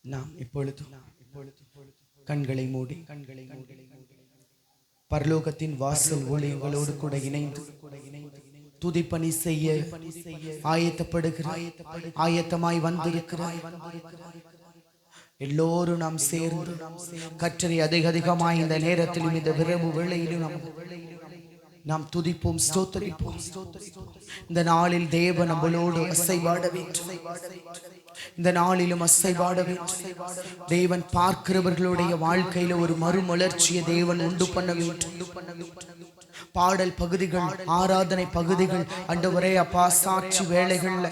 நாம் இப்பொழுது கண்களை மூடி பரலோகத்தின் வாசல் ஊழியங்களோடு கூட இணைந்து துதிப்பணி செய்ய ஆயத்தமாய் வந்திருக்கிறாய். எல்லோரும் நாம் சேர்ந்து கற்றறி அதிகமாய் இந்த நேரத்திலும் இந்த விரவு வேளையிலும் நாம் துதிப்போம், ஸ்தோத்தரிப்போம். இந்த நாளில் தேவ நம்மளோடு அசைவாட வேண்டும். இந்த நாளிலும் அசைவாட வேண்டும். தேவன் பார்க்கிறவர்களுடைய வாழ்க்கையில ஒரு மறுமலர்ச்சியை தேவன் உண்டு பண்ண வேண்டும். பாடல் பகுதிகள், ஆராதனை பகுதிகள், ஆண்டவரே அப்பா சாட்சி வேளைகள்ல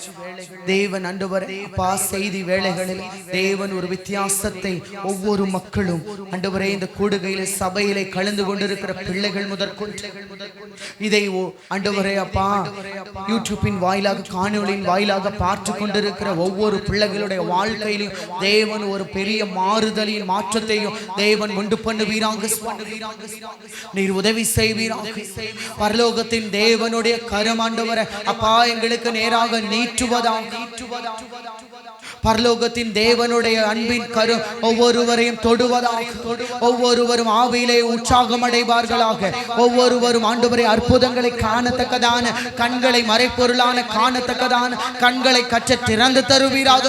தேவன், ஆண்டவரே அப்பா செய்தி வேளைகளில் தேவன் ஒரு வித்தியாசத்தை ஒவ்வொரு மக்களும் ஆண்டவரே இந்த கூடுகையில சபையிலே கலந்து கொண்டிருக்கிற பிள்ளைகள் முதற்கொண்டு இதை ஆண்டவரே அப்பா யூடியூப்பின் வாயிலாக, காணொளியின் வாயிலாக பார்த்து கொண்டிருக்கிற ஒவ்வொரு பிள்ளைகளுடைய வாழ்க்கையிலும் தேவன் ஒரு பெரிய மாறுதலின் மாற்றத்தையும் தேவன் உண்டு பண்ணுவீராங்க. நீர் உதவி செய்வீராக. பரலோகத்தின் தேவனுடைய கரம் ஆண்டவரே அப்பா எங்களுக்கு நேராக நீட்டுவதாக. பரலோகத்தின் தேவனுடைய அன்பின் கரம் ஒவ்வொருவரையும் தொடுவதாக. ஒவ்வொருவரும் ஆவியிலே உற்சாகம் அடைவார்களாக. ஒவ்வொருவரும் ஆண்டவரே அற்புதங்களை காணத்தக்கதான கண்களை, மறைப்பொருளான காணத்தக்கதான கண்களை கற்ற திறந்து தருவீராக.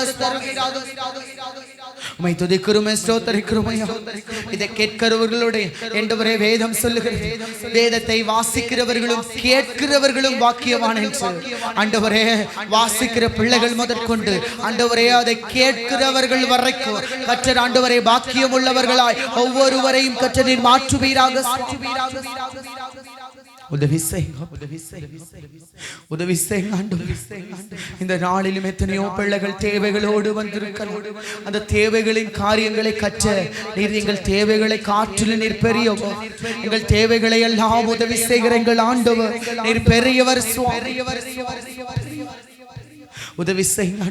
உம்மை துதிக்கிறோமே, ஸ்தோத்திரிக்கிறோமே. இதை கேட்கிறவர்களுடைய ஆண்டவரே வேதம் சொல்லுகிறது, வேதத்தை வாசிக்கிறவர்களும் கேட்கிறவர்களும் பாக்கியவான் என்று. ஆண்டவரே வாசிக்கிற பிள்ளைகள் முதற்கொண்டு ஆண்டவரே அதை கேட்கிறவர்கள் வரைக்கும் கற்ற ஆண்டவரே பாக்கியம் உள்ளவர்களாய் ஒவ்வொருவரையும் கற்றதில் மாற்றுவீராக. உதவி செய்யுங்க. இந்த நாளிலும் எத்தனையோ பிள்ளைகள் தேவைகளோடு வந்திருக்கிறார்கள். அந்த தேவைகளின் காரியங்களை கற்ற நீர் எங்கள் தேவைகளை காற்றில் நீர் பெரியவர். எங்கள் தேவைகளை எல்லாம் உதவி செய்கிற எங்கள் ஆண்டவர் நீர் பெரியவர். உதவி செய்யுங்க.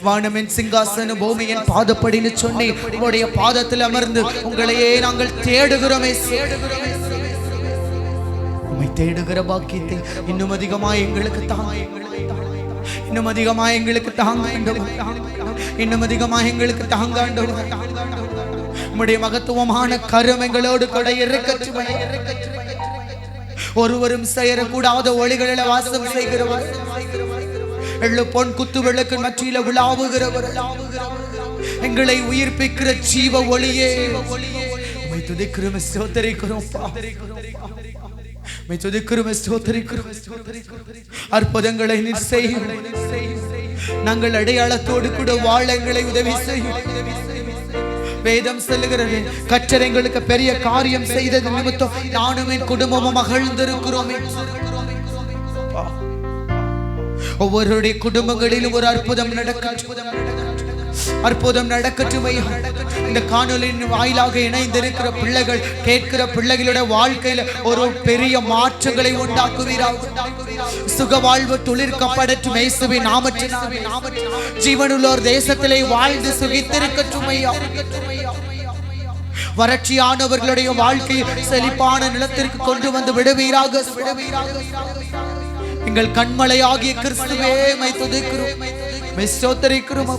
வானமின் சிங்காசன பூமியின் பாதப்படின்னு சொன்னி உங்களுடைய பாதத்தில் அமர்ந்து உங்களையே நாங்கள் தேடுகிறோமே. தேடுகிற பாக்கியத்தை இன்னும் அதிகமாக எங்களுக்கு தாங்க. இன்னும் அதிகமாக எங்களுக்கு தாங்க. இன்னும் அதிகமாக எங்களுக்கு தாங்க. உம்முடைய மகத்துவமான கரம் எங்களோடு கூட இருக்கட்டும். ஒருவரும் சேரக்கூடாத ஒளிகளில் வாசம் செய்கிறவர், எள்ளு பொன் குத்து விளக்கு மற்றில விழாவுகிறவர், எங்களை உயிர்ப்பிக்கிற ஜீவ ஒளியே துதிக்கிறோம், ஸ்தோத்திரிக்கிறோம். அற்புதங்களை நீர் செய்யும். நாங்கள் அடையாளத்தோடு கூட வாழ எங்களை உதவி செய்யும். வேதம் சொல்லுகிறது, கற்றரைங்களுக்கு பெரிய காரியம் செய்தது நிமித்தம் நானும் என் குடும்பமும் மகிழ்ந்திருக்கிறோம். ஒவ்வொருடைய குடும்பங்களிலும் ஒரு அற்புதம் நடக்கட்டும். இந்த காணொலியின் வாயிலாக இணைந்திருக்கிற பிள்ளைகள், கேட்கிற பிள்ளைகளுடைய வாழ்க்கையில ஒரு பெரிய மாற்றங்களை உண்டாக்குவீராக. சுகவாழ்வு துளிர்க்கப்படட்டும் இயேசுவின் நாமத்தினாலே. ஜீவனுள்ளோர் தேசத்திலே வாழ்ந்து சுகித்திருக்கட்டும். வறட்சியானவர்களுடைய வாழ்க்கையை செழிப்பான நிலத்திற்கு கொண்டு வந்து விடுவீராக. எங்கள் கண்மலையாகிய கிறிஸ்துவே மை துதிக்கிறோம், மை ஸ்தோத்திரிக்கிறோம்.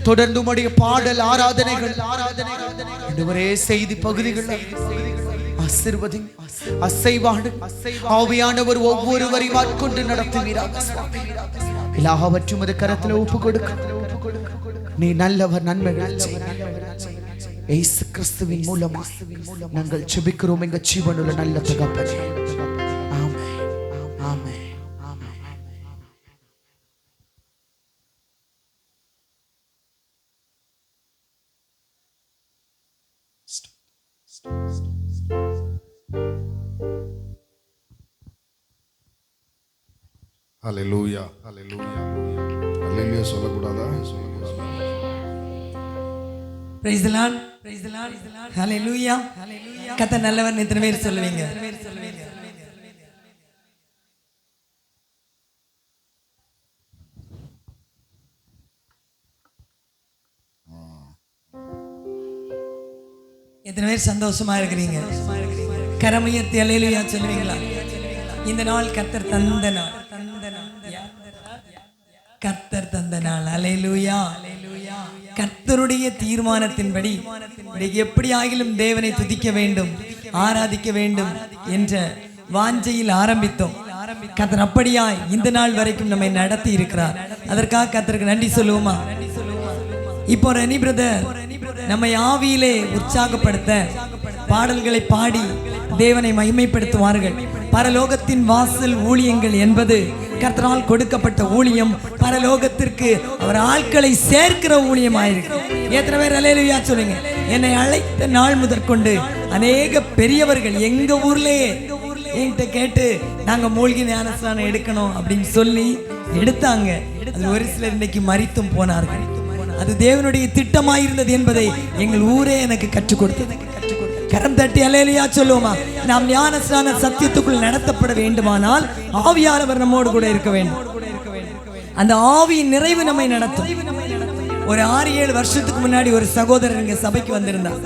தொடர்ந்து உம்முடைய பாடல் ஆராதனைகள் ஒரே செய்தி பகுதிகள் ஆசீர்வதி, அசைவாடு ஆவியானவர் ஒவ்வொருவரையும் ஆட்கொண்டு நடத்துவீராக. எல்லாவற்றும் அது கரத்தில் ஒப்பு கொடுக்க நீ நல்லவர், நன்மைகள் இயேசு கிறிஸ்துவின் மூலமாக நாங்கள் ஜெபிக்கிறோம் எங்கள் ஜீவனுள்ள நல்ல தகப்பனே. ஹல்லேலூயா, ஹல்லேலூயா, ஹல்லேலூயா சொல்லக்கூடாதா? Praise the Lord, praise the Lord, hallelujah. கர்த்தர் நல்லவர். எத்தனை பேர் சொல்லுவீங்க? எத்தனை பேர் சந்தோஷமா இருக்கிறீங்க? கரமுயர்த்தி ஹல்லேலூயா சொல்லுவீங்களா? இந்த நாள் கர்த்தர் தந்த நாள். கர்த்தர் தந்த நாள். அல்லேலூயா. கர்த்தருடைய தீர்மானத்தின்படி எப்படி ஆகிலும் தேவனை துதிக்க வேண்டும், ஆராதிக்க வேண்டும் என்ற வாஞ்சையில் ஆரம்பித்தோம். கர்த்தர் அப்படியாய் இந்த நாள் வரைக்கும் நம்மை நடத்தி இருக்கிறார். அதற்காக கர்த்தருக்கு நன்றி சொல்லுவோமா? இப்போ ரெனி பிரதர் நம்மை ஆவியிலே உற்சாகப்படுத்த பாடல்களை பாடி தேவனை மகிமைப்படுத்துவார்கள். பரலோகத்தின் வாசல் ஊழியங்கள் என்பது கர்த்தரால் கொடுக்கப்பட்ட ஊழியம். பரலோகத்திற்கு அவர் ஆட்களை சேர்க்கிற ஊழியமாயிருக்கு. எத்தனை பேர் அல்லேலூயா சொல்லுங்க? என்னை அழைத்த நாள் முதற்கொண்டு அநேக பெரியவர்கள் எங்க ஊர்லயே என்கிட்ட கேட்டு நாங்க மூழ்கி ஞானஸ்நானம் எடுக்கணும் அப்படின்னு சொல்லி எடுத்தாங்க. அது ஒரு சிலர் இன்னைக்கு மரித்தும் போனார்கள். அது தேவனுடைய திட்டமாயிருந்தது என்பதை எங்கள் ஊரே எனக்கு கற்றுக் கொடுத்தது. கரம் தட்டி அல்லேலூயா சொல்லுவோமா? நாம் ஞானஸ்நான சத்தியத்துக்குள் நடத்தப்பட வேண்டுமானால் ஆவியானவர் நம்மோடு கூட இருக்க வேண்டும். அந்த ஆவியின் நிறைவு நம்மை நடத்தும். ஒரு 6-7 வருஷத்துக்கு முன்னாடி ஒரு சகோதரர் இங்க சபைக்கு வந்திருந்தார்.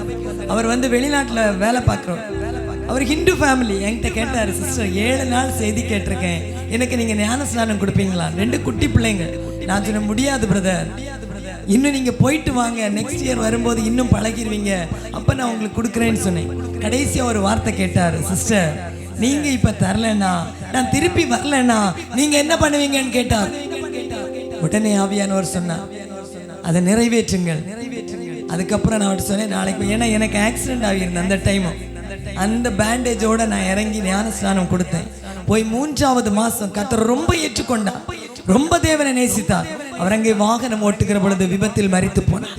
அவர் வந்து வெளிநாட்டுல வேலை பார்க்கிறோம். அவர் ஹிந்து ஃபேமிலி. என்கிட்ட கேட்டார், சிஸ்டர் 7 நாள் செய்தி கேட்டிருக்கேன், எனக்கு நீங்க ஞானஸ்நானம் கொடுப்பீங்களா? 2 குட்டி பிள்ளைங்க. நான் சொன்ன முடியாது பிரதர், இன்னும் நீங்க போயிட்டு வாங்க, நெக்ஸ்ட் இயர் வரும்போது இன்னும் பழகிடுவீங்க, அப்ப நான் உங்களுக்கு கொடுக்குறேன்னு சொன்னேன். கடைசியா ஒரு வார்த்தை கேட்டார், சிஸ்டர் நீங்க இப்ப தரலன்னா, நான் திருப்பி வரலன்னா நீங்க என்ன பண்ணுவீங்கன்னு கேட்டார். உடனே ஆவியானவர் சொன்னார், அதை நிறைவேற்றுங்கள். அதுக்கப்புறம் நான் அவர்கிட்ட சொன்னேன், நாளைக்கு, ஏன்னா எனக்கு ஆக்சிடென்ட் ஆகியிருந்தேன் அந்த டைமும், அந்த பேண்டேஜோட நான் இறங்கி ஞானஸ்நானம் கொடுத்தேன். போய் 3வது மாசம் கர்த்தர் ரொம்ப ஏற்றுக்கொண்டார், ரொம்ப தேவனை நேசித்தார். அவர் அங்கே வாகனம் ஓட்டுகிற பொழுது விபத்தில் மரித்து போனார்.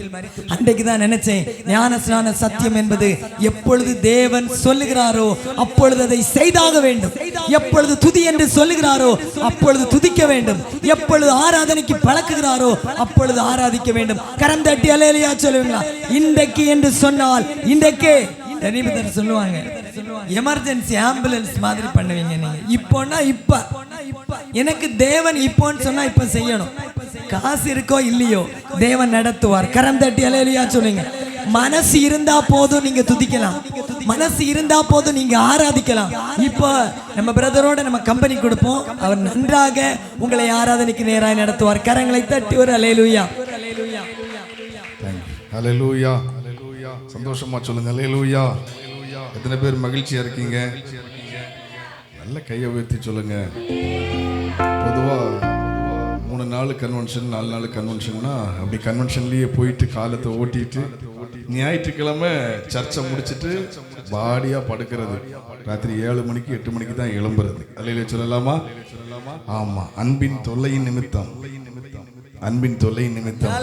அன்றைக்கு தான் நினைச்சேன், ஞானஸ்நான சத்தியம் என்பது எப்பொழுது தேவன் சொல்லுகிறாரோ அப்பொழுது அதை செய்தாக வேண்டும். எப்பொழுது துதி என்று சொல்லுகிறாரோ அப்பொழுது துதிக்க வேண்டும். எப்பொழுது ஆராதனைக்கு பழக்குகிறாரோ அப்பொழுது ஆராதிக்க வேண்டும். கரம் தட்டி அல்லேலூயா சொல்லுவீங்களா? இன்றைக்கு என்று சொன்னால் இன்றைக்கே சொல்லுவாங்க, எமர்ஜென்சி ஆம்புலன்ஸ் மாதிரி பண்ணுவீங்க நீங்க. இப்போன்னா இப்ப எனக்கு தேவன் இப்போன்னு சொன்னா இப்ப செய்யணும். காசு இருக்கோ இல்லையோ தேவன் நடத்துவார். கரம் தட்டி அல்லேலூயா சொல்லுங்க. மனசு இருந்தா போதும் நீங்க துதிக்கலாம், மனசு இருந்தா போதும் நீங்க ஆராதிக்கலாம். இப்போ நம்ம பிரதரோட நம்ம கம்பெனி கொடுப்போம், அவர் நன்றாக உங்களை ஆராதனைக்கு நேராக நடத்துவார். கரங்களை தட்டி ஒரு அல்லேலூயா. அல்லேலூயா. சந்தோஷமா சொல்லுங்க அல்லேலூயா. எத்தனை பேர் மகிழ்ச்சியா இருக்கீங்க? நல்ல கையை உயர்த்தி சொல்லுங்க. பொதுவா 3 நாள் கன்வென்ஷன், 4 நாள் கன்வென்ஷன்னா அப்படி கன்வென்ஷன்லயே போயிட்டு காலத்தை ஓட்டிட்டு ஞாயிற்றுக்கிழமை சர்ச்சை முடிச்சுட்டு பாடியா படுக்கிறது. ராத்திரி 7 மணிக்கு 8 மணிக்கு தான் எழும்புறது. அல்லேலூயா சொல்லலாமா? ஆமா, அன்பின் தொல்லையின் நிமித்தம், அன்பின் தொல்லையின் நிமித்தம்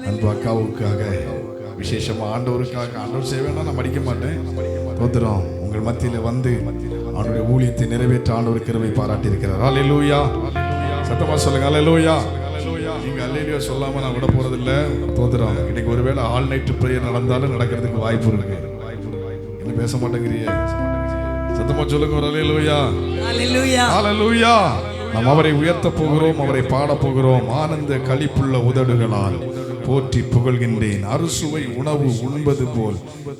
அன்பு அக்காவுக்காக, விசேஷமா ஆண்டவருக்காக, ஆண்டவர் சேவைனா நான் படிக்க மாட்டேன், தோத்திரம் உங்கள் மத்தியில வந்து ஆண்டவருடைய ஊழியத்தை நிறைவேற்ற ஆண்டவர் கிருபை பாராட்டி இருக்கிறார். அல்லேலூயா. சத்தமா சொல்லுங்க அல்லேலூயா. நீங்க அல்லேலூயா சொல்லாம நான் விட போறது இல்ல. தோத்திரம் இன்னைக்கு ஒருவேளை ஆல் நைட் பிரேயர் நடந்தாலும் நடக்கிறதுக்கு வாய்ப்பு இருக்கு. என்ன பேச மாட்டேங்கிறீங்க? சத்தமா சொல்லுங்க ஒரு அல்லேலூயா. அல்லேலூயா. அல்லேலூயா. நாம் அவரை உயர்த்த போகிறோம், அவரை பாட போகிறோம். ஆனந்த களிப்புள்ள உதடுகளால் போற்றி புகழ்கின்றேன், அறுசுவை உணவு உண்பது போல்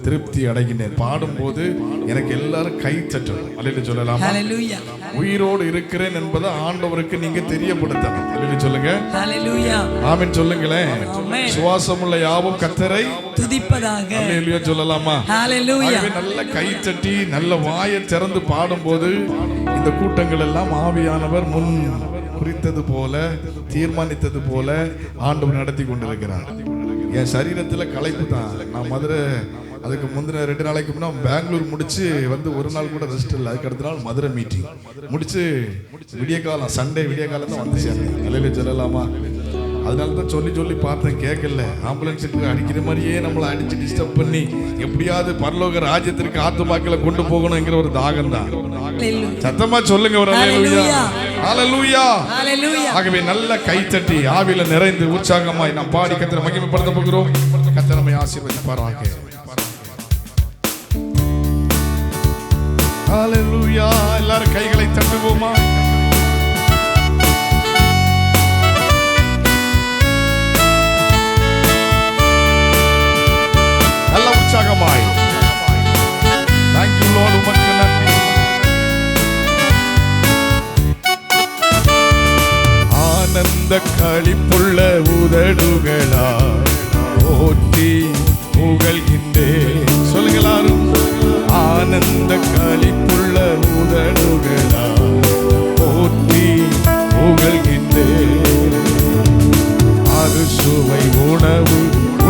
திருப்தி அடைகின்றேன். பாடும்போது எனக்கு எல்லாரும் கை தட்டணும். அல்லேலூயா சொல்லலாமா? ஹல்லேலூயா. உயிரோடு இருக்கிறேன் என்பதை ஆண்டவருக்கு நீங்க தெரியப்படுத்தணும். அல்லேலூயா சொல்லுங்க. ஹல்லேலூயா. ஆமென் சொல்லுங்களேன். சுவாசமுள்ள யாவும் கர்த்தரை துதிப்பதாக. அல்லேலூயா சொல்லலாமா? ஹல்லேலூயா. நல்ல கை தட்டி நல்ல வாயை திறந்து பாடும்போது இந்த கூட்டங்கள் எல்லாம் ஆவியானவர் முன் குறித்தது போல, தீர்மானித்தது போல ஆண்டவர் நடத்தி கொண்டிருக்கிறார். என் சரீரத்தில் களைப்பு தான். நான் மதுரை, அதுக்கு முந்தின 2 நாளைக்கு முன்னாடி பெங்களூர் முடிச்சு வந்து ஒரு நாள் கூட ரெஸ்ட் இல்லை. அதுக்கு அடுத்த நாள் மதுரை மீட்டிங் முடிச்சு விடிய காலம், சண்டே விடிய காலம் தான் வந்து சேர்ந்தேன். அல்லேலூயா சொல்லலாமா? அதனால தான் சொல்லி பார்த்தேன், கேட்கல. ஆம்புலன்ஸுக்கு அடிக்கிற மாதிரியே நம்மளை அடிச்சு டிஸ்டர்ப் பண்ணி எப்படியாவது பரலோக ராஜ்யத்திற்கு ஆத்துமாக்களை கொண்டு போகணுங்கிற ஒரு தாகம் தான். சத்தமா சொல்லுங்க ஒரு அல்லேலூயா. அல்லேலூயா. ஹல்லேலூயா. ஆகவே நல்ல கை தட்டி ஆவியில நிறைந்து உற்சாகமாய் நாம் பாடி கர்த்தரை மகிமைப்படுத்த போகிறோம். கர்த்தர் நம்மை ஆசீர்வதிப்பாராக. அல்லேலூயா. எல்லாரும் கைகளை தட்டுவோமா? நல்ல உற்சாகமாய். Thank you Lord. உமக்கு நன்றி. ஆனந்த களிப்புள்ள உதடுகளா போற்றி புகழ்கின்றேன். சொல்லுங்க எல்லாரும். ஆனந்த களிப்புள்ள உதடுகளா போற்றி புகழ்கின்றேன். அறுசுவை உணவு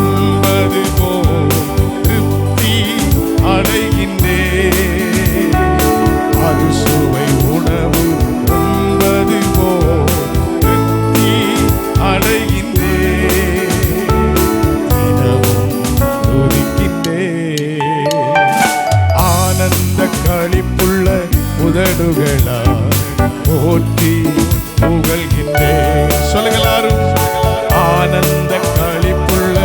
உண்பது போல் திருப்தி அடைகின்றேன். அறுசுவை உணவு உண்பது போல் திருப்தி அடைகின்றேன். தினமும் துதிக்கின்றேன். ஆனந்த களிப்புள்ள உதடுகளா போற்றி புகழ்கின்றேன். சொல்லுங்க எல்லாரும். ஆனந்த களிப்புள்ள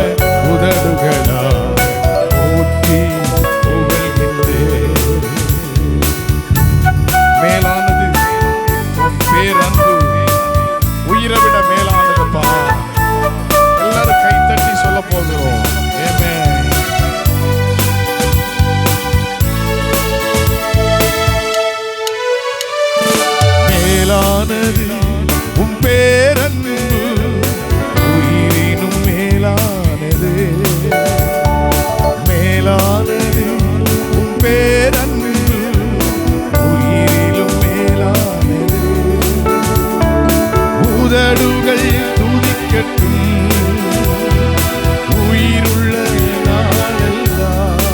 உதடுகளா போற்றி புகழ்கின்றேன். மேலானது உன் பேரன்பு, உயிரை விட மேலானதுப்பா. எல்லாரும் கை தட்டி சொல்ல போகிறோம். ஆமென். மேலானது உன் பேரன்பு, உயிரினும் மேலானது. மேலானது உன் பேரன்பு, உயிரிலும் மேலானது. உதடுகள் துதிக்கட்டும் உயிருள்ள நாளெல்லாம்.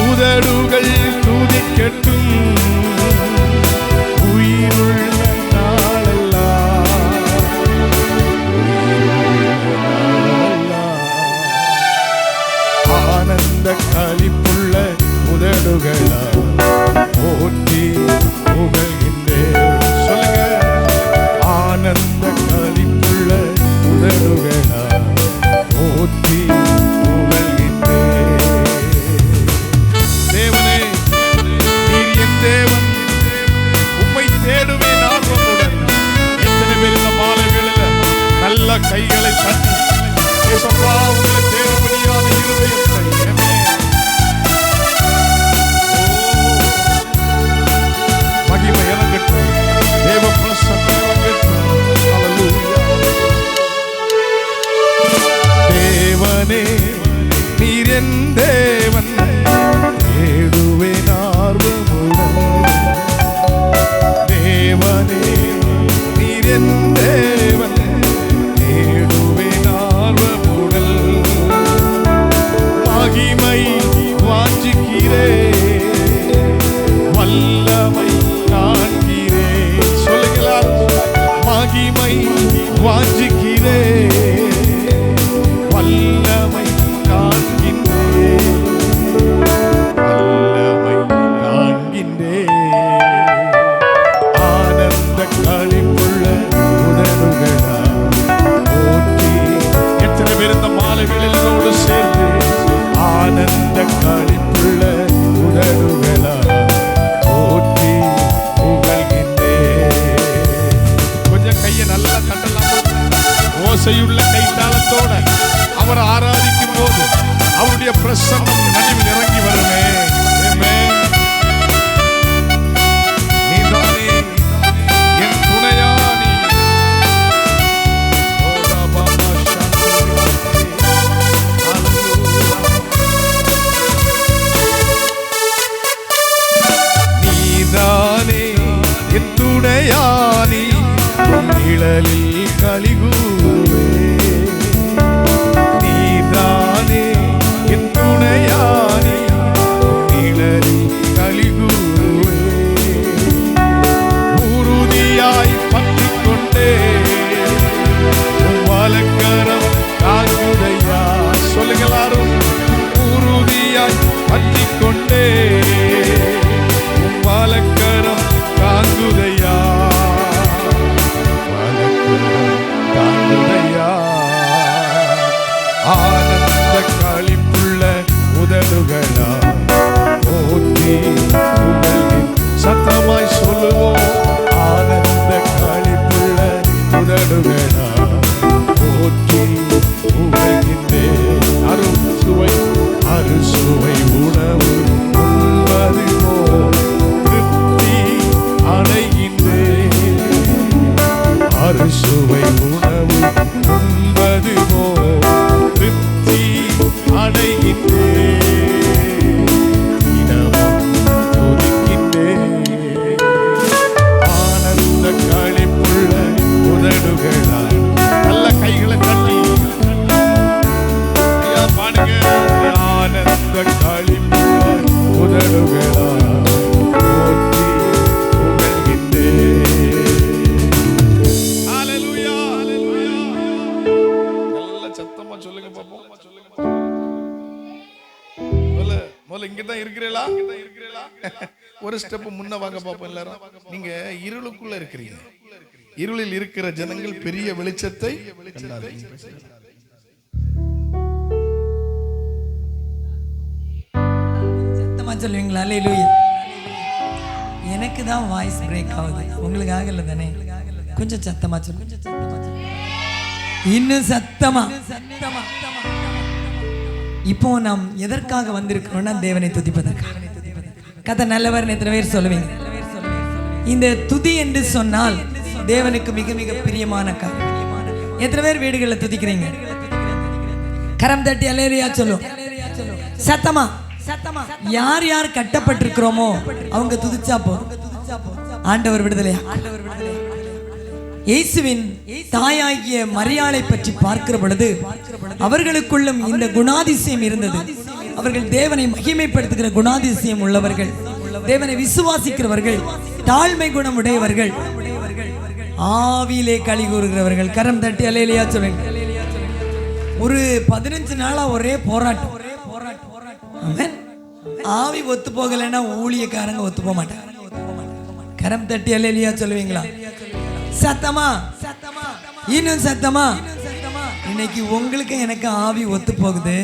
உதடுகள் துதிக்கட்டும் உயிருள்ள நாளெல்லாம். ஆனந்த களிப்புள்ள உதடுகளா போற்றி புகழ்கின்றேன். சொல்லுங்க. ஆனந்த களிப்புள்ள உதடுகளா போற்றி புகழ்கின்றேன். தேவனே, நீர் என் தேவன், உம்மை தேடுவேன் ஆர்வமுடன். எத்தனை பேர் இந்த மாலை வேளையில நல்ல கைகளை தட்டி இயேசுவா உம்மை தேடும்படியான இருதயத்தை. ஆமென். மகிமை இறங்கட்டும். தேவ பிரசன்னம் இறங்கட்டும். ஹல்லேலூயா. தேவனே, நீர் என் தேவன், தேடுவேன் ஆர்வமுடன். தேவனே, நீர் என் தேவன், தேடுவேன் ஆர்வமுடன். மகிமை வாஞ்சிக்கிறேன், வல்லமை காண்கிறேன். சொல்லுகிறார். மகிமை வாஞ்சிக்கிறேன், வல்லமை காண்கின்றேன். வல்லமை காண்கின்றேன். ஆனந்த களிப்புள்ள உதடுகளா போற்றி. எத்தனை பேர் இந்த மாலைகளில் என்னோடு சேர்ந்து ஆனந்த களிப்புள்ள உதடுகளா போற்றி புகழ்கின்றேன். கொஞ்சம் கையை நல்லா தட்டலாமா? ஓசையுள்ள கைத்தாளத்தோட அவர் ஆராதிக்கும் போது அவருடைய பிரசன்னம் நடுவில் இறங்கி வருமே. ஆமென். நீதானே என் துணையானி. நீதானே என் துணையானி, நிழலில் கலிகூவே. நீதானே என் துணையானி, நிழலில் கலிகூவே. உறுதியாய் பற்றிக் கொண்டே உம் வலக்கரம் தாங்குதையா. சொல்லுங்க எல்லாரும். உறுதியாய் பற்றிக் கொண்டே உம் வலக்கரம் தாங்குதையா. ஆனந்த களிப்புள்ள உதடுகளா போற்றி புகழ்கின்றேன். சத்தமாய் சொல்லுவோம். ஆனந்த களிப்புள்ள உதடுகளா போற்றி புகழ்கின்றேன். அறுசுவை உணவு உண்பது போல் திருப்தி அடைகின்றேன். அறுசுவை உண்பது போல் திருப்தி அடைகின்றேன். தினமும் துதிக்கின்றேன். ஆனந்த களிப்புள்ள உதடுகளால் நல்ல கைகளை தட்டி ஐயா பாடுங்க. ஆனந்த களிப்புள்ள உதடுகளால் போற்றி புகழ்கின்றேன். ஹல்லேலூயா, ஹல்லேலூயா. நல்ல சத்தமா சொல்லுங்க பாப்போம். முதல்ல இங்க தான் இருக்கிறீங்களா? ஒரு ஸ்டெப் முன்ன வாங்க பாப்போம் எல்லாரும். நீங்க இருளுக்குள்ள இருக்கிறீங்க. இருளில் இருக்கிற ஜனங்கள் பெரிய வெளிச்சத்தை கண்டார்கள். சத்தமா சொல்லுவீங்களா? அல்லேலூயா. எனக்கு தான் வாய்ஸ் பிரேக் ஆகுது, உங்களுக்கு ஆகல தானே? கொஞ்சம் சத்தமா சொல்லுங்க. இன்னும் சத்தமா. இப்போ நாம் எதற்காக வந்திருக்கிறோம்னா தேவனை துதிப்பதற்காக. கதை நல்லவர் எத்தனை பேர் சொல்லுவீங்க? இந்த துதி என்று சொன்னால் தேவனுக்கு மிக மிக பிரியமான காரியம். எத்தனை பேர் வீடுகளில் துதிக்கிறீங்க? கரம் தட்டி அல்லேலூயா சொல்லுவோம். சத்தமா சத்தமா. யார் யார் கட்டப்பட்டிருக்கிறோமோ அவங்க துதிச்சா போதும். ஆண்டவர் விடுதலையா. இயேசுவின் தாயாகிய மரியாளை பற்றி பார்க்கிற பொழுது அவர்களுக்குள்ளும் இந்த குணாதிசயம் இருந்தது. அவர்கள் தேவனை மகிமைப்படுத்துகிற குணாதிசயம் உள்ளவர்கள், தேவனை விசுவாசிக்கிறவர்கள், தாழ்மை குணம் உடையவர்கள், ஆவியிலே களி கூறுகிறவர்கள். கரம் தட்டி அல்லேலூயா சொல்லுங்க. ஒரு 15 நாளா ஒரே போராட்டம். ஆமென். ஆவி ஒத்து போகலைன்னா ஊழியக்காரங்க ஒத்து போக மாட்டாங்க. கரம் தட்டி அல்லேலூயா சொல்லுவீங்களா? சத்தமா சத்தமா. இன்னும் சத்தமா. இன்னைக்கு உங்களுக்கு எனக்கு ஆவி ஒத்து போகுது.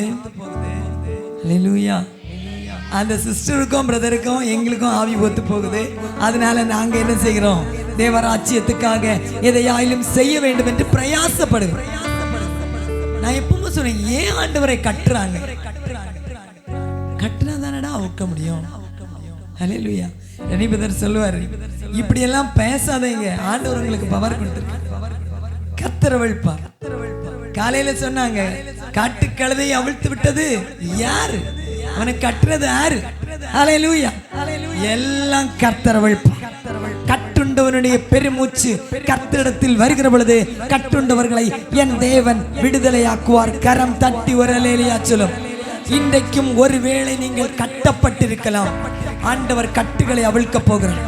அல்லேலூயா. அந்த சிஸ்டருக்கும் பிரதருக்கும் எங்களுக்கும் ஆவி ஒத்து போகுது. அதனால நாங்க என்ன செய்கிறோம்? தேவராஜ்யத்துக்காக எதையாயிலும் செய்ய வேண்டும் என்று பிரயாசப்படுகிறோம். நான் எப்பவும் சொல்றேன், ஏன் ஆண்டவரை கட்டுறாங்க? கட்டுனா தானடா அவுக்க முடியும். அல்லேலூயா. ரணிபதர் சொல்லுவாரு, இப்படி எல்லாம் பேசாதீங்க, ஆண்டவர் உங்களுக்கு பவர் கொடுத்திருக்காரு. கத்தரவள்பா. காலையில சொன்னாங்க, காட்டு கழுதையை அவிழ்த்து விட்டது யாரு? அவனை கட்டுறது யாரு? அல்லேலூயா. எல்லாம் கத்தரவள்பா. கட்டுண்டவனுடைய பெருமூச்சு கர்த்தரிடத்தில் வருகிற பொழுது கட்டுண்டவர்களை என் தேவன் விடுதலையாக்குவார். கரம் தட்டி ஒரு அல்லேலூயா சொல்லும். இன்றைக்கும் ஒருவேளை நீங்கள் கட்டப்பட்டிருக்கலாம். ஆண்டவர் கட்டுகளை அவிழ்க்க போகிறார்.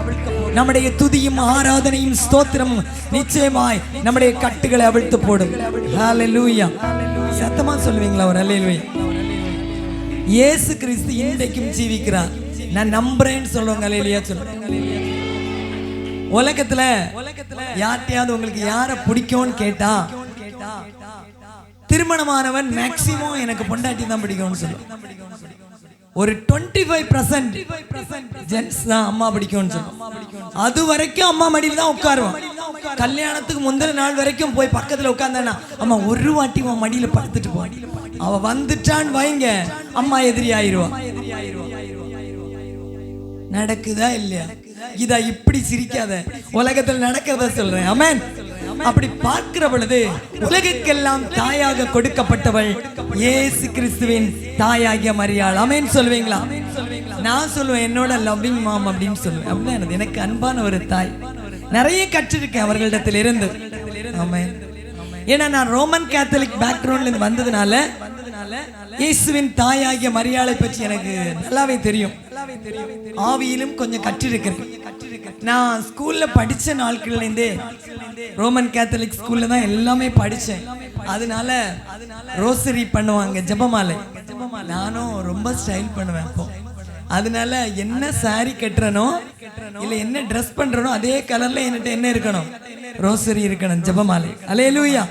நம்முடைய துதியும் ஆராதனையும் ஸ்தோத்திரமும் நிச்சயமாய் நம்முடைய கட்டுகளை அவிழ்த்து போடும். ஹல்லேலூயா. சத்தமா சொல்லுவீங்களா ஒரு அல்லேலூயா? இயேசு கிறிஸ்து இன்றைக்கும் ஜீவிக்கிறார். நான் நம்புறேன்னு சொல்லுவாங்க. அல்லேலூயா சொல்லுங்க. உலகத்துல யார்ட்டையாவது உங்களுக்கு யாரை பிடிக்கும்னு கேட்டா, திருமணமானவன் மேக்சிமம் எனக்கு பொண்டாட்டி தான் பிடிக்கும்னு சொல்லுவான். ஒரு 25% ஜென்ஸ் தான் அம்மா பிடிக்கும்னு சொல்லுவான். அது வரைக்கும் அம்மா மடியில் தான் உட்காருவான். கல்யாணத்துக்கு முந்தின நாள் வரைக்கும் போய் பக்கத்துல உட்கார்ந்தானா, அம்மா ஒரு வாட்டி உன் மடியில படுத்துட்டு போ. அவ வந்துட்டான்னு வைங்க, அம்மா எதிரி ஆயிருவா. நடக்குதா இல்லையா? இதா இப்படி சிரிக்காத, உலகத்தில் நடக்கிறத சொல்றேன். ஆமென். அப்படி பார்க்கிற பொழுது உலகுக்கெல்லாம் தாயாக கொடுக்கப்பட்டவள் இயேசு கிறிஸ்துவின் தாயாகிய மரியாள். ஆமென் சொல்லுவீங்களா? நான் சொல்லுவேன், என்னோட லவ்விங் மாம் அப்படின்னு சொல்லுவேன். அப்படின்னா எனக்கு அன்பான ஒரு தாய். நிறைய கற்றிருக்கேன் அவர்களிடத்தில் இருந்து. ஆமென். ஏன்னா நான் ரோமன் கேத்தலிக் பேக்ரவுண்ட்ல இருந்து வந்ததுனால இயேசுவின் தாயாகிய மரியாளை பற்றி எனக்கு நல்லாவே தெரியும். ஆவியிலும் கொஞ்சம் கற்றிருக்கிறேன். நான் ஸ்கூல்ல படிச்ச நாட்கள்ல இருந்தே ரோமன் கேத்தலிக் ஸ்கூல்ல தான் எல்லாமே படிச்சேன். அதனால ரோசரி பண்ணுவாங்க, ஜெபமாலை. நானும் ரொம்ப ஸ்டைல் பண்ணுவேன். அப்போ அதனால என்ன சாரி கட்டுறனோ இல்ல என்ன ட்ரெஸ் பண்றனோ அதே கலர்ல என்கிட்ட என்ன இருக்கணும்? ரோசரி இருக்கணும், ஜெபமாலை. அல்லேலூயா.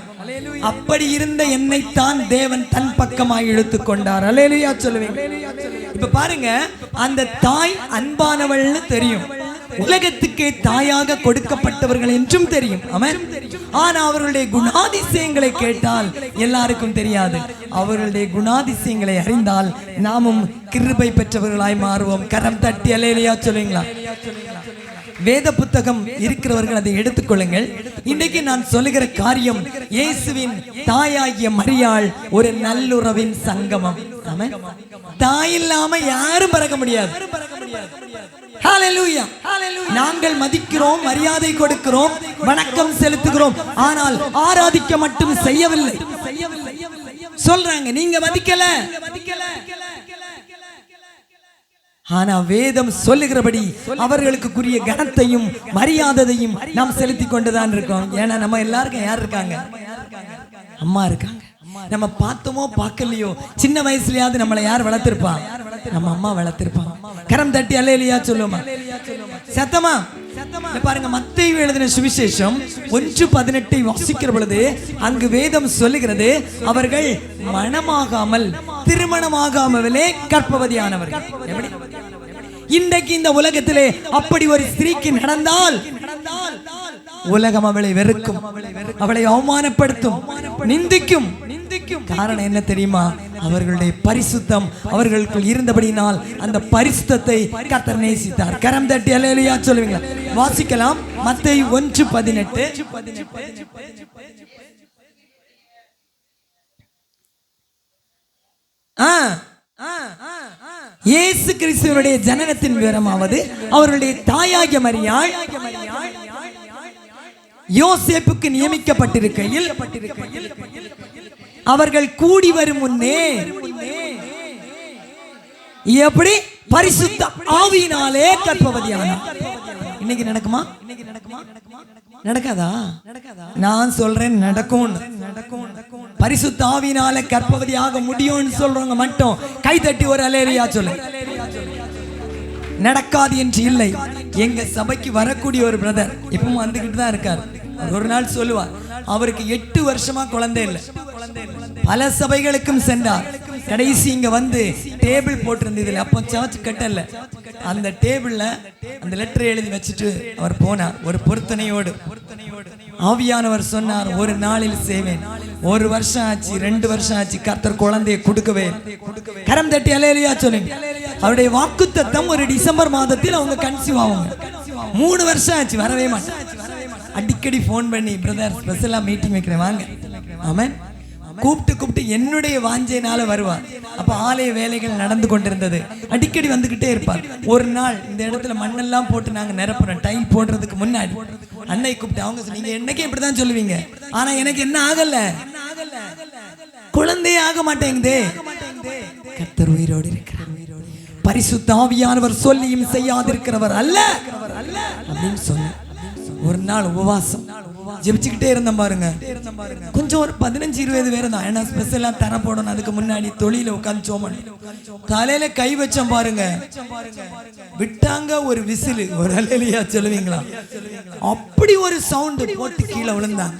அப்படி இருந்த என்னைத்தான் தேவன் தன் பக்கமாய் இழுத்து கொண்டார். அல்லேலூயா சொல்லுவீங்க. இப்ப பாருங்க, அந்த தாய் அன்பானவள்னு தெரியும், உலகத்துக்கே தாயாக கொடுக்கப்பட்டவர்கள் என்றும் தெரியும். ஆமென். ஆனா அவர்களுடைய குணாதிசயங்களை கேட்டால் எல்லாருக்கும் தெரியாது. அவர்களுடைய குணாதிசயங்களை அறிந்தால் நாமும் கிருபை பெற்றவர்களாய் மாறுவோம். கரம் தட்டி அல்லேலூயா சொல்லுவீங்களா? வேத புத்தகம் இருக்கிறவர்கள் அதை எடுத்துக்கொள்ளுங்கள். இன்றைக்கு நான் சொல்லுகிற காரியம் இயேசுவின் தாயாகிய மரியாள் ஒரு நல்லுறவின் சங்கமம். ஆமென். தாய் இல்லாம யாரும் பிறக்க முடியாது. ஹalleluya. நாங்கள் மதிக்கிறோம், மரியாதை கொடுக்கிறோம், வணக்கம் செலுத்துகிறோம், ஆனால் ஆராதிக்க மட்டும் செய்யவில்லை. சொல்றாங்க நீங்க மதிக்கல. ஆனா வேதம் சொல்லுகிறபடி அவர்களுக்குரிய கனத்தையும் மரியாதையும் நாம் செலுத்தி கொண்டுதான் இருக்கோம். ஏன்னா நம்ம எல்லாருக்கும் யார் இருக்காங்க? அம்மா இருக்காங்க. நம்ம பார்த்தோமோ பார்க்கலையோ சின்ன வயசுலயாவது நம்மளை யார் வளர்த்திருப்பா? நம்ம அம்மா வளர்த்திருப்பாங்க. கரம் தட்டி அல்லேலூயா சொல்லுமா, சத்தமா பாருங்க. மத்தேயு எழுதின சுவிசேஷம் 1:18 வாசிக்கிற பொழுது அங்கு வேதம் சொல்லுகிறது, அவர்கள் மணமாகாமல் திருமணமாகாமலே கர்ப்பவதியானவர்கள். எப்படி? இன்றைக்கு இந்த உலகத்திலே அப்படி ஒரு ஸ்திரீக்கு நடந்தால் உலகம் அவளை வெறுக்கும், அவளை அவமானப்படுத்தும், நிந்திக்கும். காரணம் என்ன தெரியுமா? அவர்களுடைய பரிசுத்தம் அவர்களுக்குள் இருந்தபடினால் அந்த பரிசுத்தத்தை கர்த்தர் நேசித்தார். கரம் தட்டி அல்லேலூயா சொல்லுவீங்களா? வாசிக்கலாம். மத்தேயு 1:18. இயேசு கிறிஸ்துவினுடைய ஜனனத்தின் விவரமாவது, அவருடைய தாயாகிய மரியாள் யோசேப்புக்கு நியமிக்கப்பட்டிருக்கையில் அவர்கள் கூடி வரும் முன்னே எப்படி பரிசுத்த ஆவியினாலே கர்ப்பவதியானார். இன்னைக்கு நடக்குமா? நடக்காதா? நான் சொல்றேன் நடக்கும். பரிசுத்த ஆவியினாலே கர்ப்பவதியாக முடியும்னு சொல்றவங்க மட்டும் கை தட்டி ஒரு அல்லேலூயா சொல்லு. நடக்காது என்று இல்லை. எங்க சபைக்கு வரக்கூடிய ஒரு பிரதர் இப்பவும் வந்துகிட்டு தான் இருக்கார். ஒரு நாள் சொல்லுவார், அவருக்கு 8 வருஷமா குழந்தை இல்லை. பல சபைகளுக்கும் சென்றார். கடைசி இங்க வந்து டேபிள் போட்டிருந்தது. அப்போ சர்ச் கட்டல. அந்த டேபிள்ல அந்த லெட்டர் எழுதி வச்சுட்டு அவர் போனார் ஒரு பொருத்தனையோடு. ஆவியானவர் சொன்னார், ஒரு நாளில் செய்வேன். 1 வருஷம் ஆச்சு, 2 வருஷம் ஆச்சு, கர்த்தர் குழந்தையை கொடுக்கவே. கரம் தட்டி அல்லேலூயா சொல்லுங்க. அவருடைய வாக்குத்தத்தம் ஒரு டிசம்பர் மாதத்தில் அவங்க கன்சீவ் ஆவாங்க. 3 வருஷம் ஆச்சு, வரவே மாட்டாங்க. அடிக்கடி போன் பண்ணி, பிரதர் ஸ்பெஷலா மீட்டிங் வைக்கிறேன் வாங்க. ஆமென். கூப்பிட்டு என்னுடைய வாஞ்சையினால வருவார். அப்ப ஆலய வேலைகள் நடந்து கொண்டிருந்தது. அடிக்கடி வந்துகிட்டே இருப்பார். ஒரு நாள் இந்த இடத்துல மண்ணெல்லாம் போட்டு நாங்க நிரப்புறோம். டைல் போடுறதுக்கு முன்னாடி அன்னை கூப்பிட்டு அவங்க சொன்னீங்க, என்னைக்கே இப்படிதான் சொல்லுவீங்க, ஆனா எனக்கு என்ன ஆகல, குழந்தையே ஆக மாட்டேங்குதே. கர்த்தர் உயிரோடு இருக்கிறார். பரிசுத்த ஆவியானவர் சொல்லியும் செய்யாதிருக்கிறவர் அல்ல அப்படின்னு சொன்ன. ஒரு நாள் உபவாசம் ஜெபிச்சுக்கிட்டே இருந்தேன் பாருங்க. கொஞ்சம் ஒரு 15-20 பேர் தான். ஏன்னா ஸ்பெஷலா தர போடணும். அதுக்கு முன்னாடி தொழில உட்காந்து சோமன் தலையில கை வச்சோம் பாருங்க. விட்டாங்க ஒரு விசிலு. ஒரு அல்லேலூயா சொல்லுவீங்களா? அப்படி ஒரு சவுண்ட் போட்டு கீழே விழுந்தாங்க.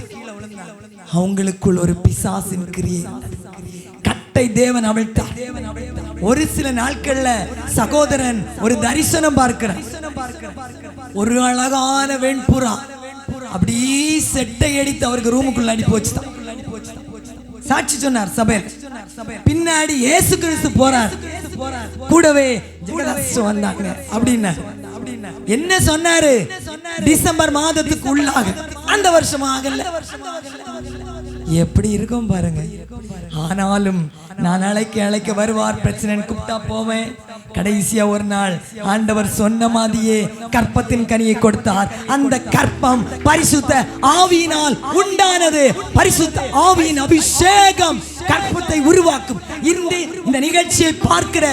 அவங்களுக்குள் ஒரு பிசாசின் கிரியை, கட்டை தேவன் அவிழ்த்தார். ஒரு சில நாட்கள்ல சகோதரன் ஒரு தரிசனம் பார்க்கிறார். ஒரு அழகான வெண்புறா அப்படி செட்டை அடித்து அவருக்கு ரூமுக்குள்ள அடி போச்சு. சாட்சி சொன்னார் சபையில். பின்னாடி இயேசு கிறிஸ்து போறார், கூடவே ஜெகதாசு வந்தாங்க அப்படின்னா. என்ன சொன்னாரு? டிசம்பர் மாதத்துக்கு உள்ளாக, அந்த வருஷம் ஆகல. எப்படி இருக்கும் பாருங்க. ஆனாலும் நான் அழைக்க வருவார், பிரச்சனை கூப்பிட்டா போவேன். கடைசியா ஒரு நாள் ஆண்டவர் சொன்ன மாதிரியே கற்பத்தின் கனியை கொடுத்தார். அந்த கற்பம் பரிசுத்த ஆவியினால் உண்டானது. பரிசுத்த ஆவியின் அபிஷேகம் கற்பத்தை உருவாக்கும். இந்த நிகழ்ச்சியை பார்க்கிற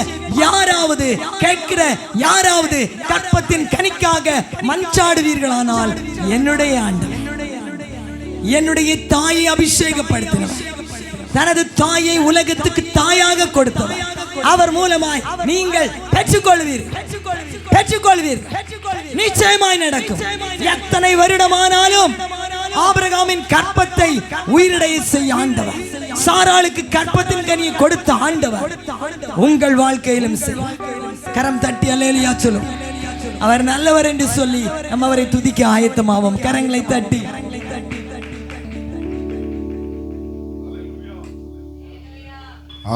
யாராவது, கேட்கிற யாராவது கற்பத்தின் கனிக்காக மன்றாடுவீர்களானால், என்னுடைய ஆண்டவர் என்னுடைய தாயை அபிஷேகப்படுத்தினார். தனது தாயை உலகத்துக்கு தாயாக கொடுத்தவர். அவர் மூலமாய் நீங்கள் பெற்றுக்கொள்வீர்கள். நிச்சயமாய் நடக்கும். எத்தனை வருடமானாலும் ஆபிரகாமின் கற்பத்தை உயிரிடைய செய்ய ஆண்டவர், சாராளுக்கு கற்பத்தின் கனியை கொடுத்த ஆண்டவர் உங்கள் வாழ்க்கையிலும் செய்வார். கரம் தட்டி அல்லேலூயா சொல்லும். அவர் நல்லவர் என்று சொல்லி நம்ம அவரை துதிக்க ஆயத்தமாவோம். கரங்களை தட்டி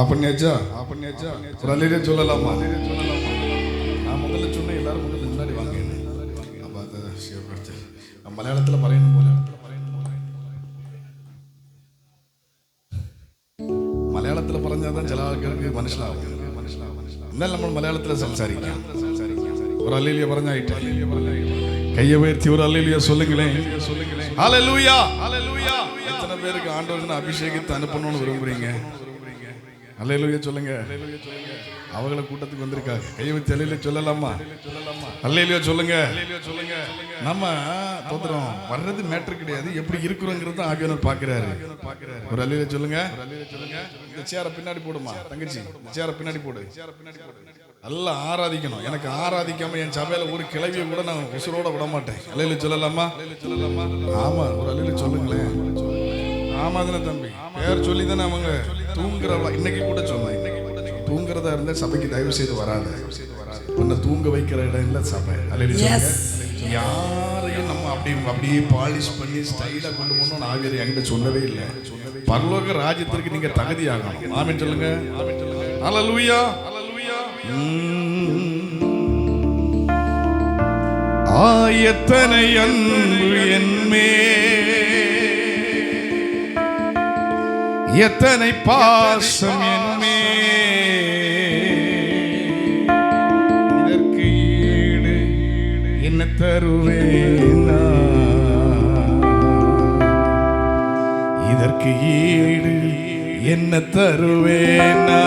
பண்ணியாச்சா? ஒரு அல்லேலூயா சொல்லலாமா? நான் முதல்ல சொன்னேன், எல்லாரும் முதல்ல முன்னாடி வாங்க. அப்ப மலையாளத்தில் பறையணும் போல. മലയാളത്തിൽ പറഞ്ഞാൽ ചില ആൾക്കാർക്ക് മനസ്സിലാവും. എന്നാൽ നമ്മൾ മലയാളത്തിൽ സംസാരിക്കാം. ഒരു ഹല്ലേലൂയ പറഞ്ഞായിട്ട് கையை உயர்த்தி ஒரு ஹல்லேலூயா சொல்லுங்களேன். ஹல்லேலூயா. ஹல்லேலூயா. எத்தனை பேருக்கு ஆண்டவரின் அபிஷேகத்தை அனுப்பணும்னு விரும்புறீங்க? ஹல்லேலூயா சொல்லுங்க. அவங்கள கூட்டத்துக்கு வந்திருக்காங்க. கையை வச்சு ஹல்லேலூயா சொல்லலாமா? ஹல்லேலூயா சொல்லுங்க. நம்ம தோத்திரம் வர்றது மேட்டர் கிடையாது, எப்படி இருக்கிறோங்கிறது ஆவியானவர் பார்க்கிறாரு. ஒரு ஹல்லேலூயா சொல்லுங்க. இந்த சேரை பின்னாடி போடுமா தங்கச்சி, சேரை பின்னாடி போடு. நல்லா ஆராதிக்கணும். எனக்கு ஆராதிக்காம என் சபையில ஒரு கிளவியை கூட நான் உசுரோட விட மாட்டேன். ஹல்லேலூயா சொல்லலாமா? ஆமா, ஒரு ஹல்லேலூயா சொல்லுங்களேன். ஆமா தானே தம்பி, பேர் சொல்லி தானே அவங்க தூங்குறவளா. இன்னைக்கு கூட சொன்னேன், தூங்குறதா இருந்தா சபைக்கு தயவு செய்து வராது. உன்னை தூங்க வைக்கிற இடம் இல்லை சபை. ஹல்லேலூயா. யாரையும் நம்ம அப்படியே பாலிஷ் பண்ணி ஸ்டைலா கொண்டு போகணும்னு ஆவியார் என்கிட்ட சொல்லவே இல்லை. பரலோக ராஜ்யத்திற்கு நீங்க தகுதியாகணும். ஆமென் சொல்லுங்க. ஹல்லேலூயா. ஆயத்தனை அன்பு என்மே, எத்தனை பாசம் என்மே, இதற்கு ஈடு என்ன தருவேனா, இதற்கு ஈடு என்ன தருவேனா.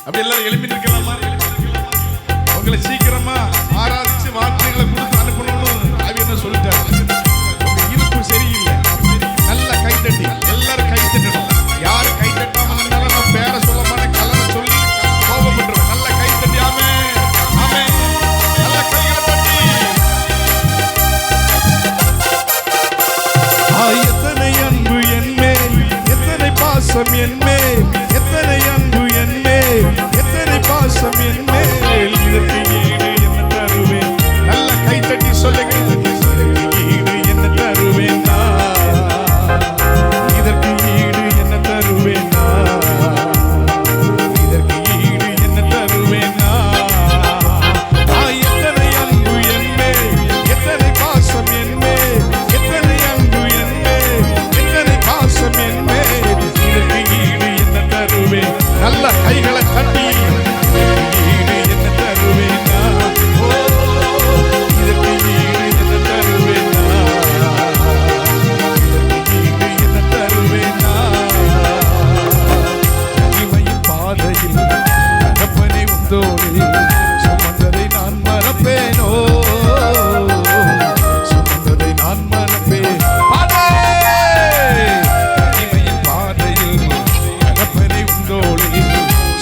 அப்படி எல்லாரும் எழுப்பி நிற்கலாமா? உங்களை சீக்கிரமா ஆராதிச்சு வார்த்தைகளை கொடுத்து அனுப்பணும்னு ஆவியானவர் சொல்லிட்டாரு. உங்க இருப்பு சரியில்லை, நல்ல கைத்தட்டி எல்லாரும் கைத்தட்டணும். யாரு கைத்தட்டாம இருந்தாலும் நான் பேரை சொல்ல மாட்டேன், கலரை சொல்லி கோபப்பட்டுருவேன். நல்ல கைத்தட்டி ஆமே ஆமே, நல்ல கைகளை தட்டி. எத்தனை அன்பு என்மேல், எத்தனை பாசம் என்மேல், எத்தனை அன்பு என்மேல், எத்தனை பாசம் என்மேல், இதற்கு ஈடு என்ன தருவேன். நல்ல கைத்தட்டி சொல்லுங்க. இதற்கு ஈடு என்ன தருவேன், இதற்கு ஈடு என்ன தருவேன், இதற்கு ஈடு என்ன தருவேன். எத்தனை அன்பு என்மேல், எத்தனை பாசம் என்மேல், எத்தனை அன்பு என்மேல், எத்தனை பாசம் என்மேல், இதற்கு ஈடு என்ன தருவேன். நல்ல கைகளை தட்டி ஈடு என்ன தருவேன், இதற்கு ஈடு என்ன தருவேன், இதற்கு ஈடு என்ன தருவேன். மகிமையின் பாதையில் தகப்பனை உந்தோளில் சுமந்ததை நான் மறப்பேனோ, சுமந்ததை நான் மறப்பேன். மகிமையின் பாதையில் தகப்பனை உந்தோளில்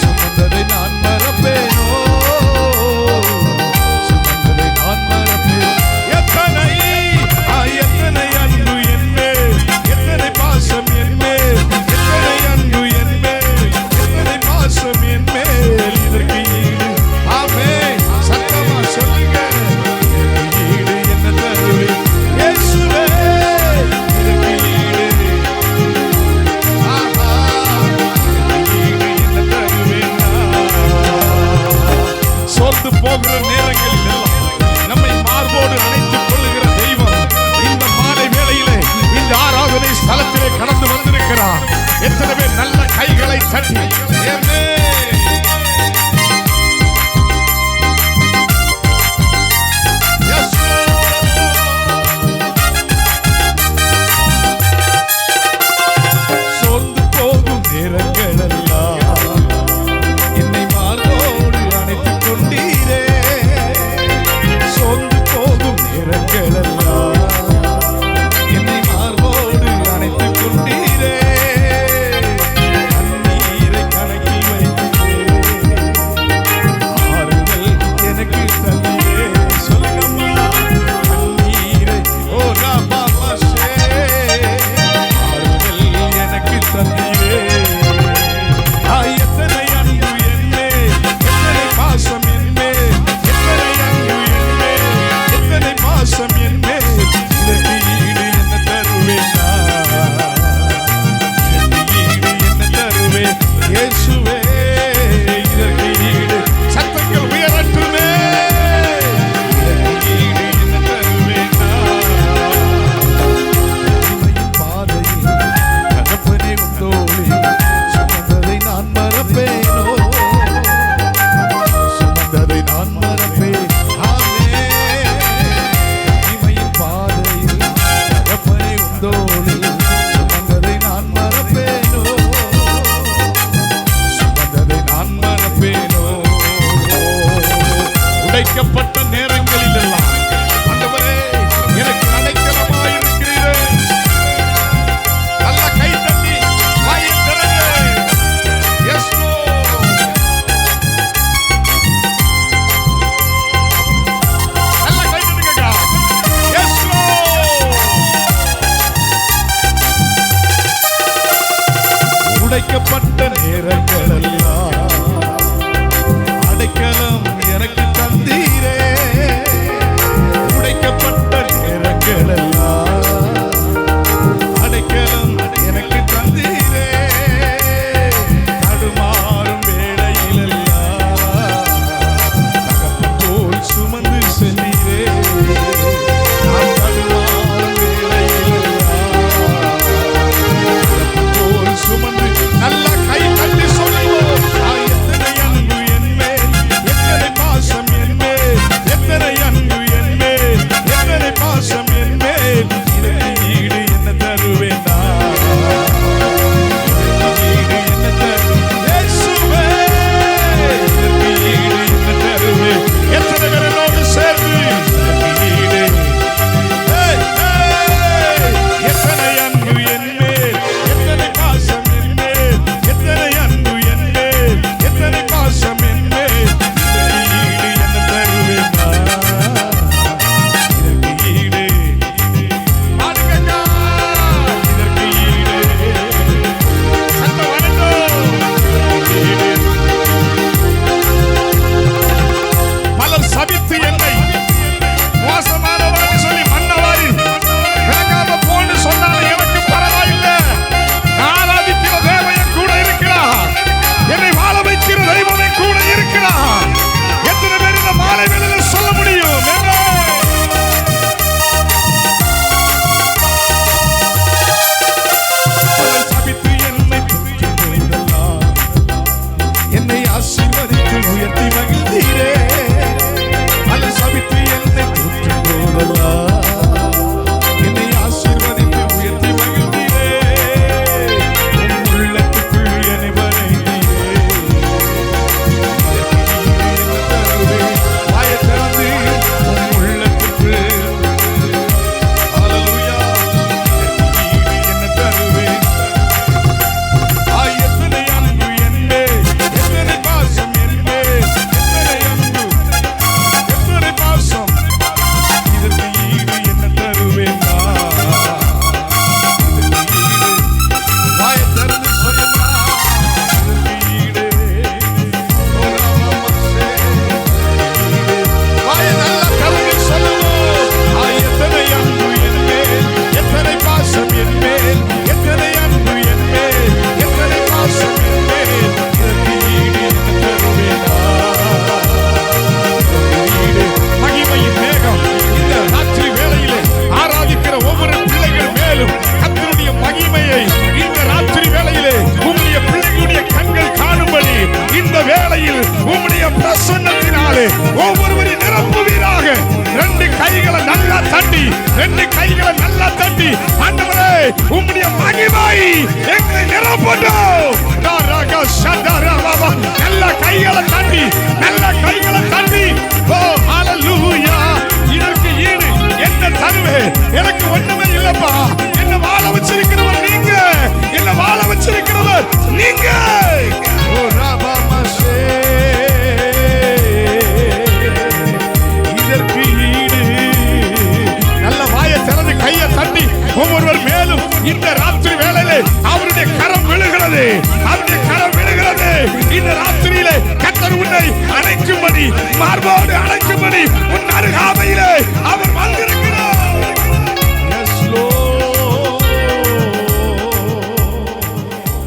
சுமந்ததை நான் மறப்பேனோ, சுமந்ததை நான் மறப்பேன். எத்தனை எத்தனை அன்பு என்மேல், எத்தனை பாசம் என்மேல், எத்தனை அன்பு என்மேல், எத்தனை பாசம் என்மேல், இதற்கு ஈடு ஆமே சத்தமா சொல்லுங்க. இதற்கு ஈடு என்ன தருவேன் இயேசுவே, இதற்கு ஈடு ஆஹா, இதற்கு ஈடு என்ன தருவேன். சோர்ந்து போகிற நேரங்களில் எல்லாம் நம்மை மார்போடு அணைத்துக் கொள்ளுகிற தெய்வம் இந்த மாலை வேளையிலே இந்த ஆராதனை ஸ்தலத்திலே கடந்து வந்திருக்கிறார். எத்தனை பேர் நல்ல கைகளை தட்டி சோர்ந்து போகும் நேரங்கள் எல்லாம் என்னை மார்போடு அணைத்துக் கொண்டீரே, சோர்ந்து போகும் நேரங்கள் எல்லாம் என்னை மார்போடு அணைத்துக் கொண்டீரே, கண்ணீரை கணக்கில் வை ரெண்டு கைகளை நல்லா தட்டி ஆண்டவரே உம்முடைய மகிமை எங்களை நிரப்பட்டும். நல்ல கைகளை தட்டி, நல்ல கைகளை தட்டி. ஓ ஹல்லேலூயா. இதற்கு ஈடு என்ன தருவேன்? எனக்கு ஒண்ணுமே இல்லப்பா. என்ன வாழ வச்சிருக்கிறவர் நீங்க, என்ன வாழ வச்சிருக்கிறவர் நீங்க. ஓ ராபாமசே. இதற்கு ஈடு நல்ல வாயை திறந்து கையை தட்டி ஒவ்வொருவர் மேலும் இந்த ராத்திரி வேளையிலே அவருடைய கரம் விழுகிறது, அவருடைய கரம் விழுகிறது. இந்த ராத்திரியிலே கர்த்தர் உன்னை அணைக்கும்படி, மார்போடு அணைக்கும்படி உன் அருகாமையிலே அவர் வந்திருக்கிறார்.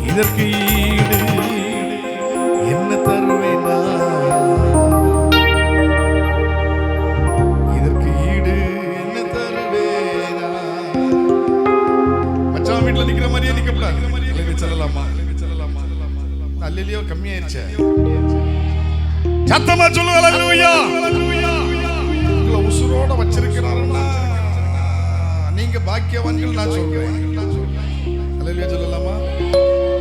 இதற்கு ஈடு என்ன தருவேனா? இதற்கு ஈடு என்ன தருவேனா? மச்சான் வீட்டுல நிக்கிற மாதிரியே நிக்கப்படாது. சொல்லலாமா? அல்லேலியோ கம்மியாயிருச்சு. சத்தமா சொல்லுங்க அல்லேலூயா. உங்களை உசுரோட வச்சிருக்கிறாருன்னா நீங்க பாக்கியவான்கள். நான் சொல்றேன் அல்லேலூயா சொல்லலாமா?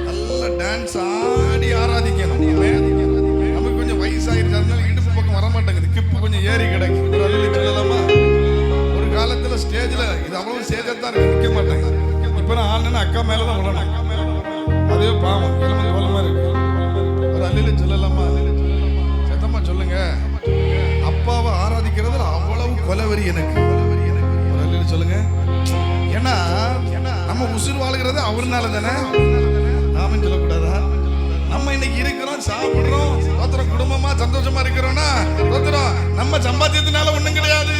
நல்ல டான்ஸ் ஆடி ஆராதிக்கணும். நமக்கு கொஞ்சம் வயசாயிருச்சு, அதனால இடுப்பு பக்கம் வர மாட்டேங்குது, கிப்பு கொஞ்சம் ஏறி கிடக்கு. அல்லேலூயா சொல்லலாமா? ஒரு காலத்துல ஸ்டேஜ்ல இது அவ்வளவு ஸ்டேஜா தான் இருக்கு, நிக்க மாட்டாங்க. இப்ப நான் ஆளுநர் அக்கா மேலதான் விடணும். அதே பாவம் கிளம்பி கோலமா இருக்கு. ஒரு அல்லேலூயா சொல்லலாமா? சத்தமா சொல்லுங்க. அப்பாவை ஆராதிக்கிறதுல அவ்வளவு கொலவெறி எனக்கு. ஒரு அல்லேலூயா சொல்லுங்க. ஏன்னா நம்ம உசுர் வாழ்கிறது அவர்னால தானே. நாம சொல்லக்கூடாதா? நம்ம இன்னைக்கு இருக்கிறோம், சாப்பிடுறோம், தோத்திரம் குடும்பமா சந்தோஷமா இருக்கிறோம்னா தோத்திரம் நம்ம சம்பாத்தியத்தினால ஒண்ணும் கிடையாது.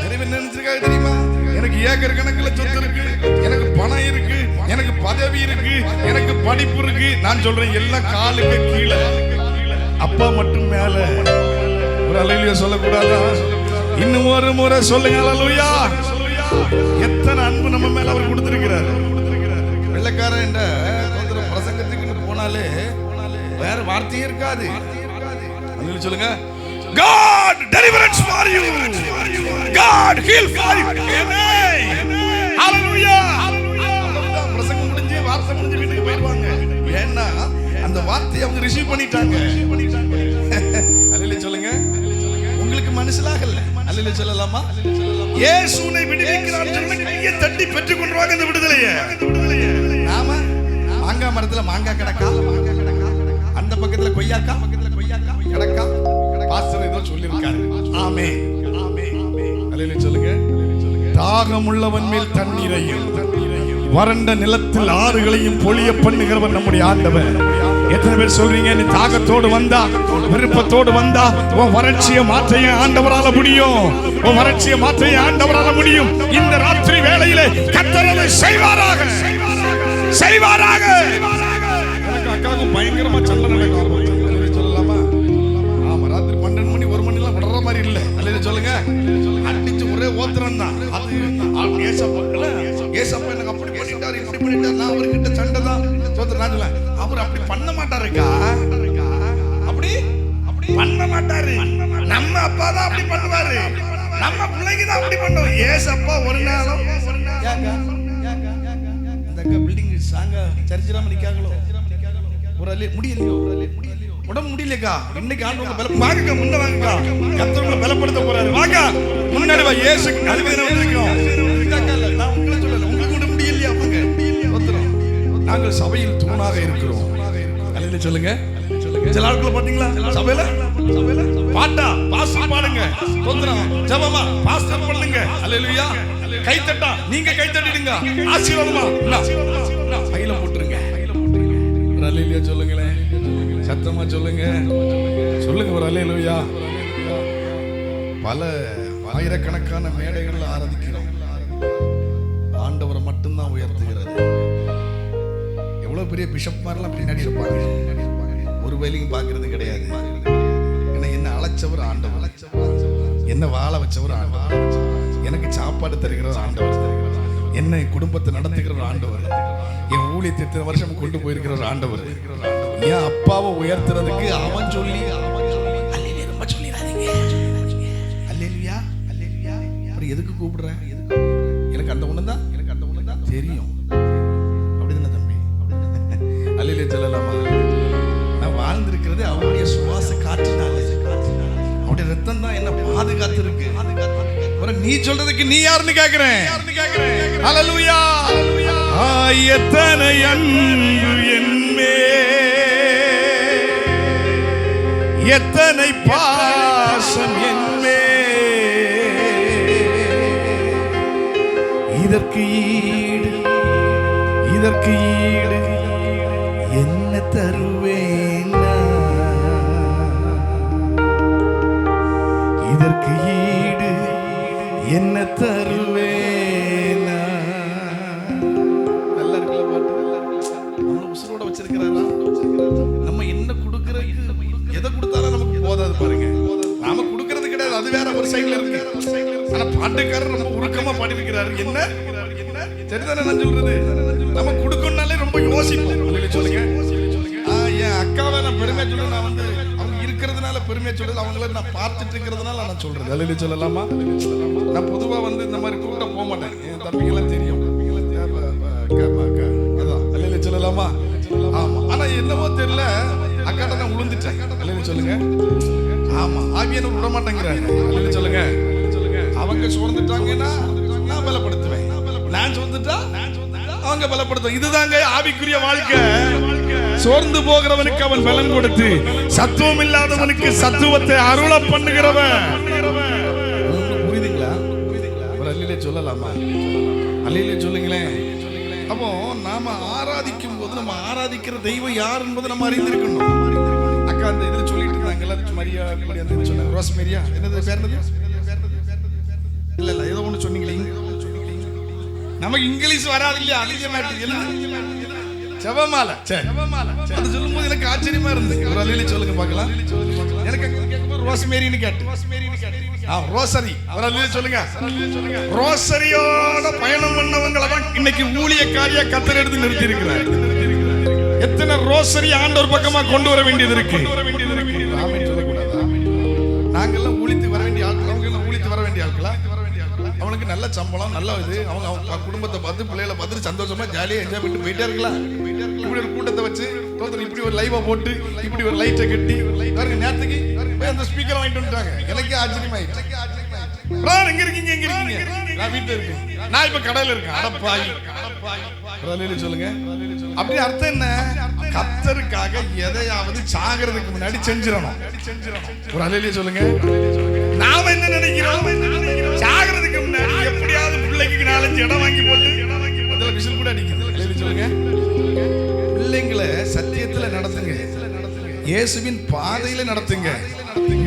நிறைய நினைச்சிருக்காங்க தெரியுமா? எனக்கு ஏக்கர் கணக்குல சொத்து இருக்கு, எனக்கு பணம் இருக்கு, எனக்கு பதவி இருக்கு, எனக்கு படிப்பு இருக்கு. நான் சொல்றேன் எல்லாம் காலுக்கு கீழே, அப்பா மட்டும் மேல. ஒரு அல்லேலூயா சொல்லக்கூடாதா? இன்னும் ஒரு முறை சொல்லுங்க அல்லேலூயா. எத்தனை அன்பு நம்ம மேல அவர் கொடுத்திருக்கிறார். வெள்ளைக்காரன் என்ற பிரசங்கத்துக்கு போனாலே வேற வார்த்தையே இருக்காது. அல்லேலூயா சொல்லுங்க. God deliverance for you. God heal for you. Amen. Hallelujah. பிரசங்கம் முடிஞ்சு வார்த்தை முடிஞ்சு வீட்டுக்கு போயிடுவாங்க. ஏன்னா அந்த வார்த்தையை அவங்க ரிசீவ் பண்ணிட்டாங்க. அல்லேலூயா சொல்லுங்க. உங்களுக்கு மனசிலாகல. அல்லேலூயா சொல்லலாமா? இயேசுவை விடுவிக்கிறார் சொன்ன கையை தட்டி பெற்றுக் கொண்டுவாங்க இந்த விடுதலையை. நாம மாங்காய் மரத்துல மாங்காய் கிடக்கா, அந்த பக்கத்துல கொய்யாக்கா கிடக்கா. பாஸ்டர் ஏதோ சொல்லியிருக்காரு. ஆமென். அல்லேலூயா சொல்லுங்க. தாகம் உள்ளவன் மேல் தண்ணீரையும் வறண்ட நிலத்தில் ஆறுகளையும் பொழிய பண்ணுகிறவன் நம்முடைய ஆண்டவர். எத்தனை பேர் சொல்றீங்க நீ தாகத்தோடு வந்தா, விருப்பத்தோடு வந்தா உன் வறட்சியை மாற்ற ஆண்டவரால முடியும். உன் வறட்சியை மாற்ற ஆண்டவரால முடியும். இந்த ராத்திரி வேளையிலே கர்த்தர் அதை செய்வாராக, செய்வாராக. எனக்கு அக்காவுக்கும் பயங்கரமா சண்டை நடக்கும். சொல்லலாமா? ஆமா, ராத்திரி 12 மணி 1 மணி எல்லாம் விடுற மாதிரி இல்ல. அல்லேலூயா சொல்லுங்க. அடிச்சு ஒரே ஓத்திரம் தான். அது ஏசப்பா எனக்கு அப்படி பண்ணிட்டாரு, இப்படி பண்ணிட்டாரு. நான் அவர்கிட்ட சண்டை தான் சொல்றேன். அவர் அப்படி பண்ண மாட்டாருக்கா, அப்படி பண்ண மாட்டாரு. நம்ம அப்பா தான் அப்படி பண்ணுவாரு, நம்ம பிள்ளைங்க தான் அப்படி பண்ணுவோம். ஏசப்பா ஒரு நாளும் பில்டிங் சாங்க சரிச்சிராம நிக்காங்களோ, ஒரு முடியலையோ, உடம்பு முடியலையா? இன்னைக்கு ஆண்டவங்க பல வாங்க, முன்ன வாங்கக்கா. கர்த்தர் பலப்படுத்த போறாரு. வாங்க முன்னாடி வா. இயேசு அழுவேன வந்திருக்கோம். நான் உங்களை சொல்லல, உங்களுக்கு கூட முடியலையா? அவங்க நாங்கள் சபையில் தூணாக இருக்கிறோம். அல்லேலூயா சொல்லுங்க. சில ஆட்களை பாத்தீங்களா சபையில பாட்டா பாஸ்டர் பாடுங்க, தோத்திரம் ஜெபமா பாஸ்டர் பண்ணுங்க. அல்லேலூயா. கை தட்டா நீங்க கை தட்டிடுங்க, ஆசீர்வாதமா கையில போட்டுருங்க. அல்லேலூயா சொல்லுங்களேன், சத்தமா சொல்லுங்க, சொல்லுங்க ஒரு அல்லேலூயா. பல ஆயிரக்கணக்கான மேடைகள்ல ஆராதிக்கிறோம். ஆண்டவரை மட்டும்தான் உயர்த்துகிறது. எவ்வளவு பெரிய பிஷப் மாதிரிலாம் பின்னாடி இருப்பாங்க, ஒரு வேலையும் பார்க்கறது கிடையாது. ஏன்னா என்ன அழைச்சவர் ஆண்டவர், என்ன வாழ வச்சவர் ஆண்டவர், எனக்கு சாப்பாடு தருகிறவர் ஆண்டவர், என்னை குடும்பத்தை நடத்துகிறவர் ஆண்டவர், என் ஊழியத்தை இத்தனை வருஷம் கொண்டு போயிருக்கிறவர் ஆண்டவர். என் அப்பாவை உயர்த்துறதுக்கு அவன் சொல்லி ரொம்ப சொல்லிடாதீங்க. அல்லேலூயா. எதுக்கு கூப்பிடுறேன்? எனக்கு அந்த ஒண்ணு தான் தெரியும். அப்படிதானே தம்பி? அல்லேலூயா சொல்லலாமா? நான் வாழ்ந்திருக்கிறது அவருடைய சுவாச காற்றினால. அவருடைய ரத்தம் தான் என்ன பாதுகாத்து இருக்கு. நீ சொல்றதுக்கு நீ யாருன்னு கேக்குறேன். அல்லேலூயா. எத்தனை அன்பு என்மே, எத்தனை பாசம் என்மே, இதற்கு ஈடு என்ன தருவேன்? இதற்கு ஈடு என்ன தருவேன்? நல்லா இருக்குல்ல பாட்டு? நம்மள உசுரோட வச்சிருக்கிறாரா? நம்ம என்ன கொடுக்கிற, எதை கொடுத்தாலும் நமக்கு போதாது பாருங்க. நாம கொடுக்கறது கிடையாது, அது வேற ஒரு சைடுல இருக்கு. ஆனா பாட்டுக்காரர் ரொம்ப உருக்கமா பாடி இருக்கிறாரு. என்ன சரிதானே நான் சொல்றது? நம்ம கொடுக்கணும்னாலே ரொம்ப யோசிப்போம். சொல்லுங்க. என் அக்காவை நான் பெருமையா சொல்ல, நான் வந்து அவங்க இருக்கிறதுனால பெருமையா சொல்றது, அவங்கள நான் பார்த்துட்டு இருக்கிறதுனால நான் சொல்றது. அல்லேலூயா சொல்லலாமா? நான் பொதுவா வந்து இந்த மாதிரி கூப்பிட போக மாட்டேன். என் தம்பிங்கெல்லாம் தெரியும். அதான் அல்லேலூயா சொல்லலாமா? ஆமா. ஆனா என்னவோ தெரியல, அக்காட்ட நான் உளுந்துட்டேன். அல்லேலூயா சொல்லுங்க. ஆமா, ஆவியானவர் விட மாட்டேங்கிறாரு. அல்லேலூயா சொல்லுங்க. அவங்க சோர்ந்துட்டாங்கன்னா நான் பலப்படுத்துவேன், நான் சோர்ந்துட்டா அவங்க பலப்படுத்தும். இதுதாங்க ஆவிக்குரிய வாழ்க்கை. சோர்ந்து போகிறவனுக்கு அவன் பலன் கொடுத்து, சத்துவம் இல்லாதவனுக்கு சத்துவத்தை அருள பண்ணுகிறவன். புரியுதுங்களா? ஒரு அல்லேலூயா சொல்லலாமா? அல்லேலூயா சொல்லுங்களேன். அப்போ நாம ஆராதிக்கும் போது நம்ம ஆராதிக்கிற தெய்வம் யார் என்பதை நம்ம அறிந்திருக்கணும். அக்கா அந்த இதுல சொல்லிட்டு இருந்தாங்கல்ல, மரியா சொன்னாங்க, ரோஸ் மரியா, என்னது பேர்? இல்ல ஏதோ ஒண்ணு சொன்னீங்களே, நமக்கு இங்கிலீஷ் வராது இல்லையா? ஜெபமாலை. அது சொல்லும்போது எனக்கு ஆச்சரியமா இருந்தது. ஒரு அல்லேலூயா சொல்லுங்க பார்க்கலாம். எனக்கு கேட்கும்போது ரோஸ் மேரின்னு கேட்டு, ரோசரி. ஒரு அல்லேலூயா சொல்லுங்க. ரோசரியோட பயணம் பண்ணவங்களை தான் இன்னைக்கு ஊழியக்காரியா கர்த்தர் எடுத்து நிறுத்தி இருக்கிறார். எத்தனை ரோசரி ஆண்டவர் பக்கமா கொண்டு வர வேண்டியது இருக்கு. ஆமென் சொல்லக்கூடாதா? நாங்கெல்லாம் ஊழித்து வர வேண்டிய ஆட்கள், அவங்க எல்லாம் ஊழித்து வர வேண்டிய ஆட்களா? அவனுக்கு நல்ல சம்பளம், நல்ல இது, அவங்க குடும்பத்தை பார்த்து பிள்ளைகளை பார்த்து சந்தோஷமா ஜாலியா என்ஜாய் பண்ணிட்டு போயிட்டே இருக்கலாம். இப்படி ஒரு கூட்டத்தை வச்சு இப்படி ஒரு லைவா போட்டு இப்படி ஒரு லைட்டை கட்டி பாருங்க, நேரத்துக்கு அந்த ஸ்பீக்கர் வாங்கிட்டு வந்துட்டாங்க. எனக்கு ஆச்சரியமாயிடுச்சு. எங்க இருக்கீங்க? நான் வீட்டுல இருக்கேன். நான் இப்ப கடையில இருக்கேன். அடப்பாய் சொல்லுங்க. அப்படி அர்த்தம் என்ன? கர்த்தருக்காக எதையாவது சாகிறதுக்கு முன்னாடி செஞ்சிடணும். ஒரு அல்லேலூயா சொல்லுங்க. நாம என்ன நினைக்கிறோம்? சாகிறதுக்கு முன்னாடி எப்படியாவது பிள்ளைக்கு 4-5 இடம் வாங்கி போட்டு அதுல விசில் கூட அடிக்குது. அல்லேலூயா சொல்லுங்க. பிள்ளைங்களை சத்தியத்துல நடத்துங்க, இயேசுவின் பாதையில நடத்துங்க.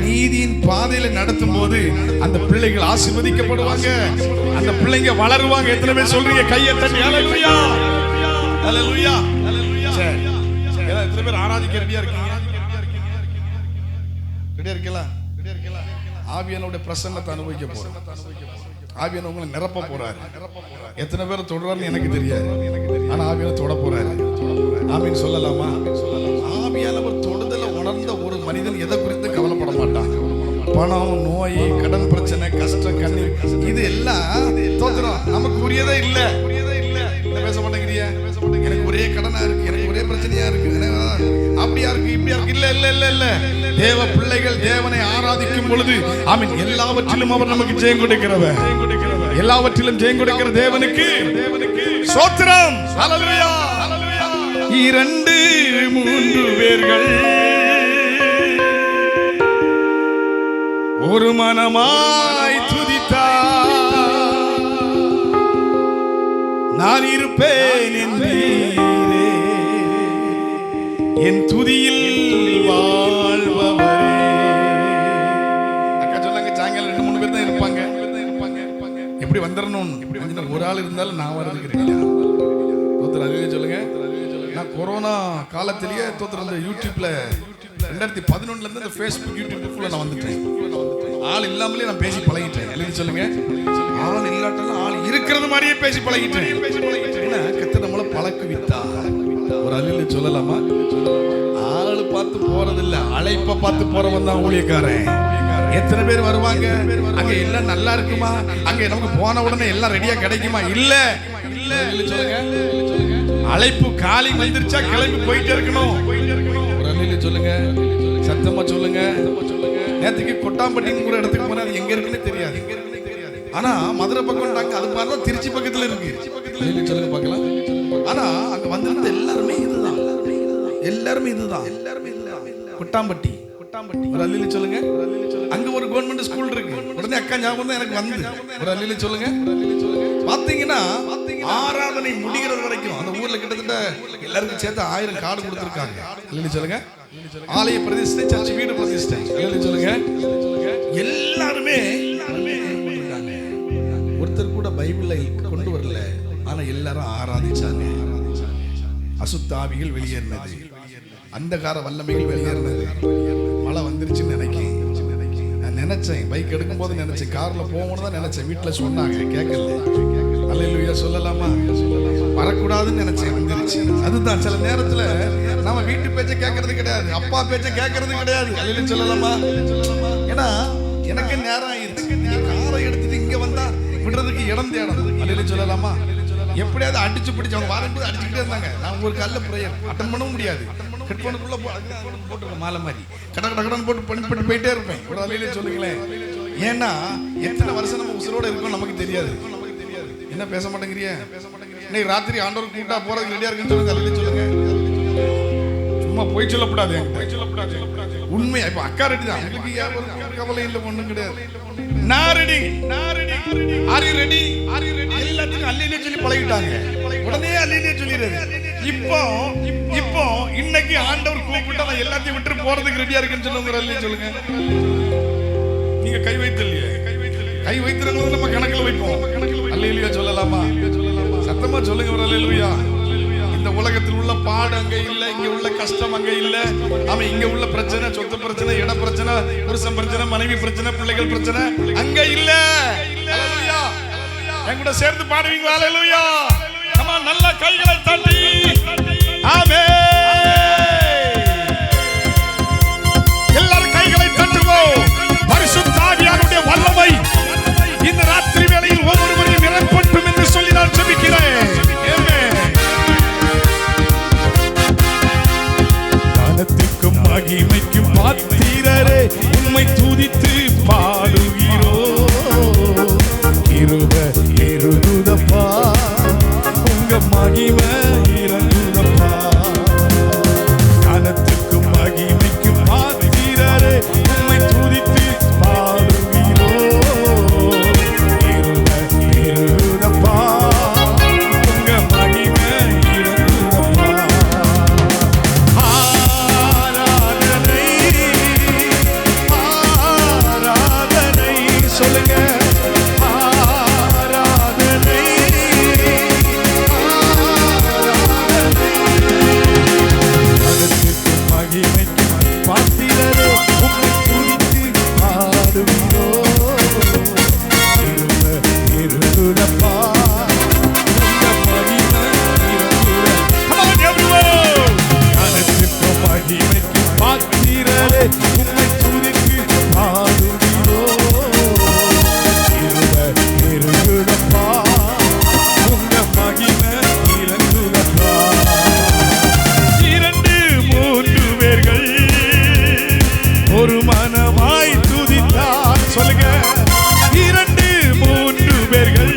நீதியின் பாதையில நடத்தும் போது அந்த பிள்ளைகள் ஆசீர்வதிக்கப்படுவாங்க, அந்த பிள்ளைங்க வளருவாங்க. எத்தனை பேர் சொல்றீங்க? கையை தட்டி அல்லேலூயா, அல்லேலூயா, அல்லேலூயா. சரி, எத்தனை பேர் ஆராதிக்க ரெடியா இருக்கீங்க? ரெடியா இருக்கீங்களா? ஆவியானவருடைய பிரசன்னத்தை அனுபவிக்க போறோம். ஆவியானவர் உங்களை நிரப்ப போறாரு. எத்தனை பேர் தொடர்றாருன்னு எனக்கு தெரியாது, ஆனா ஆவியானவர் தொட போறாரு. ஆமீன் சொல்லலாமா? ஆவியானவர் தொடுதல உணர்ந்த ஒரு மனிதன் எதை குறித்து கவலைப்பட மாட்டான். பணம், நோய், கடன் பிரச்சனை, கஷ்டம், கண்ணீர், இது எல்லாம் தோத்துறோம். நமக்கு உரியதே இல்ல. பேச மாட்டேங்கிறியா? எனக்கு ஒரே கடனா இருக்கு, எனக்கு ஒரே பிரச்சனையா இருக்கு, அப்படியா இருக்கு, இப்படியா இருக்கு. இல்ல இல்ல இல்ல இல்ல. தேவ பிள்ளைகள் தேவனை ஆராதிக்கும் பொழுது ஆமீன், எல்லாவற்றிலும் அவர் நமக்கு ஜெயம் கொடுக்கிறவர். எல்லாவற்றிலும் ஜெயம் கொடுக்கிற தேவனுக்கு ஸ்தோத்திரம். ஹல்லேலூயா. 2-3 பேர்கள் ஒரு மனமாய் துதித்தார், நான் இருப்பேன் என்றீரே, என் துதியில் வாழ்பவரே. அக்கா சொன்னாங்க சாயங்காலம் 2-3 பேர் தான் இருப்பாங்க. எப்படி வந்துடணும்? ஒரு ஆள் இருந்தாலும் நான் வரதுக்கிறேன். சொல்லுங்க. நான் கொரோனா காலத்திலேயே இந்த யூடியூப்ல 2011 இருந்து இந்த ஃபேஸ்புக் யூடியூப்ல நான் வந்துட்டேன். ஆள் இல்லாமலே நான் பேசி பழகிட்டேன். எழுதி சொல்லுங்க. ஆள் இல்லாட்டாலும் ஆள் இருக்கிறது மாதிரியே பேசி பழகிட்டேன். ஏன்னா கர்த்தர் நம்மளை பழக்குவித்தா. ஒரு அல்லேலூயா சொல்லலாமா? ஆள் பார்த்து போறதில்ல, அழைப்பை பார்த்து போறவன் தான் ஊழியக்காரன். எத்தனை பேர் வருவாங்க? அங்க எல்லாம் நல்லா இருக்குமா? அங்க நமக்கு போன உடனே எல்லாம் ரெடியா கிடைக்குமா? இல்ல இல்ல சொல்லுங்க. அழைப்பு காலி வந்துருச்சா கிளம்பி போயிட்டே இருக்கணும். ஒரு அல்லேலூயா சொல்லுங்க, சத்தமா சொல்லுங்க. நேத்துக்கு கொட்டாம்பட்டிங்கிற இடத்துக்கு போனா அது எங்க இருக்குன்னு தெரியாது. ஆனா மதுரை பக்கம் அது மாதிரி திருச்சி பக்கத்துல இருக்கு. சொல்லுங்க பார்க்கலாம். ஆனா அங்க வந்திருந்த எல்லாருமே இதுதான், எல்லாருமே இதுதான். கொட்டாம்பட்டி ஒரு அல்லேலூயா சொல்லுங்க. அங்க ஒரு கவர்மெண்ட் ஸ்கூல் இருக்கு. உடனே அக்கா ஞாபகம் தான் எனக்கு வந்து. ஒரு அல்லேலூயா சொல்லுங்க. பாத்தீங்கன்னா ஆராதனை முடிகிறது வரைக்கும் அந்த ஊர்ல கிட்டத்தட்ட எல்லாருக்கும் சேர்த்து 1000 கார்டு கொடுத்திருக்காங்க. அல்லேலூயா சொல்லுங்க. ஆலய பிரதிஷ்டை, சர்ச் வீடு பிரதிஷ்டை. அல்லேலூயா சொல்லுங்க. எல்லாருமே ஒருத்தர் கூட பைபிளை கொண்டு வரல, ஆனா எல்லாரும் ஆராதிச்சாங்க. அசுத்தாவிகள் வெளியேறினது, அந்தகார வல்லமைகள் வெளியேறினது. மழை வந்துருச்சுன்னு நினைக்கிறேன். நான் நினைச்சேன், பைக் எடுக்கும் போது நினைச்சேன், கார்ல போகணும்னு தான் நினைச்சேன். வீட்டுல சொன்னாங்க, கேட்கல. அல்லேலூயா சொல்லலாமா? வரக்கூடாதுன்னு நினைச்சேன், வந்துருச்சு. அதுதான் சில நேரத்துல நாம வீட்டு பேச்ச கேட்கறது கிடையாது, அப்பா பேச்ச கேட்கறது கிடையாது. அல்லேலூயா சொல்லலாமா? ஏன்னா எனக்கு நேரம் ஆயிடுச்சு. காரை எடுத்துட்டு இங்க வந்தா விடுறதுக்கு இடம் தேடணும். அல்லேலூயா சொல்லலாமா? எப்படியாவது அடிச்சு பிடிச்சு அவங்க வரும்போது அடிச்சுக்கிட்டே இருந்தாங்க. நான் ஒரு கல்ல பிரேயர் அட்டன் பண்ணவும் முடியாது. ஹெட்போனுக்குள்ள போட்டு மாலை மாதிரி கடன்னு போட்டு பண்ணி போயிட்டே இருப்பேன். ஒரு அல்லேலூயா சொல்லுங்களேன். ஏன்னா எத்தனை வருஷம் நம்ம உசுரோட இருக்கோம் நமக்கு தெரியாது. என்ன பேச மாட்டேங்கிறிய? இன்னைக்கு ராத்திரி ஆண்டவர் கூட்டா போறதுக்கு ரெடியா இருக்குன்னு சொல்லுங்க. அல்லேலூயா சொல்லுங்க. சும்மா போய் சொல்லக்கூடாது, உண்மை. இப்ப அக்கா ரெடி தான், உங்களுக்கு கவலை இல்லை, ஒண்ணும் கிடையாது. நான் ரெடி. Are you ready? எல்லாத்துக்கும் அல்லேலூயா சொல்லி பழகிட்டாங்க. உடனே அல்லேலூயா சொல்லிடுறது. இப்போ இன்னைக்கு ஆண்டவர் கூப்பிட்டா நான் எல்லாத்தையும் விட்டு போறதுக்கு ரெடியா இருக்குன்னு சொல்லுங்க. அல்லேலூயா சொல்லுங்க. நீங்க கை வைத்தலையே, கை வைத்திருக்கிறது நம்ம கணக்கில் வைப்போம். அல்லேலூயா சொல்லலாமா? சத்தமா சொல்லுங்க ஒரு அல்லேலூயா. இந்த உலகத்தில் உள்ள பாடு அங்க இல்ல, இங்க உள்ள கஷ்டம் அங்க இல்ல. அவன் இங்க உள்ள பிரச்சனை, சொத்து பிரச்சனை, இட பிரச்சனை, புருஷன் பிரச்சனை, மனைவி பிரச்சனை, பிள்ளைகள் பிரச்சனை அங்க இல்ல. அல்லேலூயா. என் கூட சேர்ந்து பாடுவீங்களா? அல்லேலூயா. நம்ம நல்ல கைகளை தட்டி ஆமென். எல்லாரும் கைகளை தட்டுவோம். பரிசுத்த ஆவியானவருடைய வல்லமை இந்த ராத்திரி வேளையில் ஒவ்வொருவரையும் நிரப்பட்டும் என்று சொல்லி நான் ஜெபிக்கிறேன். ஞானத்திற்கும் மகிமைக்கும் பாத்திரரே, உம்மை துதித்து பாடுகிறோம். கிருபை இறங்குதப்பா, உங்க மகிமை இறங்குதப்பா. ஞானத்திற்கும் மகிமைக்கும் பாத்திரரே, உம்மை துதித்து பாடுகிறோம். கிருபை இறங்குதப்பா, உங்க மகிமை இறங்குதப்பா. சொல்லுங்க. ஆராதனை அதற்கும் மகிமைக்கும் பாத்திரரே, உம்மை துதித்து பாடுகிறோம். கிருபை இறங்குதப்பா, உங்க மகிமை இறங்குதப்பா. அதற்கும் மகிமைக்கும் பாத்திரரே, உம்மை துதித்து பாடுகிறோம். ஒரு மனமாய் துதித்தார். சொல்லுங்க. 2 3 பேர்கள்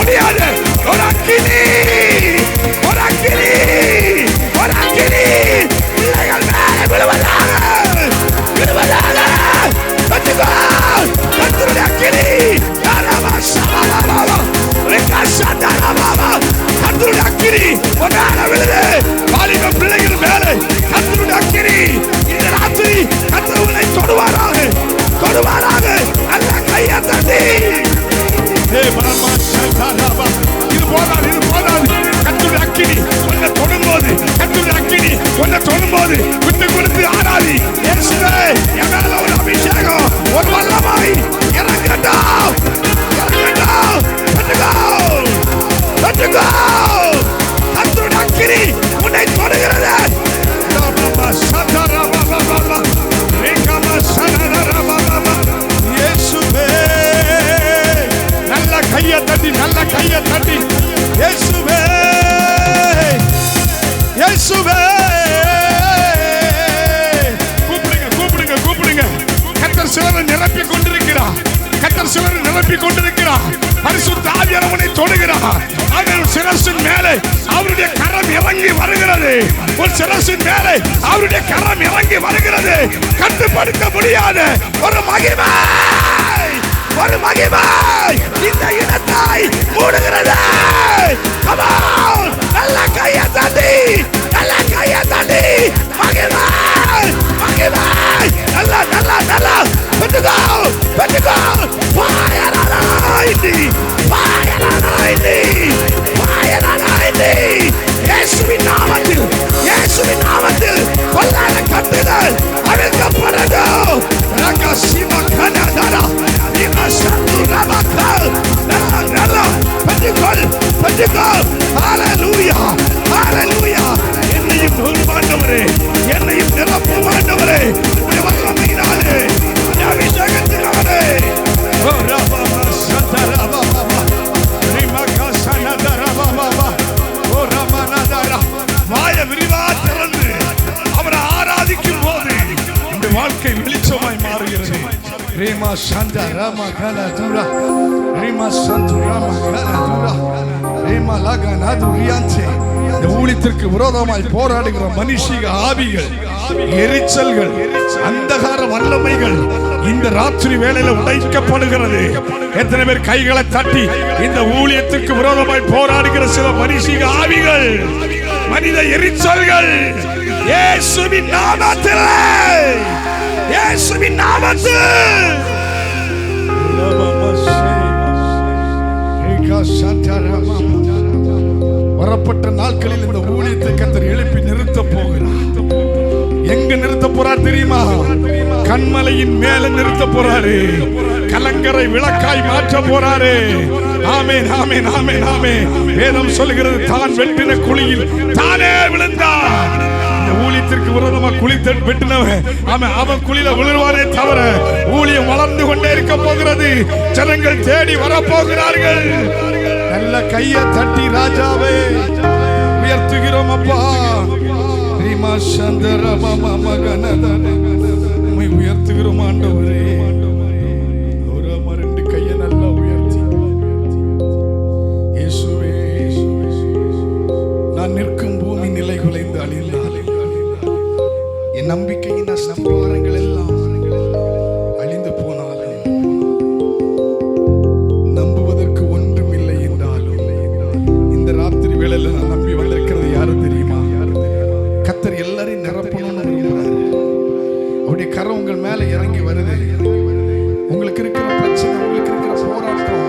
முடியாது. ஒரு அக்கினி, ஒரு அக்கினி, ஒரு அக்கினி பிள்ளைகள் மேலே விழுவதாக, விழுவதாக. கத்துக்கோ, கர்த்தருடைய அக்கினி. யாரவா சமாதானமா, ரிகாஷாதானமா, கர்த்தருடைய அக்கினி உன் மேலே விழுது. வாலிப பிள்ளைகள் மேலே கர்த்தருடைய அக்கினி இந்த ராத்திரி கர்த்தர் உன்னை தொடுவாராக, தொடுவாராக. நல்ல கையை தட்டி. இது போதாது, இது போதாது. கர்த்தருடைய அக்கினி உன்னை தொடும்போது, கர்த்தருடைய அக்கினி உன்னை தொடும்போது விட்டு கொடுத்து ஆராதி. இயேசுவே, என் மேல ஒரு அபிஷேகம், ஒரு வல்லமை இறங்கட்டும், இறங்கட்டும். கட்டுக்கோ, கட்டுக்கோ. கர்த்தருடைய அக்கினி உன்னை தொடுகிறது. இயேசுவே, நல்ல கையை தட்டி, நல்ல கையை தட்டி. இயேசுவே, இயேசுவே. கூப்பிடுங்க, கூப்பிடுங்க, கூப்பிடுங்க. கர்த்தர் சிலரை நிரப்பி கொண்டிருக்கிறார், கர்த்தர் சிலரை நிரப்பி கொண்டிருக்கிறார். பரிசுத்த ஆவியானவர் உன்னை தொடுகிறார். அவர் சிரசின் மேலே அவருடைய கரம் இறங்கி வருகிறது. ஒரு சிரசின் மேலே அவருடைய கரம் இறங்கி வருகிறது. கட்டுப்படுத்த முடியாத ஒரு மகிமை, ஒரு மகிமை இந்த இடத்தை மூடுகிறது. Come on, நல்ல கையை தட்டி, நல்ல கையை தட்டி. மகிமை, மகிமை. நல்ல, நல்ல, நல்ல. பெற்றுக்கோ, பெற்றுக்கோ. Fire anointing, fire anointing, fire anointing. இயேசுவின் நாமத்தில், இயேசுவின் நாமத்தில் பொல்லாத கட்டுகள் அழிக்கப்படட்டும். ரகசியமா கனடா, நீங்க சத்துரமக்கா. நல்ல, நல்ல. பெற்றுக்கொள், பெற்றுக்கொள். ஹalleluya, ஹalleluya. என்னையும் உருவாண்டவரே, என்னையும் நிரப்பும் ஆண்டவரே, வல்லமையினாலே, அபிஷேகத்தினாலே. ஓ ரபா சதரபா பாபா, ரிமகா சனதரபா பாபா, ஓ ரமனதரா. வாயை விரிவா திறந்து அவரை ஆராதிக்கும் போது இந்த வாழ்க்கை வெளிச்சமாய் மாறுகிறது. ரேமா சந்தா ராமா கனதுரா, ரேமா சந்து ராமா கனதுரா, ரேமா லகனது ரியான்சே. இந்த ஊழியத்திற்கு விரோதமாய் போராடுகிற மனுஷிக ஆவிகள், எரிச்சல்கள், அந்தகார வல்லமைகள் இந்த ராத்திரி வேளையில உடைக்கப்படுகிறது. எத்தனை பேர் கைகளை தட்டி இந்த ஊழியத்துக்கு விரோதமாய் போராடுகிற சில மனுஷிக ஆவிகள், மனித எரிச்சல்கள் இயேசுவின் நாமத்தில், இயேசுவின் நாமத்தில். வரப்பட்ட நாட்களில் இந்த ஊழியத்தை கர்த்தர் எழுப்பி நிறுத்த போகிறார். எங்க நிறுத்த போறார் தெரியுமா? கண்மலையின் மேல நிறுத்த போறாரு. கலங்கரை விளக்காய் மாற்ற போறாரு. ஆமென், ஆமென், ஆமென், ஆமென். வேதம் சொல்கிறது, தான் வெட்டின குழியில் தானே விழுந்தான். இந்த ஊழியத்திற்கு விரோதமா குழி வெட்டினவன் அவன் குழியில விழுவானே தவிர ஊழியம் வளர்ந்து கொண்டே இருக்க போகிறது. ஜனங்கள் தேடி வரப்போகிறார்கள். நல்ல கையை தட்டி ராஜாவே உயர்த்துகிறோம் அப்பா. உம்மை உயர்த்துகிறோம் ஆண்டவரே. ரெண்டு கையை நல்லா உயர்த்தி, இயேசுவே, நான் நிற்கும் பூமி நிலை குலைந்து அழிந்தால் என் நம்பிக்கையின் அஸ்திபாரங்கள் எல்லாம் அழிந்து போனாலும், நம்புவதற்கு ஒன்றும் இல்லை என்றாலும், இந்த ராத்திரி வேளையில நான் நம்பி வந்திருக்கிறது யாரும் தெரியுமா? கர்த்தர் எல்லாரையும் நிரப்பணும்னு விரும்புறாரு. அவருடைய கரம் உங்கள் மேல இறங்கி வருது. உங்களுக்கு இருக்கிற பிரச்சனை, உங்களுக்கு இருக்கிற போராட்டம்,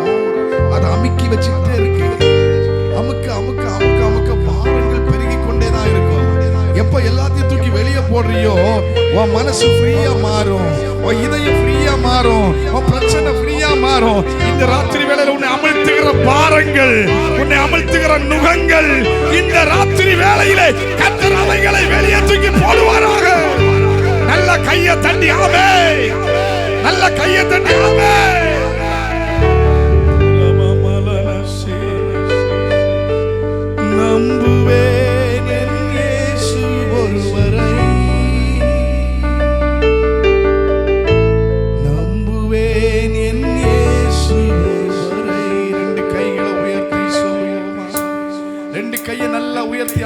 அதை அமுக்கி வச்சுக்கிட்டே இருக்கு. அமுக்க அமுக்க அமுக்க அமுக்க பாரங்கள் பெருகி கொண்டேதான் இருக்கும். எப்ப எல்லாத்தையும் தூக்கி வெளியே போடுறியோ உன் மனசு ஃப்ரீயா மாறும், உன் இதயம் ஃப்ரீயா மாறும், உன் பிரச்சனை ஃப்ரீயா மாறும். இந்த ராத்திரி வேளையில உன்னை அமிழ்த்துகிற பாரங்கள், உன்னை அமிழ்த்துகிற நுகங்கள், இந்த ராத்திரி வேளையிலே கர்த்தர் அவைகளை வெளியே தூக்கி போடுவாராக. நல்ல கையை தட்டி ஆமென், நல்ல கையை தட்டி ஆமென். நம்புவேன் என் இயேசு ஒருவரை, நம்புவேன் என் இயேசு ஒருவரை. ரெண்டு கைகளை உயர்த்தி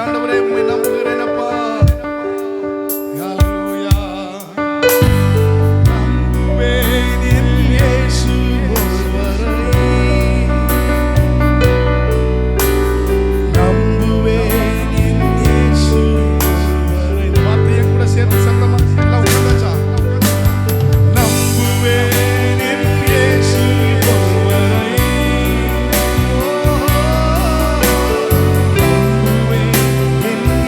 ஆண்டவரே உம்மை நம்புகிறேன் அப்பா. ஹalleluya. நம்புவேன் என் இயேசு ஒருவரை. நம்புவேன் என் இயேசு ஒருவரை. இந்த வார்த்தையை கூட சேர்த்து சத்தமா எல்லாம் உட்கார்ந்தாச்சா? நம்புவேன் என் இயேசு ஒருவரை. நம்புவேன் என்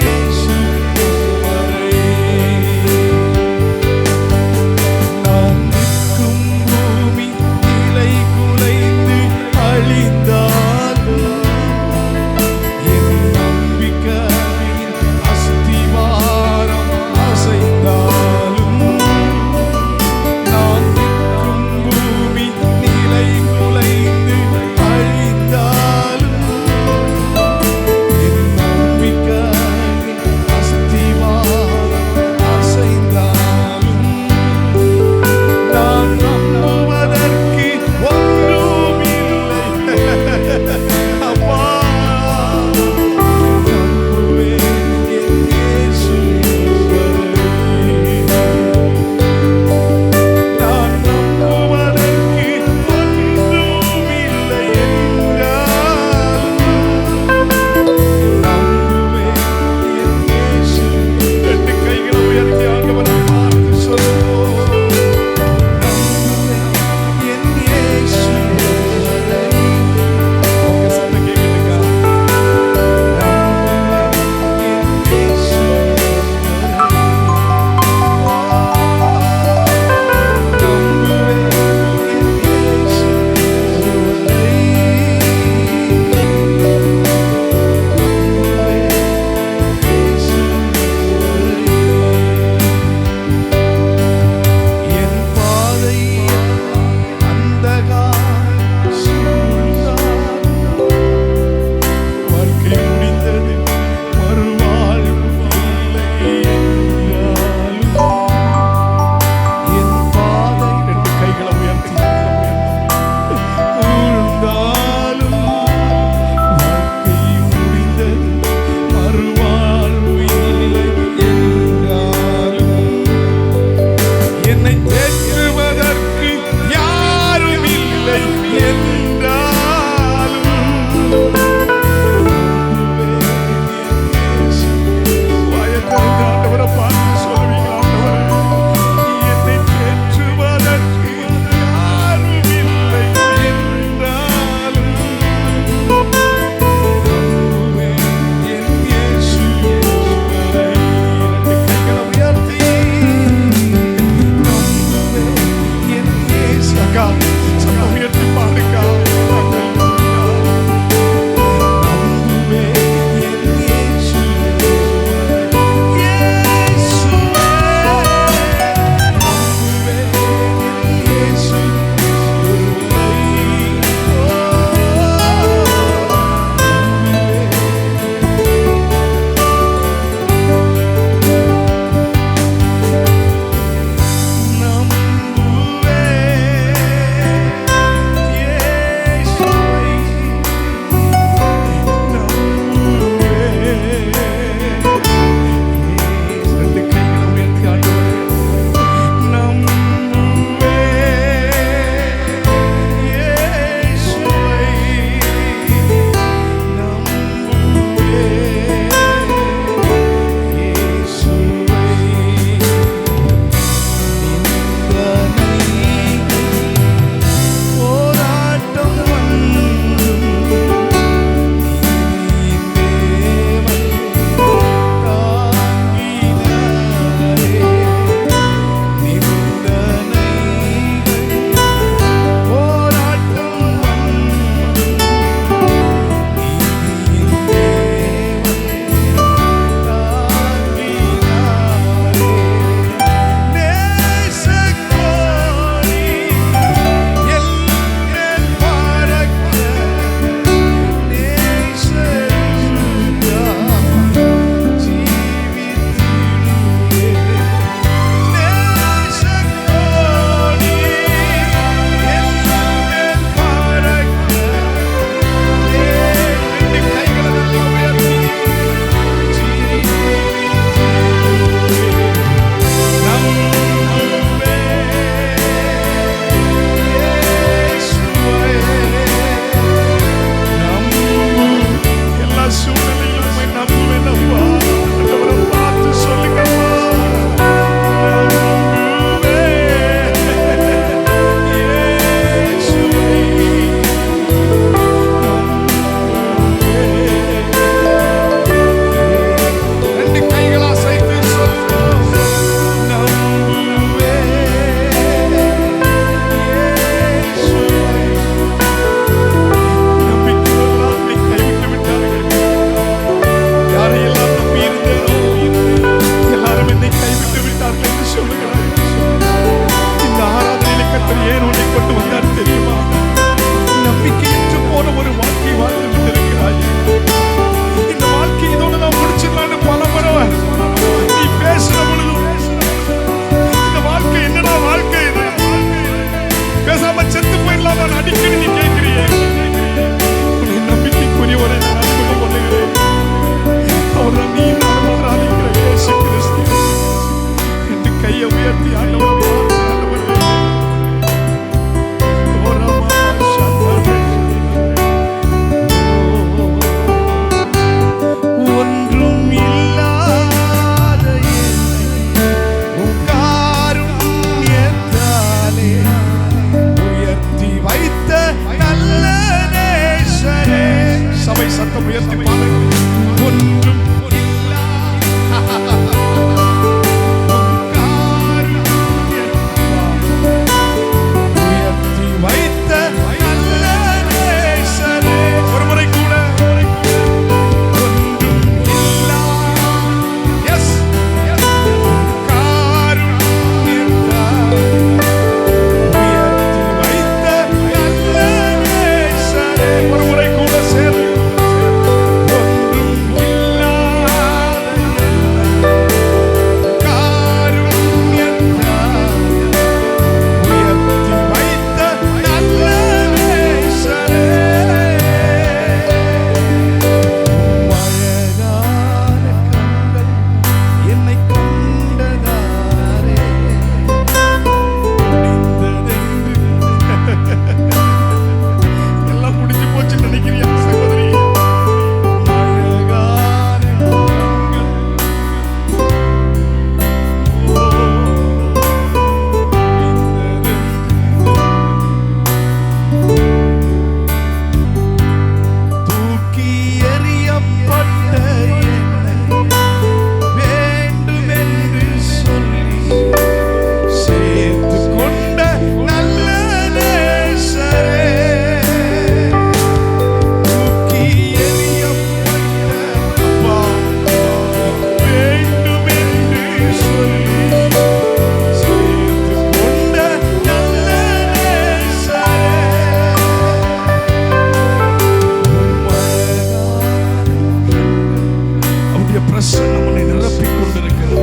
பிரசன்னம் உன்னை நிரப்பிக் கொண்டிருக்கிறது.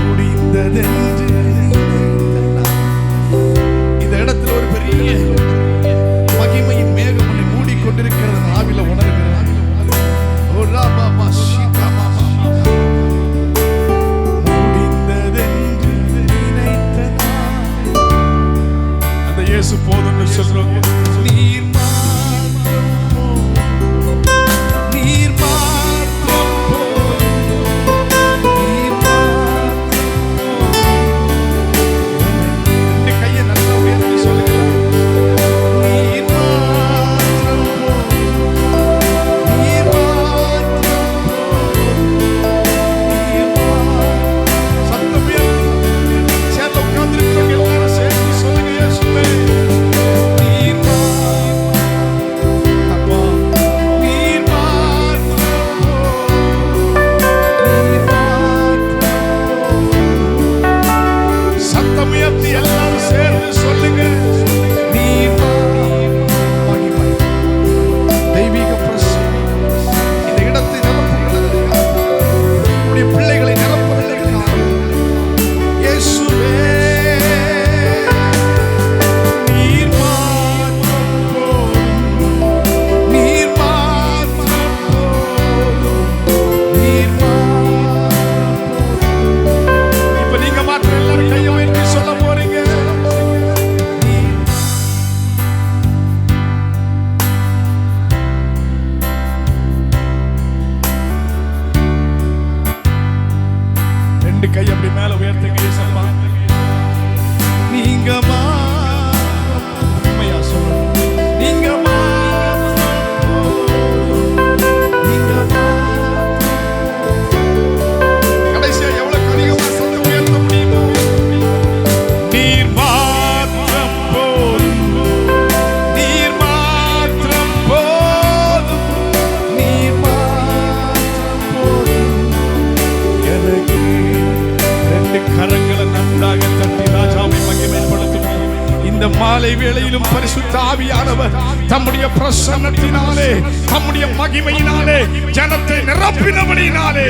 முடிந்ததென்று இந்த இடத்துல ஒரு பெரிய மகிமையின் மேகம் உன்னை மூடிக்கொண்டிருக்கிறது. ஆவில உணர்கிறார். ஓ ராபா ஷீகா மாமா. முடிந்ததென்று நினைத்த அந்த இயேசு போதும்னு சொல்றோம். நீர் கை அப்படி மேல உயர்த்துங்க. இயேசப்பா நீங்க உண்மையா சொல்லணும். நீங்க கடைசியா எவ்வளவு அதிகமா சொல்ல உயர்த்த முடியுமோ. நீர் மாத்திரம் போதும், நீர் மாத்திரம் போதும், நீர் மாத்திரம் போதும் எனக்கு. ரெண்டு கரங்களை நன்றாக தட்டி ராஜாவை மகிமைப்படுத்துவோம். இந்த மாலை வேளையிலும் பரிசுத்த ஆவியானவர் தம்முடைய பிரசன்னத்தினாலே, தம்முடைய மகிமையினாலே ஜனத்தை நிரப்பினபடியினாலே,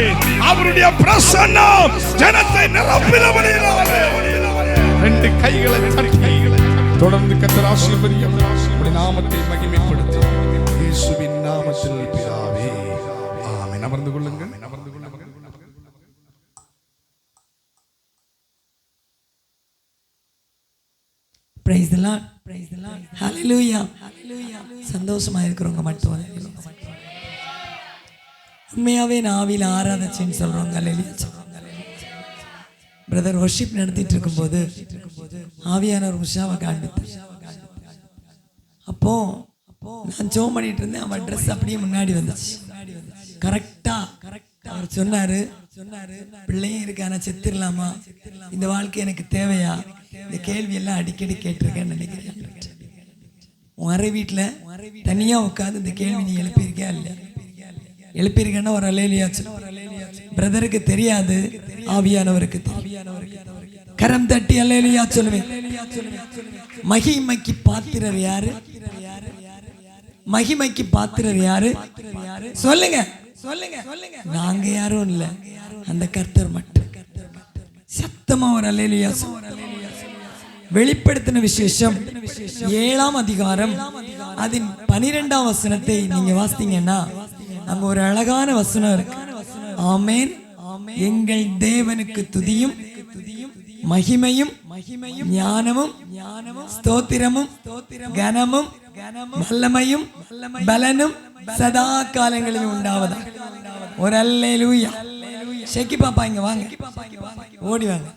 அவருடைய பிரசன்னம் ஜனத்தை நிரப்பினபடியினாலே ரெண்டு கைகளை தட்டி தொடர்ந்து கர்த்தர் ஆசீர்வதியும் நாமத்தை மகிமைப்படுத்தி இயேசுவின் நாமத்தில் பிதாவே ஆமென். அமர்ந்து கொள்ளுங்கள். Praise the Lord. Praise the Lord. Hallelujah. சந்தோஷமா இருக்கிறவங்க மட்டும் உண்மையாவே நான் ஆவியில் ஆராதச்சின்னு சொல்றவங்க அல்லேலூயா. பிரதர் வர்ஷிப் நடத்திட்டு இருக்கும்போது ஆவியானவர் உஷாவை காண்பித்தார். அப்போ நான் ஜெபம் பண்ணிட்டு இருந்தேன். அவன் ட்ரெஸ் அப்படியே முன்னாடி வந்துச்சு. கரெக்டா அவர் சொன்னாரு, பிள்ளையும் இருக்கு ஆனா செத்துடலாமா, இந்த வாழ்க்கை எனக்கு தேவையா, இந்த கேள்வி எல்லாம் அடிக்கடி கேட்டிருக்கேன்னு நினைக்கிறேன். உன் அறை வீட்டில் தனியா உட்காந்து இந்த கேள்வி நீ எழுப்பியிருக்கியா இல்லையா? எழுப்பியிருக்கேன்னா ஒரு அல்லேலூயா சொல்லு. பிரதருக்கு தெரியாது, ஆவியானவருக்கு தெரியும். கரம் தட்டி அல்லேலூயா சொல்லுவேன். மகிமைக்கு பாத்திரர் யாரு? மகிமைக்கு பாத்திரர் யாரு? சொல்லுங்க சொல்லுங்க. நாங்க யாரும் இல்ல, அந்த கர்த்தர் மட்டும். சத்தமா ஒரு அல்லேலூயா. வெளிப்படுத்தின விசேஷம் 7ஆம் அதிகாரம் அதன் 12ஆம் வசனத்தை நீங்க வாசித்தீங்கன்னா அங்க ஒரு அழகான வசனம் இருக்கு. ஆமென். எங்கள் தேவனுக்கு துதியும் மகிமையும் ஞானமும் ஸ்தோத்திரமும் கனமும் வல்லமையும் பலனும் சதா காலங்களிலும் உண்டாவதா. ஒரு அல்லேலூயா. ஷெக்கி பாப்பா இங்க வாங்க, ஓடி வாங்க.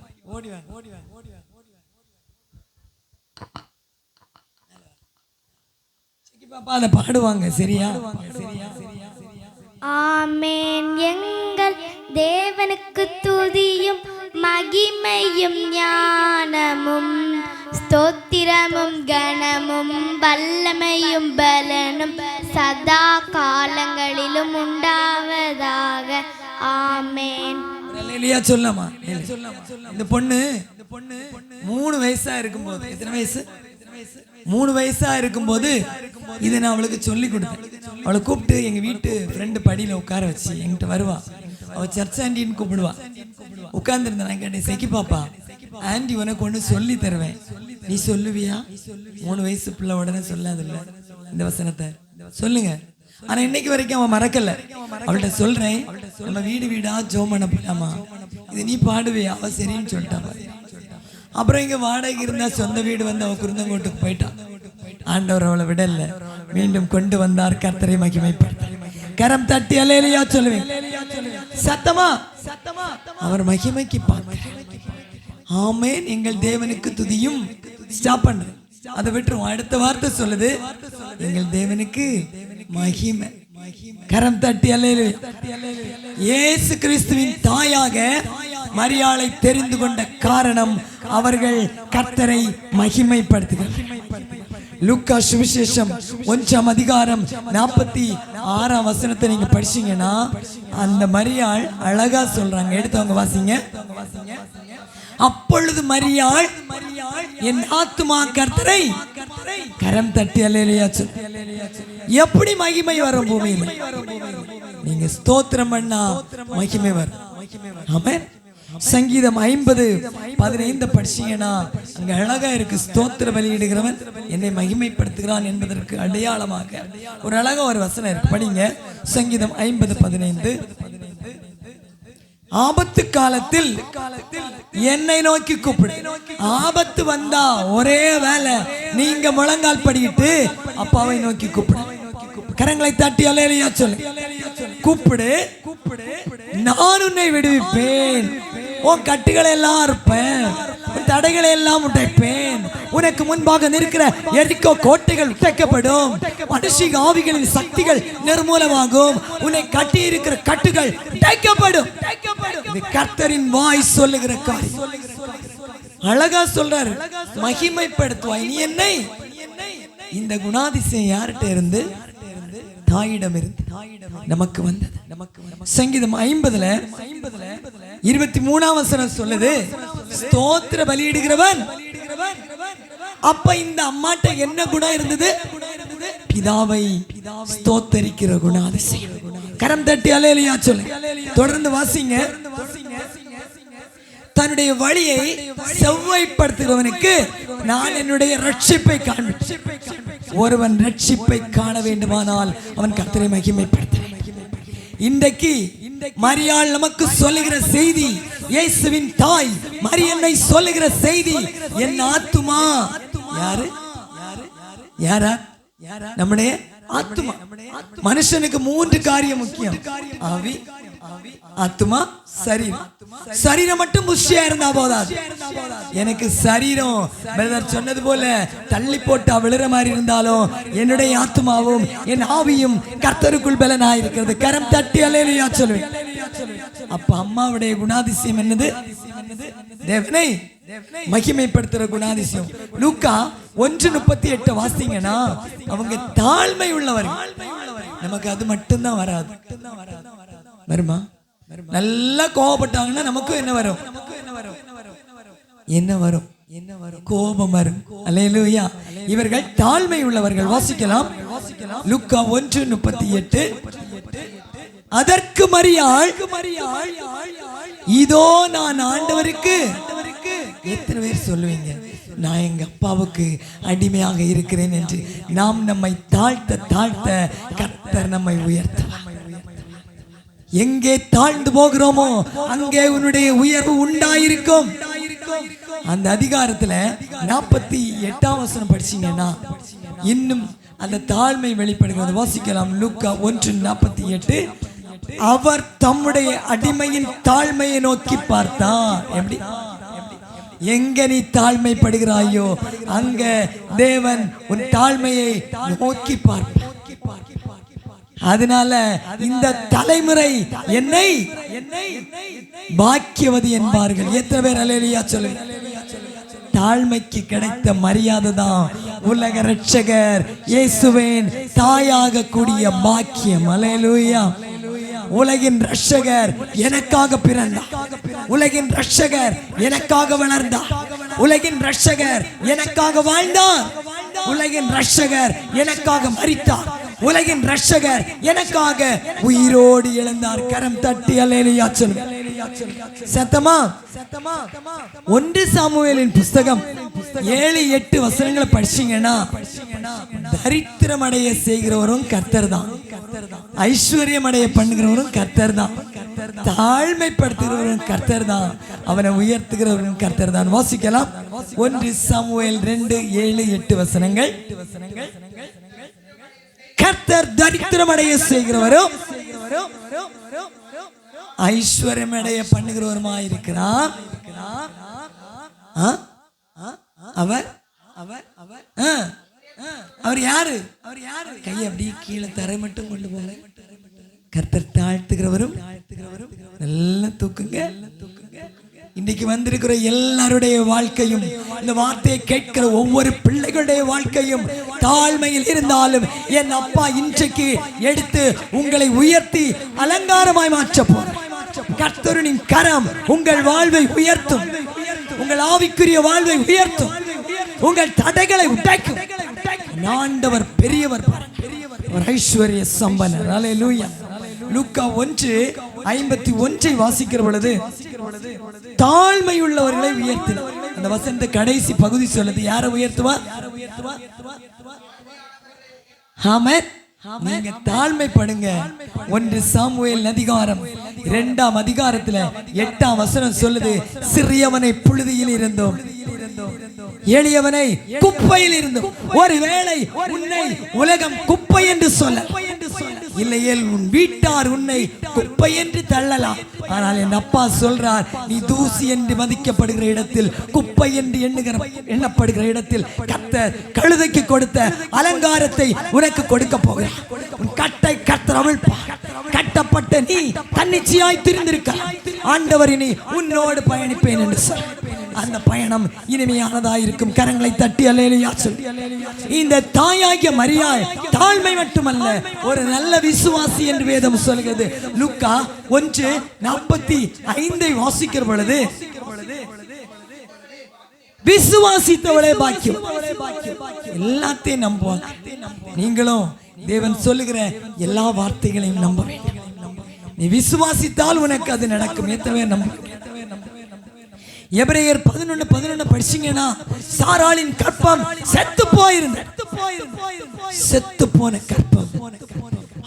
ஷெக்கி பாப்பா அதை பாடுவாங்க. சரியா? ஆமென். எங்கள் தேவனுக்கு துதியும் மகிமையும் ஞானமும் ஸ்தோத்திரமும் கனமும் வல்லமையும் பலனும் சதா காலங்களிலும் உண்டாவதாக. ஆமென். அல்லேலூயா சொல்லலாமா? இந்த பொண்ணு 3 வயசா இருக்கும்போது, எத்தனை வயசு? 3 வயசா இருக்கும்போது இதை நான் அவளுக்கு சொல்லி கொடுத்தேன். அவளை கூப்பிட்டு எங்க வீட்டு ஃப்ரெண்டு படியில உட்கார வச்சு என்கிட்ட வருவா. அவள் சர்ச் ஆண்டின்னு கூப்பிடுவா. உட்கார்ந்துருந்தேன். நான் கேட்டேன், செக்கி பாப்பா, ஆண்டி உனக்கு ஒன்று சொல்லி தருவேன், நீ சொல்லுவியா? 3 வயசு பிள்ளை உடனே சொல்லாதுல்ல இந்த வசனத்தை. சொல்லுங்க. ஆனா இன்னைக்கு வரைக்கும் அவன் மறக்கல. அவள்கிட்ட சொல்றேன், நம்ம வீடு வீடா ஜோம் பண்ண போலாமா, இது நீ பாடுவியா? அவ சரின்னு சொல்லிட்டா. அப்புறம் இங்க வாடகை இருந்தா சொந்த வீடு வந்து அவ குருந்தங்கோட்டுக்கு போயிட்டான். ஆண்டவர் அவளை விடல, மீண்டும் கொண்டு வந்தார். கர்த்தரை மகிமைப்படுத்தார். கரம் தட்டி அல்லேலூயா சொல்லுவேன். சத்தமா அவர் மகிமைக்கு பார்க்க. ஆமென். எங்கள் தேவனுக்கு துதியும். ஸ்டாப் பண்றேன், அதை விட்டுருவோம். அடுத்த வார்த்தை சொல்லுது, எங்கள் தேவனுக்கு மகிமை. கரம் தட்டி அல்லேலூயா. இயேசு கிறிஸ்துவின் தாயாக மரியாளை தெரிந்து கொண்ட காரணம், அவர்கள் கர்த்தரை மகிமைப்படுத்துகிறார். லூக்கா சுவிசேஷம் 1ஆம் அதிகாரம் 46ஆம் வசனத்தை நீங்க படிச்சீங்கன்னா அந்த மரியாள் அழகா சொல்றாங்க. எடுத்தவங்க வாசிங்க. அப்பொழுது மரியாள், என் ஆத்துமா கர்த்தரை கரம் தட்டி அல்லேலூயா சொல். எப்படி மகிமை வரும் பூமியில்? நீங்க ஸ்தோத்திரம் பண்ணா மகிமை வரும். ஆமென். சங்கீதம் 50:15 படிச்சீங்கன்னா அங்க அழகா இருக்கு, ஸ்தோத்திர பலியிடுகிறவன் என்னை மகிமைப்படுத்துகிறான் என்பதற்கு அடையாளமாக ஒரு அழகா ஒரு வசனம் இருக்கு. படிங்க. சங்கீதம் 50:15. ஆபத்து காலத்தில் என்னை நோக்கி கூப்பிடு. ஆபத்து வந்தா ஒரே வேலை, நீங்க முழங்கால் படிக்கிட்டு அப்பாவை நோக்கி கூப்பிடு. கரங்களை தட்டி அல்லேலூயா சொல்லு. கூப்பிடு, நான் உன்னை விடுவிப்பேன். உன் கட்டுகளை எல்லாம் இருப்பேன், உன் தடைகளை எல்லாம் உடைப்பேன். உனக்கு முன்பாக நிற்கிற எரிக்கோ கோட்டைகள் உடைக்கப்படும். மனுஷிக ஆவிகளின் சக்திகள் நிர்மூலமாகும். உன்னை கட்டி இருக்கிற கட்டுகள் உடைக்கப்படும். இது கர்த்தரின் வாய் சொல்லுகிற காரியம். அழகா சொல்றாரு, மகிமைப்படுத்துவாய் நீ என்னை. இந்த குணாதிசயம் யார்கிட்ட இருந்து? தாயிடம் இருந்து நமக்கு வந்தது. சங்கீதம் 50:23ஆம் வசனம் சொல்லுது, ஸ்தோத்திர பலியிடுகிறவன். அப்ப இந்த அம்மாட்ட என்ன குணம் இருந்தது? பிதாவை ஸ்தோத்தரிக்கிற குணாதிசயம். கரம் தட்டி அல்லேலூயா சொல்லு. தொடர்ந்து வாசிங்க. தன்னுடைய வழியை செவ்வாய்ப்படுத்துகிறவனுக்கு நான் என்னுடைய ரட்சிப்பை காண்பிப்பேன். ஒருவன் ரட்சிப்பை காண வேண்டுமானால் அவன் கர்த்தரை மகிமைப்படுத்த. இன்றைக்கு மரியாள் நமக்கு சொல்லுகிற செய்தி, இயேசுவின் தாய் மரியன்னை சொல்லுகிற செய்தி, என் ஆத்துமா. யாரு? யாரா? நம்முடைய ஆத்துமா. மனுஷனுக்கு 3 காரியம் முக்கியம்: ஆவி, ஆத்துமா, சரீரம். சரீரம் மட்டும் புஷ்டியா இருந்தா போதாது. எனக்கு சரீரம் பிரதர் சொன்னது போல தள்ளி போட்டா விழுற மாதிரி இருந்தாலும் என்னுடைய ஆத்துமாவும் என் ஆவியும் கர்த்தருக்குள் பலனா இருக்கிறது. கரம் தட்டி அல்லேலூயா சொல்லுவேன். அப்ப அம்மாவுடைய குணாதிசயம் என்னது? தேவனை மகிமைப்படுத்துற குணாதிசயம். லூக்கா 1:38 வாசிங்கன்னா அவங்க தாழ்மை உள்ளவர்கள். நமக்கு அது மட்டும்தான் வராது. வருமா? நல்லா கோபப்பட்டாங்கன்னா நமக்கும் என்ன வரும்? என்ன வரும்? கோபம் வரும். அல்லேலூயா. இவர்கள் தாழ்மை உள்ளவர்கள். வாசிக்கலாம். லூக்கா 1:38. அதற்கு மரியாள், இதோ நான் ஆண்டவருக்கு. எத்தனை பேர் சொல்லுவீங்க, நான் எங்க அப்பாவுக்கு அடிமையாக இருக்கிறேன் என்று? நாம் நம்மை தாழ்த்த தாழ்த்த கர்த்தர் நம்மை உயர்த்துவார். எங்கே தாழ்ந்து போகிறோமோ அங்கே உன்னுடைய உயர்வு உண்டாயிருக்கும். அந்த அதிகாரத்துல 48ஆம் வசனம் படிச்சீங்கன்னா இன்னும் அந்த தாழ்மை வெளிப்படுகிறது. வாசிக்கலாம். லூக்கா 1:48. அவர் தம்முடைய அடிமையின் தாழ்மையை நோக்கி பார்த்தார். எப்படி? எங்க நீ தாழ்மைப்படுகிறாயோ அங்க தேவன் உன் தாழ்மையை நோக்கி பார்ப்பார். அதனால இந்த தலைமுறை என்னை பாக்கியவதி என்பார்கள். எத்தனை பேர் அல்லேலூயா சொல்லுங்க. தாழ்மைக்கு கிடைத்த மரியாதை தான் உலக ரட்சகர் இயேசுவின் தாயாக கூடிய பாக்கியம். அல்லேலூயா. உலகின் ரட்சகர் எனக்காக பிறந்தார். உலகின் ரட்சகர் எனக்காக வளர்ந்தார். உலகின் ரட்சகர் எனக்காக வாழ்ந்தார். உலகின் ரட்சகர் எனக்காக மரித்தார். உலகின் ரட்சகர் எனக்காக உயிரோடு எழுந்தார். கரம் தட்டி அல்லேலூயா சொல்லுங்க. சத்தமா 1 சாமுவேலின் புஸ்தகம் 7-8 வசனங்களை படிச்சீங்கன்னா தரித்திரம் அடைய செய்கிறவரும் கர்த்தர் தான், ஐஸ்வர்யம் அடைய பண்ணுகிறவரும் கர்த்தர் தான், தாழ்மைப்படுத்துகிறவரும் கர்த்தர் தான், அவனை உயர்த்துகிறவரும் கர்த்தர் தான். வாசிக்கலாம் 1 சாமுவேல் 2:7-8 வசனங்கள். கர்த்தர் தரித்திரம் அடைய செய்கிறவரும் ஐஸ்வர்யம் அடைய பண்ணுகிறவருமாய் இருக்கிறார். அவர் யாரு? கையை அப்படியே கீழே தரை மட்டும் கொண்டு போற. கர்த்தர் தாழ்த்துகிறவரும் நல்லா தூக்குங்க. இன்னைக்கு வந்திருக்கிற எல்லாருடைய வாழ்க்கையும், இந்த வார்த்தையை கேட்கிற ஒவ்வொரு பிள்ளைகளுடைய வாழ்க்கையும் தாழ்மையில் இருந்தாலும் என் அப்பா இன்றைக்கு எடுத்து உங்களை உயர்த்தி அலங்காரமாய் மாற்ற போறார். கர்த்தரின் கரம் உங்கள் வாழ்வை உயர்த்தும், உங்கள் ஆவிக்குரிய வாழ்வை உயர்த்தும், உங்கள் தடைகளை உடைக்கும். ஆண்டவர் பெரியவர், ஐஸ்வர்ய சம்பனர். அல்லேலூயா. லூக்கா 1:51 வாசிக்கிற பொழுது தாழ்மை உள்ளவர்களை உயர்த்தினார். அந்த வசனத்தை கடைசி பகுதி சொல்லுது, யாரை உயர்த்துவார்? ஆமென். நீங்க தாழ்மைப்படுங்க. 1 சாமுவேல் அதிகாரம் 2ஆம் அதிகாரத்துல 8ஆம் வசனம் சொல்லுது, சிறியவனை புழுதியில் இருந்தோம், எளியவனை குப்பையில் இருந்தோம். ஒருவேளை உன்னை உலகம் குப்பை என்று சொல்ல, இல்லையேல் உன் வீட்டார் உன்னை குப்பை என்று தள்ளலாம். ஆனால் என் அப்பா சொல்றார், நீ தூசி என்று மதிக்கப்படுகிற இடத்தில், குப்பை என்று எண்ணப்படுகிற இடத்தில் கர்த்தர் கழுதைக்கு கொடுத்த அலங்காரத்தை உனக்கு கொடுக்க போகிறார். உன் கட்டை கர்த்தர் அவிழ்ப்பார். கட்டப்பட்ட நீ தன்னிச்சையாய் திரிந்திருக்க, ஆண்டவர் இனி உன்னோடு பயணிப்பேன் என்று சொல். அந்த பயணம் இனிமையானதாக இருக்கும். கரங்களை தட்டி அல்லேலூயா சொல். இந்த தாயாகிய மரியாள் தாழ்மை மட்டுமல்ல, ஒரு நல்ல விசுவாசி என்று வேதம் சொல்கிறது. லூக்கா 1:45 வாசிக்கிற பொழுது, விசுவாசித்தவளே பாக்கியம். எல்லாத்தையும் நம்புவாங்க. நீங்களும் தேவன் சொல்லுகிற எல்லா வார்த்தைகளையும் நம்ப வேண்டும். நீ விசுவாசித்தால் உனக்கு அது நடக்கும். எத்தனை நம்ப? எபிரேயர் 11:11 படிச்சீங்கன்னா, சாராளின் கற்பம் செத்து போயிருந்தது. செத்து போன கற்பம்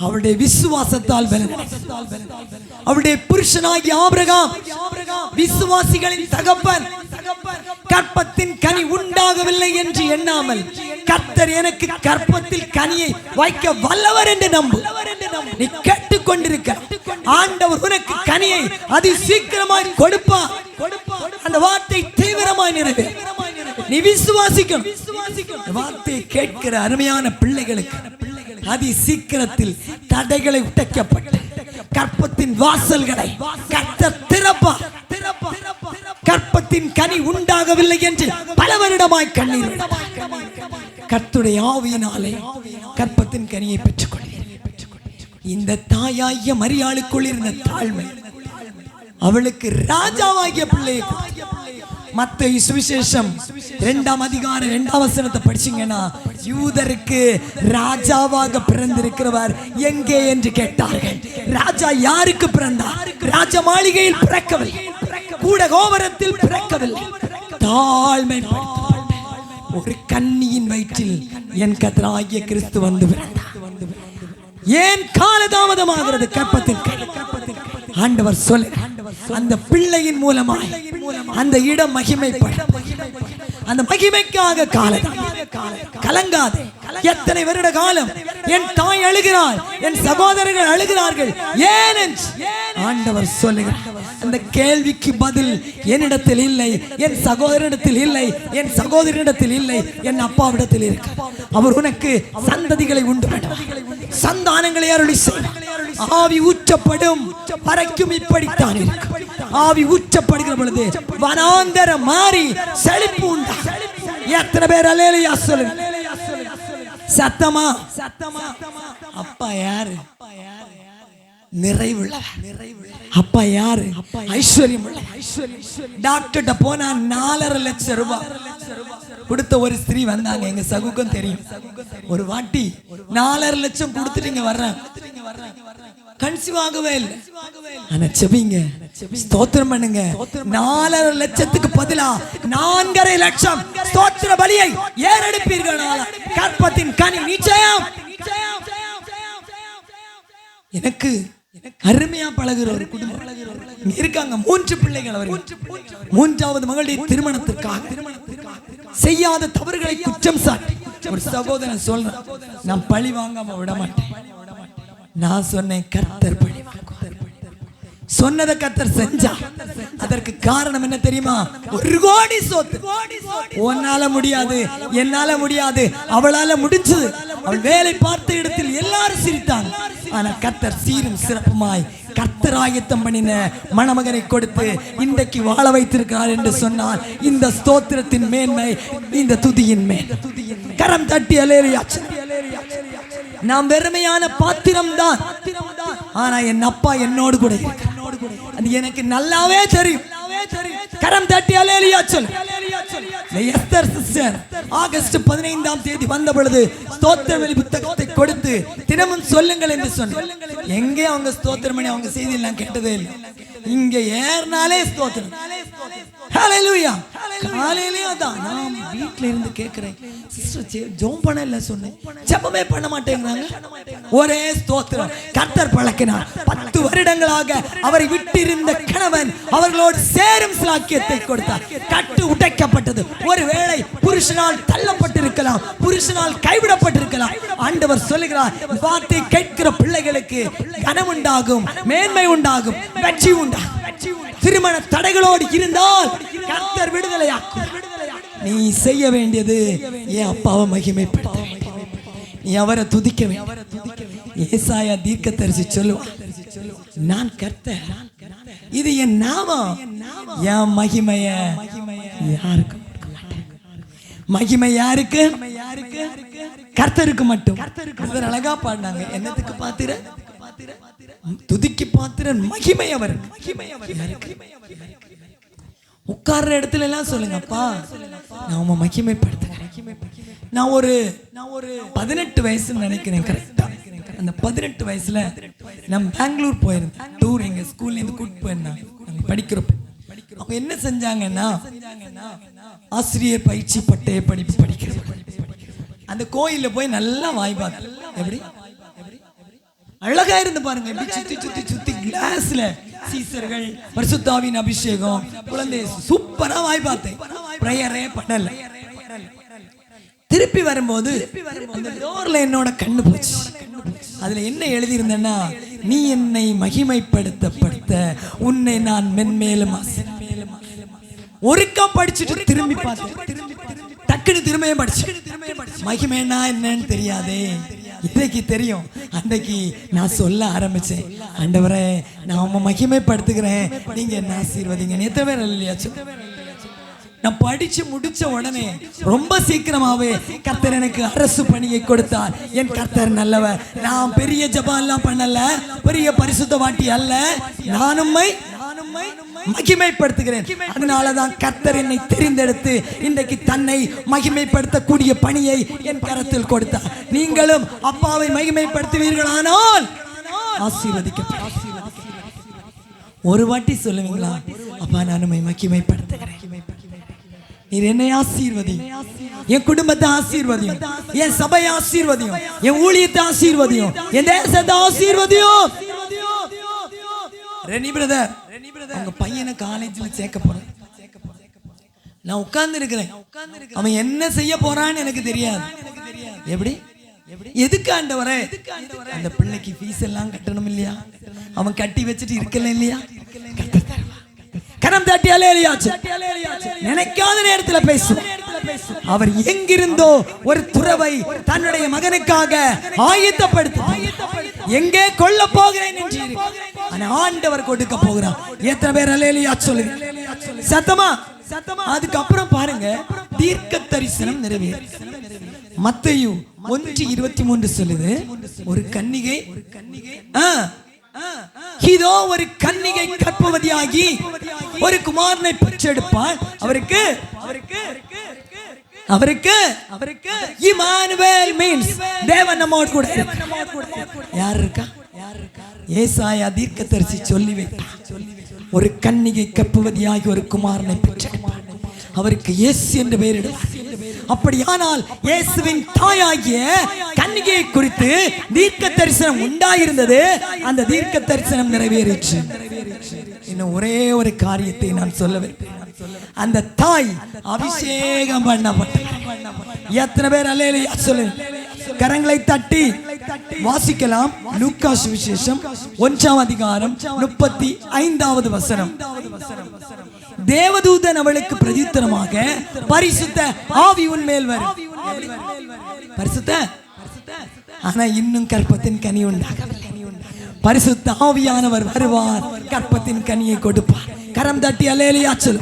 அவருடைய விசுவாசத்தால் அவருடைய புருஷனாகிய ஆபிரகாம் விசுவாசிகளின் தகப்பன், கற்பத்தின் கனி உண்டாகவில்லை என்று எண்ணாமல் கர்த்தர் எனக்கு கற்பத்தில் கனியை வைக்க வல்லவர் என்று நம்பு. நீ கேட்டுக்கொண்டிருக்க ஆண்டவர் உனக்கு கனியை அதி சீக்கிரமாய் கொடுப்பார். அந்த வார்த்தை தீவிரமாய் நிறைவேறும். நீ விசுவாசிக்கும். வார்த்தையை கேட்கிற அருமையான பிள்ளைகளுக்கு அதி சீக்கிரத்தில் தடைகளை உடைக்கப்பட்டு கற்பத்தின் வாசல்களை கர்த்தர் திறப்பார். கற்பத்தின் கனி உண்டாகவில்லை என்று பல வருடமாய் கண்ணீர் கர்த்தருடைய ஆவியினாலே கற்பத்தின் கனியை பெற்றுக் கொள்கிறேன். இந்த தாயாகிய மரியாளுக்குள் இருந்த தாழ்மை அவளுக்கு ராஜாவாகிய பிள்ளையை. மத்தேயு சுவிசேஷம் 2ஆம் அதிகாரம் 2ஆம் வசனத்தை படிச்சீங்கன்னா, யூதருக்கு ராஜாவாக பிறந்திருக்கிறவர் எங்கே என்று கேட்டார்கள். ராஜா யாருக்கு பிறந்தார்? ராஜ மாளிகையில் பிறக்கவில்லை, கூட கோபுரத்தில் பிறக்கவில்லை. தாழ்மை ஒரு கன்னியின் வயிற்றில் என் கர்த்தராகிய கிறிஸ்து வந்து பிறந்தார். ஏன் காலதாமதமாகிறது? கற்பத்தின் ஆண்டவர் சொல்ல, அந்த பிள்ளையின் மூலமாய் அந்த இடம் மகிமைப்படும். அந்த மகிமைக்காக கலங்காதே. எத்தனை வருட காலம் என் தாய் அழுகிறாள், என் சகோதரர்கள் அழுகிறார்கள், ஏன் ஆண்டவர் சொல்லுகிறார். அந்த கேள்விக்கு பதில் என்னிடத்தில் இல்லை, என் சகோதரனிடத்தில் இல்லை, என் சகோதரனிடத்தில் இல்லை, என் அப்பாவிடத்தில் இருக்கு. அவர் உனக்கு சந்ததிகளை உண்டு பண்ணுவார், சந்தானங்களை அருளி செய்வார். ஆவி ஊற்றப்படும் வரைக்கும் இப்படித்தான் இருக்கு. ஆவி ஊற்றப்படுகிற பொழுது வனாந்தரம் மாறி செழிப்பு உண்டா. எத்தனை பேர் அல்லேலூயா சொல்லுங்க. சத்தமா அப்பா யாரு? நிறைவுள்ள அப்பா யாரு? ஐஸ்வர்யம் உள்ள. டாக்டர்கிட்ட போனா 4.5 லட்சம் ரூபாய். கொடுத்த ஒரு ஸ்திரீ வந்தாங்க, எங்க சகுக்கும் தெரியும். ஒரு வாட்டி 4.5 லட்சம் கொடுத்துட்டு இங்க வர்றேன், கன்சீவ் ஆகவே இல்லை. ஆனா செபிங்க, ஸ்தோத்திரம் பண்ணுங்க. 4.5 லட்சத்துக்கு பதிலா 4.5 லட்சம் ஸ்தோத்திர பலியை ஏறெடுப்பீர்கள். கற்பத்தின் கனி நிச்சயம். எனக்கு அருமையா பழகுற ஒரு குடும்பம் இருக்காங்க, 3 பிள்ளைகள். அவர் 3வது மகளுடைய திருமணத்திற்காக செய்யாத தவறுகளை குற்றம் சாட்டி ஒரு சகோதரன் சொல்றேன், நான் பழி வாங்காம விட மாட்டேன். நான் சொன்னேன், கர்த்தர் பழி வாங்குவார். சொன்னதை கர்த்தர் செஞ்சா. அதற்கு காரணம் என்ன தெரியுமா? 1 கோடி சொத்து. உன்னால முடியாது, என்னால முடியாது, அவளால முடிஞ்சது. அவள் வேலை பார்த்த இடத்தில் எல்லாரும் சிரித்தாங்க. ஆனா கர்த்தர் சீரும் சிறப்புமாய் கர்த்தர் ஆயத்தம் பண்ணின மணமகனை கொடுத்து இன்றைக்கு வாழ வைத்திருக்கிறார் என்று சொன்னால் இந்த ஸ்தோத்திரத்தின் மேன்மை, இந்த துதியின் மேன்மை. கரம் தட்டி அல்லேலூயா. நாம் வெறுமையான பாத்திரம் தான், ஆனா என் அப்பா என்னோடு கூட இருக்கிறார். அது எனக்கு நல்லாவே தெரியும். கரம் தட்டி அல்லேலூயா சொல்லு. எஸ்தர் சிஸ்டர் ஆகஸ்ட் 15ஆம் தேதி வந்த பொழுது ஸ்தோத்திர பலி புத்தகத்தை கொடுத்து தினமும் சொல்லுங்கள் என்று சொன்னார். எங்கே அவங்க ஸ்தோத்திரம் பண்ணி அவங்க செய்தி எல்லாம் கேட்டதே இல்லை. இங்க ஏறினாலே ஸ்தோத்திரம். ஹல்லேலூயா. காலையிலே அதான் நான் வீட்ல இருந்து கேட்கிறேன், சிஸ்டர் ஜெபம் பண்ண இல்ல சொன்னேன், ஜெபமே பண்ண மாட்டேங்கிறாங்க. ஒரே ஸ்தோத்திரம். கர்த்தர் பழக்கினார். 10 வருடங்களாக அவரை விட்டிருந்த கணவன் அவர்களோடு சேரும் சாக்கியத்தை கொடுத்தார். கட்டு உடைக்கப்பட்டது. ஒருவேளை புருஷனால் தள்ளப்பட்டிருக்கலாம், புருஷனால் கைவிடப்பட்டிருக்கலாம். ஆண்டவர் சொல்லுகிறார், வார்த்தை கேட்கிற பிள்ளைகளுக்கு கனம் உண்டாகும், மேன்மை உண்டாகும், வெற்றி உண்டாகும். திருமண தடைகளோடு இருந்தால் கர்த்தர் விடுதலையாக்கும். நீ செய்ய வேண்டியது என் அப்பாவை மகிமைப்படுத்த வேண்டும். நீ அவரை துதிக்க வேண்டும். ஏசாயா தீர்க்கதரிசி சொல்லுவான், நான் கர்த்தர், இது என் நாமம், என் மகிமைய யாருக்கு கொடுக்க மாட்டேன். மகிமை யாருக்கு? கர்த்தருக்கு மட்டும். கர்த்தர் அழகா பாடினாங்க, என்னத்துக்கு பாத்திர? துதிக்கு பாத்திரன் மகிமை அவர். உட்கார்ற இடத்துல எல்லாம் சொல்லுங்க, அப்பா நான் உங்க மகிமைப்படுத்துறேன். நான் ஒரு 18 வயசுன்னு நினைக்கிறேன் கரெக்டா. அந்த 18 வயசுல நான் பெங்களூர் போயிருந்தேன் டூர். எங்க ஸ்கூல்ல இருந்து கூட்டிட்டு போயிருந்தாங்க படிக்கிறப்ப. அவங்க என்ன செஞ்சாங்கன்னா, ஆசிரியர் பயிற்சி பட்டய படிப்பு படிக்கிறது. அந்த கோயில்ல போய் நல்லா வாய்ப்பாங்க. எப்படி அழகா இருந்து பாருங்க, சுத்தி சுத்தி சுத்தி கிளாஸ்ல சீசர்கள், பரிசுத்தாவின் அபிஷேகம், குழந்தை சூப்பரா வாய் பார்த்தேன். பிரேயரே பண்ணல. திருப்பி வரும்போது அந்த டோர்ல என்னோட கண்ணு போச்சு. அதுல என்ன எழுதி இருந்தேன்னா, நீ என்னை மகிமைப்படுத்த உன்னை நான் மென்மேலும் ஒருக்கா படிச்சுட்டு திரும்பி பார்த்தேன். டக்குன்னு திரும்பியே படிச்சு, மகிமைன்னா என்னன்னு தெரியாதே, இன்னைக்கு தெரியும். அன்றைக்கு நான் சொல்ல ஆரம்பிச்சேன், ஆண்டவரே நான் உம்மை மகிமைப்படுத்துகிறேன், நீங்க என்ன ஆசீர்வதிங்க. எத்தனை பேர் இல்லையா? நான் படிச்சு முடிச்ச உடனே ரொம்ப சீக்கிரமாவே கர்த்தர் எனக்கு அரசு பணியை கொடுத்தார். என் கர்த்தர் நல்லவர். நான் பெரிய ஜெபம் எல்லாம் பண்ணல, பெரிய பரிசுத்த வாட்டி அல்ல, நானும்மை மகிமைப்படுத்துகிறேன். அதனாலதான் கர்த்தர் என்னை தெரிந்தெடுத்து இன்றைக்கு தன்னை மகிமைப்படுத்தக்கூடிய பணியை என் கரத்தில் கொடுத்தார். நீங்களும் அப்பாவை மகிமைப்படுத்துவீர்களானால் ஆசீர்வதிக்கப்படும். ஒரு வாட்டி சொல்லுவீங்களா, அப்பா நான் உம்மை மகிமைப்படுத்துகிறேன், நீர் என்னை ஆசீர்வதியும், என் குடும்பத்தை ஆசீர்வதியும், என் சபையை ஆசீர்வதியும், என் ஊழியத்தை ஆசீர்வதியும், என் தேசத்தை ஆசீர்வதியும். ரெனி பிரதர், உங்க பையனை காலேஜ்ல சேர்க்க போறேன். நான் உட்கார்ந்து இருக்கிறேன். அவன் என்ன செய்ய போறான்னு எனக்கு தெரியாது. எப்படி எதுக்கு ஆண்டவரே? அந்த பிள்ளைக்கு ஃபீஸ் எல்லாம் கட்டணும் இல்லையா? அவன் கட்டி வச்சுட்டு இருக்கல இல்லையா? கரம் தட்டி அல்லேலூயா. நினைக்காத நேரத்தில் பேசும். அவர் எங்கிருந்தோ ஒரு துறவை தன்னுடைய மகனுக்காக ஆயத்தப்படுத்த, எங்கே கொல்ல போகிறேன் என்று ஆண்டவர் கொடுக்க போகிறார். எத்தனை பேர் அல்லேலூயா சொல்லுங்க சத்தமா? அதுக்கப்புறம் பாருங்க, தீர்க்க தரிசனம் நிறைவேறு. மத்தேயு 1:23 சொல்லுது, ஒரு கன்னிகை இதோ ஒரு கன்னிகை கர்ப்பவதியாகி ஒரு குமாரனை பெற்றெடுப்பாள். அவருக்கு அவருக்கு இமானுவேல் மீன்ஸ் தேவன் நம்மோடு கூட. யார் இருக்கா? ஏசாயா தீர்க்கதரிசி சொல்லி வைத்தார், ஒரு கன்னிகை கர்ப்பவதியாகி ஒரு குமாரனை பெற்றெடுப்பார், அவருக்கு இயேசு என்று பெயரிடுவார். அப்படியானால் இயேசுவின் தாயாகிய கன்னிகையை குறித்து தீர்க்க தரிசனம் உண்டாயிருந்தது. அந்த தீர்க்க தரிசனம் நிறைவேறிற்று. இன்னும் ஒரே ஒரு காரியத்தை நான் சொல்ல வைப்பேன். அந்த தாய் அபிஷேகம் பண்ணப்பட்டார். எத்தனை பேர் அல்லேலூயா சொல்லுங்க? கரங்களை தட்டி வாசிக்கலாம். லூக்கா சுவிசேஷம் 1ஆம் அதிகாரம் 35வது வசனம். தேவதூதன் அவளுக்கு பிரதியுத்தரமாக, பரிசுத்த ஆவி உன்மேல் வரும். பரிசுத்த, ஆனா இன்னும் கற்பத்தின் கனி உண்டாகவில்லை. பரிசுத்த ஆவியானவர் வருவார், கற்பத்தின் கனியை கொடுப்பார். கரம் தட்டி அல்லேலூயா சொல்லு.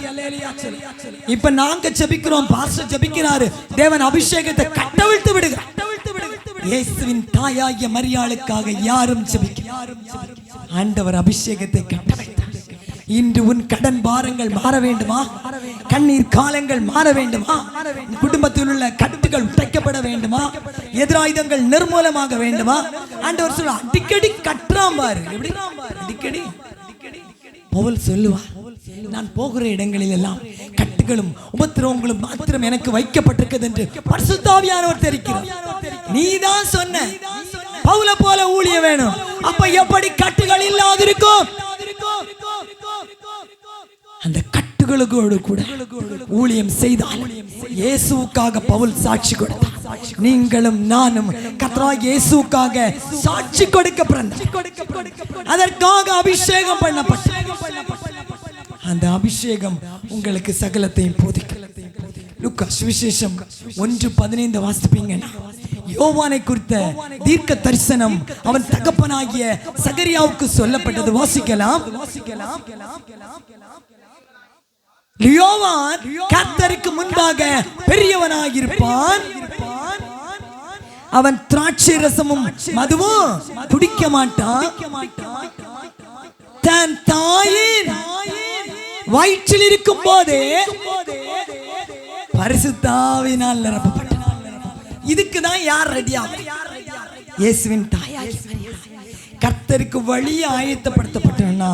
இப்ப நாங்க ஜெபிக்கிறோம், பாஸ்டர் ஜெபிக்கிறாரு, தேவன் அபிஷேகத்தை கட்டவிழ்த்து விடுகிறார். இயேசுவின் தாயாகிய மரியாளுக்காக யாரும் ஜெபிக்க, ஆண்டவர் அபிஷேகத்தை கட்டவிழ்த்தார். இன்று உன் கடன் பாரங்கள் மாற வேண்டுமா? கண்ணீர் காலங்கள் மாற வேண்டுமா? குடும்பத்தில் உள்ள கட்டுகள் உடைக்கப்பட வேண்டுமா? எதிராயுதங்கள் நிர்மூலமாக வேண்டுமா? ஆண்டவர் சொல்ல அடிக்கடி கட்டுறான் பாரு. எப்படி அடிக்கடி பவுல் சொல்லுவார், நான் போகிற இடங்களில் எல்லாம் கட்டுகளும் உபத்திரவங்களும் மாத்திரம் எனக்கு வைக்கப்பட்டிருக்கிறது என்று பரிசுத்த ஆவியானவர் தெரிவிக்கிறார். நீதான் சொன்ன பவுல போல ஊழிய வேணும். அப்ப எப்படி கட்டுகள் இல்லாதிருக்கும்? அந்த கட்டுகளோடு கூட ஊழியம் செய்தால் இயேசுவுக்காக பவுல் சாட்சி கொடுத்தார். நீங்களும் நானும் கர்த்தராகிய இயேசுவுக்காக சாட்சி கொடுக்க பிறந்தோம். அதற்காக அபிஷேகம் பண்ணப்பட்டோம். அந்த அபிஷேகம் உங்களுக்கு சகலத்தையும் போதிக்கும். லூக்கா சுவிசேஷம் 1:15 வாசிப்பீங்கன்னா, யோவானை குறித்த தீர்க்க தரிசனம் அவன் தகப்பனாகிய சகரியாவுக்கு சொல்லப்பட்டது. வாசிக்கலாம். யோவான் கர்த்தருக்கு முன்பாக பெரியவனாயிருப்பான், அவன் திராட்சை ரசமும் மதுவும் குடிக்க மாட்டான், தன் தாயின் வயிற்றில் இருக்கும் போதே பரிசுத்த ஆவியினால் நிரப்பப்பட்டான். இதுக்குதான் யார் ரெடியா? இயேசுவின் தாயாகி கர்த்தருக்கு வழி ஆயத்தப்படுத்தப்பட்டான்னா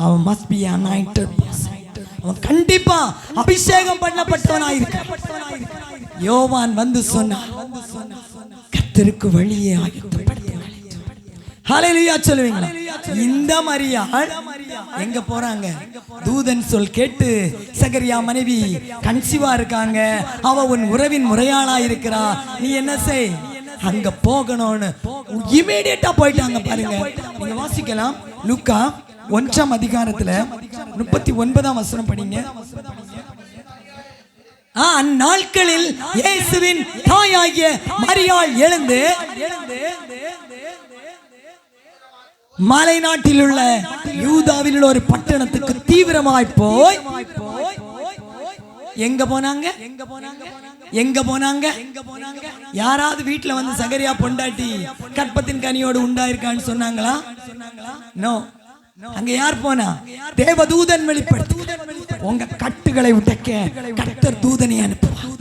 அவன் must be anointed person. அவன் கண்டிப்பா அபிஷேகம் பண்ணப்பட்டவனாயிருக்கான். யோவான் வந்து சொன்னான், கர்த்தருக்கு வழியை ஆயத்தப்படுத்த. ஹல்லேலூயா சொல்லுவீங்களா? இந்த மரியாள் எங்க போறாங்க? தூதன் சொல் கேட்டு சகரியா மனைவி கன்சீவா இருக்காங்க, அவ உன் உறவின் முறையாளா இருக்கிறா, நீ என்ன செய், அங்க போகணும்னு இமிடியேட்டா போயிட்டாங்க. பாருங்க, நீங்க வாசிக்கலாம். லூக்கா 1ஆம் அதிகாரத்துல 39ஆம் வசனம் படிங்க. அந்நாட்களில் இயேசுவின் தாயாகிய மரியாள் எழுந்து மலை நாட்டில் உள்ள யூதாவில் உள்ள ஒரு பட்டணத்துக்கு தீவிரமாய் போய் எங்க போனாங்க? யாராவது வீட்டுல வந்து சகரியா பொண்டாட்டி கற்பத்தின் கனியோடு உண்டாயிருக்கான்னு சொன்னாங்களா? நோ. அங்க யார் போனா? தேவதூதன் வெளிப்படுத்தி, உங்க கட்டுகளை உடைக்க கர்த்தர் தூதனை அனுப்புவார்.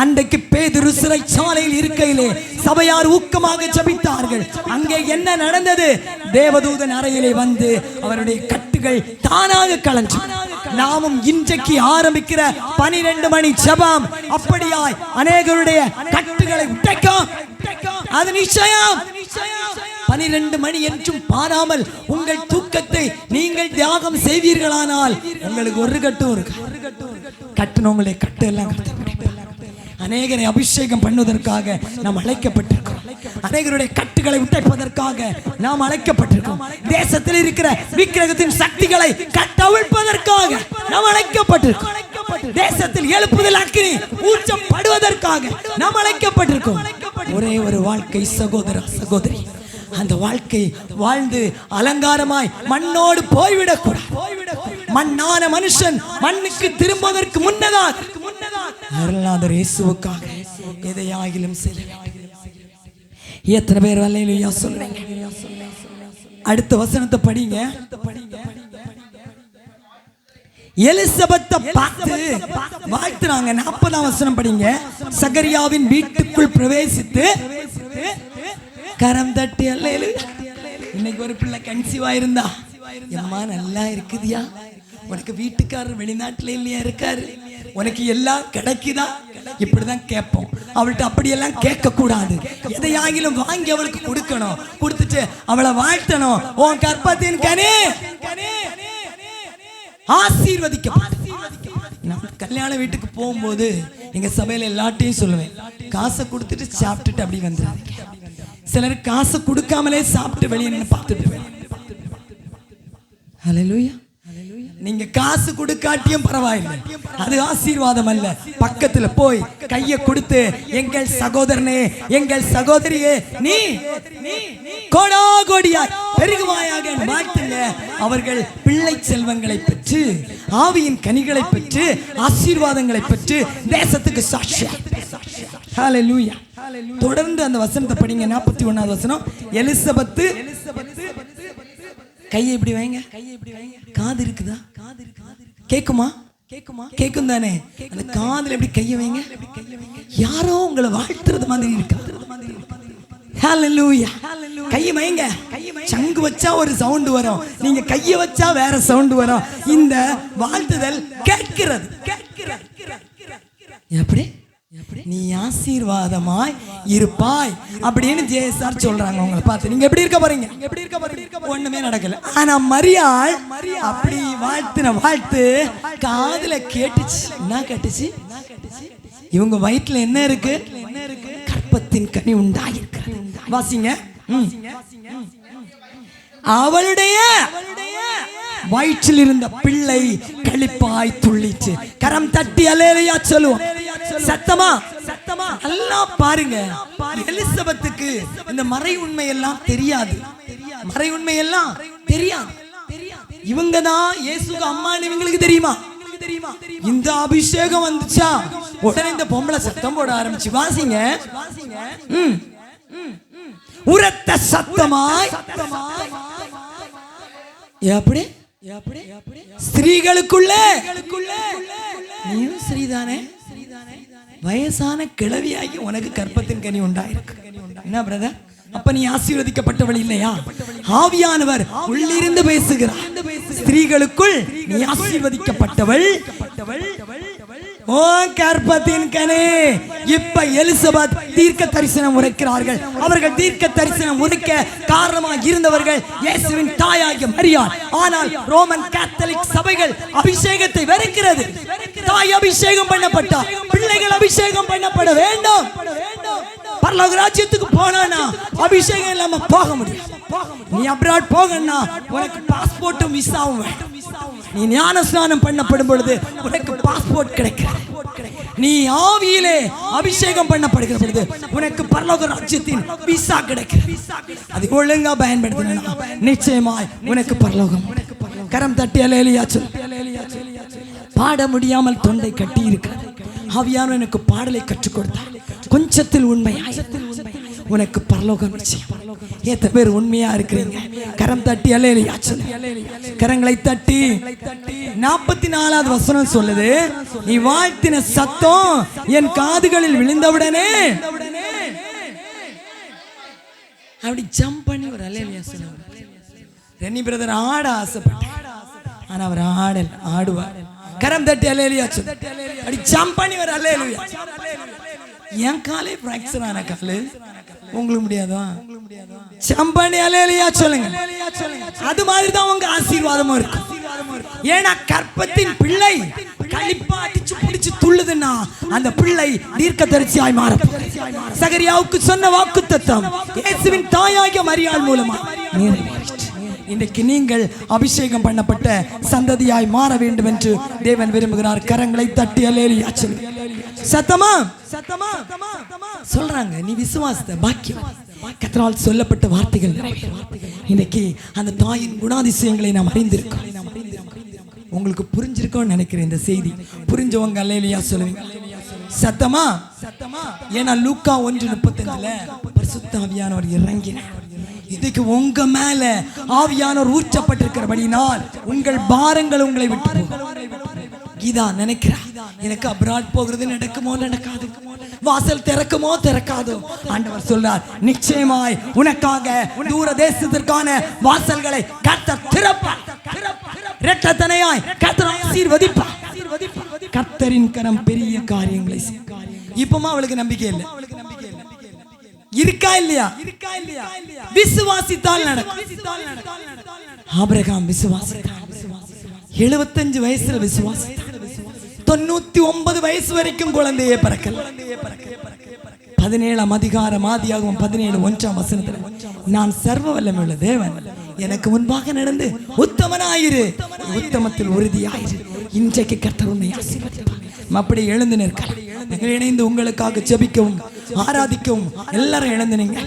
அன்றைக்கு பேதுரு சிறைச்சாலையில் இருக்கையிலே சபையார் ஊக்கமாக ஜெபித்தார்கள். அங்கே என்ன நடந்தது? தேவதூதன் அறையிலே வந்து அவருடைய கட்டுகள் தானாக கலஞ்சு. நாமும் இன்றைக்கு ஆரம்பிக்கிற 12 மணி ஜெபம் அப்படியாய் அநேகருடைய கட்டுகளை உடைக்கும். அது நிச்சயம். 12 மணி என்றும் பாராமல் உங்கள் தூக்கத்தை நீங்கள் தியாகம் செய்வீர்களானால் உங்களுக்கு ஒரு கட்டும் இருக்கு. கட்டுனவங்களை கட்டு எல்லாம் அநேகரை அபிஷேகம் பண்ணுவதற்காக நாம் அழைக்கப்பட்டிருக்கிறோம். அநேகருடைய கட்டுகளை உடைப்பதற்காக நாம் அழைக்கப்பட்டிருக்கிறோம். தேசத்தில் இருக்கிற விக்கிரகத்தின் சக்திகளை கட்டவிழ்ப்பதற்காக நாம் அழைக்கப்பட்டிருக்கிறோம். தேசத்தில் எழுப்புதல் அக்கினி ஊற்றப்படுவதற்காக நாம் அழைக்கப்பட்டிருக்கிறோம். ஒரே ஒரு வாழ்க்கை சகோதர சகோதரி, அந்த வாழ்க்கை வாழ்ந்து அலங்காரமாய் மண்ணோடு போய்விடக்கூடாது. மண்ணான மனுஷன் மண்ணுக்கு திரும்புவதற்கு முன்னதாக அருளாதர் இயேசுவுக்காக எதையாகிலும் செய்ய வேண்டும். எத்தனை பேர் அல்லேலூயா சொல்றீங்க? அடுத்த வசனத்தை படிங்க. எலிசபெத்தை பார்த்து வாழ்த்துறாங்க. 40ஆம் வசனம் படிங்க. சகரியாவின் வீட்டுக்குள் பிரவேசித்து கரம் தட்டி அல்லேலூயா. இன்னைக்கு ஒரு பிள்ளை கன்சீவா இருந்தா, எம்மா நல்லா இருக்குதியா, உனக்கு வீட்டுக்காரர் வெளிநாட்டுல இல்லையா இருக்காரு, உனக்கு எல்லாம் கிடைக்குதா, இப்படிதான் கேட்போம். அவள்கிட்ட அப்படியெல்லாம் கேட்க கூடாது. எதையாகிலும் வாங்கி அவளுக்கு கொடுக்கணும். கொடுத்துட்டு அவளை வாழ்த்தணும். உன் கர்ப்பத்தின் கனி ஆசீர்வதிக்கப்படும். நான் கல்யாண வீட்டுக்கு போகும்போது எங்க சபையில எல்லாட்டையும் சொல்லுவேன், காசை கொடுத்துட்டு சாப்பிட்டுட்டு அப்படி வந்துடாதீங்க. சிலர் காசை கொடுக்காமலே சாப்பிட்டு வெளியே நின்று பார்த்துட்டு, ஹல்லேலூயா. நீங்க காசு கொடுக்காட்டியும் பரவாயில்லை, அது ஆசீர்வாதம் அல்ல. பக்கத்துல போய் கையை கொடுத்து, எங்கள் சகோதரனே, எங்கள் சகோதரியே, நீ கோடா கோடியாய் பெருகுவாயாக வாழ்த்துங்க. அவர்கள் பிள்ளை செல்வங்களை பெற்று, ஆவியின் கனிகளை பெற்று, ஆசீர்வாதங்களை பெற்று தேசத்துக்கு சாட்சியா. ஹல்லேலூயா. தொடர்ந்து அந்த வசனத்தை படிங்க. 41வது வசனம். எலிசபெத்து கையை இப்படி வைங்க. காது இருக்குதா? கேக்குமா? கேக்கும் தானே? அந்த காதுல எப்படி கையை வைங்க. யாரோ உங்களை வாழ்த்துறது மாதிரி இருக்கா? ஹல்லேலூயா. கையை வைங்க. சங்கு வச்சா ஒரு சவுண்ட் வரும், நீங்க கையை வச்சா வேற சவுண்ட் வரும். இந்த வாழ்த்துதல் கேட்கிறது. எப்படி? நீ ஆசீர்வாதமாய் இருப்பாய் அப்படின்னு ஜேசார் சொல்றாங்க. உங்களை பார்த்து நீங்க எப்படி இருக்க போறீங்க? ஒண்ணுமே நடக்கல. ஆனா மரியாள் அப்படி வாழ்த்தின வாழ்த்து காதுல கேட்டுச்சு. என்ன கேட்டுச்சு? இவங்க வயிற்றுல என்ன இருக்கு? கர்ப்பத்தின் கனி உண்டாயிருக்கிறது. வாசிங்க. அவளுடைய வயிற்றில் இருந்த பிள்ளை களிப்பாய் துள்ளிச்சு. கரம் தட்டி அல்லேலூயா சொல்லுவோம். சத்தமா எல்லாம் பாருங்க. எலிசபெத்துக்கு இந்த மறை உண்மை எல்லாம் தெரியாது. மறை உண்மை எல்லாம் தெரியாது. இவங்க தான் இயேசுக்கு அம்மான்னு இவங்களுக்கு தெரியுமா? இந்த அபிஷேகம் வந்துச்சா உடனே இந்த பொம்பளை சத்தம் போட ஆரம்பிச்சு. வாசிங்க. உரத்த சத்தமாய். எப்படி? ஸ்திரீகளுக்குள்ளே நீயும் ஸ்ரீதானே, வயசான கிழவியாகி உனக்கு கர்ப்பத்தின் கனி உண்டாயிருக்கு. என்ன பிரதர், அப்ப நீ ஆசீர்வதிக்கப்பட்டவள் இல்லையா? ஆவியானவர் உள்ளிருந்து பேசுகிறார். ஸ்திரீகளுக்குள் நீ ஆசீர்வதிக்கப்பட்டவள். ஓ கர்ப்பத்தின் கனி. இப்ப எலிசபெத் தீர்க்க தரிசனம் உரைக்கிறார்கள். அவர்கள் தீர்க்க தரிசனம் உரைக்க காரணமாக இருந்தவர்கள் இயேசுவின் தாயாகிய மரியாள். ஆனால் ரோமன் கேத்தலிக் சபைகள் அபிஷேகத்தை வெறுக்கிறது. தாய் அபிஷேகம் பண்ணப்பட்டார், பிள்ளைகள் அபிஷேகம் பண்ணப்பட வேண்டும். பரலோக ராஜ்யத்துக்கு போனா அபிஷேகம் இல்லாம போக முடியும். நீ அப்ராட் போகணும்னா உனக்கு பாஸ்போர்ட்டும் விசாவும் வேண்டும். நீ ஞானஸ்நானம் பண்ணப்படும் பொழுது உனக்கு பாஸ்போர்ட் கிடைக்கிறது. நீ ஆவியிலே அபிஷேகம் பண்ணப்படுகிற பொழுது உனக்கு பரலோக ராஜ்யத்தின் விசா கிடைக்கிறது. அது ஒழுங்கா பயன்படுத்தினா நிச்சயமாய் உனக்கு பரலோகம். கரம் தட்டி அல்லேலூயா சொல். பாட முடியாமல் தொண்டை கட்டி இருக்கிறது. ஆவியானவர் எனக்கு பாடலை கற்றுக் கொடுத்தார். கொஞ்சத்தில் உண்மையாய் உனக்கு பரலோகம் நிச்சயம். எத்தனை பேர் உண்மையா இருக்கிறீங்க? கரம் தட்டி அல்லேலூயா சொல். கரங்களை தட்டி. 44வது வசனம் சொல்லுது, நீ வாழ்த்தின சத்தம் என் காதுகளில் விழுந்தவுடனே அப்படி ஜம்ப் பண்ணி ஒரு அல்லேலூயா சொன்னார். ரெனி பிரதர் ஆட ஆசைப்பட்டார், ஆனா அவர் ஆடுவார். கரம் தட்டி அல்லேலூயா சொல். அப்படி ஜம்ப் பண்ணி ஒரு அல்லேலூயா. என் காலே பிராக்சர் ஆன காலு, உங்களுக்கு முடியாதா? சம்பனி அல்லேலூயா சொல்லுங்க. அது மாதிரி தான் உங்க ஆசீர்வாதமும் இருக்கும். ஏன்னா கர்ப்பத்தின் பிள்ளை களிப்பா அடிச்சு பிடிச்சு துள்ளுதுன்னா அந்த பிள்ளை தீர்க்கதரிசியாய் மாறும். சகரியாவுக்கு சொன்ன வாக்குத்தத்தம் இயேசுவின் தாயாகிய மரியாள் மூலமா நிறைவேறிற்று. இன்றைக்கு நீங்கள் அபிஷேகம் பண்ணப்பட்ட சந்ததியாய் மாற வேண்டும் என்று தேவன் விரும்புகிறார். கரங்களை தட்டி அல்லேலூயா சொல்லு. சத்தமா சொல்றாங்க. நீ விசுவாசத்தை பாக்கியம். கர்த்தரால் சொல்லப்பட்ட வார்த்தைகள் இன்னைக்கு அந்த தாயின் குணாதிசயங்களை நாம் அறிந்திருக்கோம். உங்களுக்கு புரிஞ்சிருக்கோன்னு நினைக்கிறேன். இந்த செய்தி புரிஞ்சவங்க அல்லேலூயா சொல்லுவீங்க. சத்தமா. ஏன்னா லூக்கா 1:35 பரிசுத்த ஆவியானவர் இறங்கினார். இதுக்கு உங்க மேல ஆவியானவர் ஊற்றப்பட்டிருக்கிறபடினால் உங்கள் பாரங்கள் உங்களை விட்டு கீதா நினைக்கிறா, எனக்கு அப்ராட் போகிறது நடக்குமோ நடக்காது, வாசல் திறக்குமோ திறக்காதோ. ஆண்டவர் சொல்றார், நிச்சயமாய் உனக்காக தூர தேசத்திற்கான வாசல்களை கர்த்தர் திறப்பார். இரட்டத்தனையாய் கர்த்தர் ஆசீர்வதிப்பார். கர்த்தரின் கரம் பெரிய காரியங்களை செய்யும். இப்பமா அவளுக்கு நம்பிக்கை இல்லை. இருக்கா இல்லையா? விசுவாசித்தால் நடக்கும். ஆபிரகாம் விசுவாசித்தான். 75 வயசுல விசுவாசித்தான். 99 வயசு வரைக்கும் குழந்தையே பிறக்கல. 17ஆம் அதிகாரம் ஆதியாகமம் 17:1 நான் சர்வ வல்லமையுள்ள தேவன், எனக்கு முன்பாக நடந்து உத்தமனாயிரு, உத்தமத்தில் உறுதியாயிரு, இன்றைக்கு கர்த்தர் உன்னை ஆசீர்வதிப்பார். அப்படி எழுந்து நிற்கலாம். இணைந்து உங்களுக்காக ஜெபிக்கவும் ஆராதிக்கவும் எல்லாரும் எழுந்து நீங்க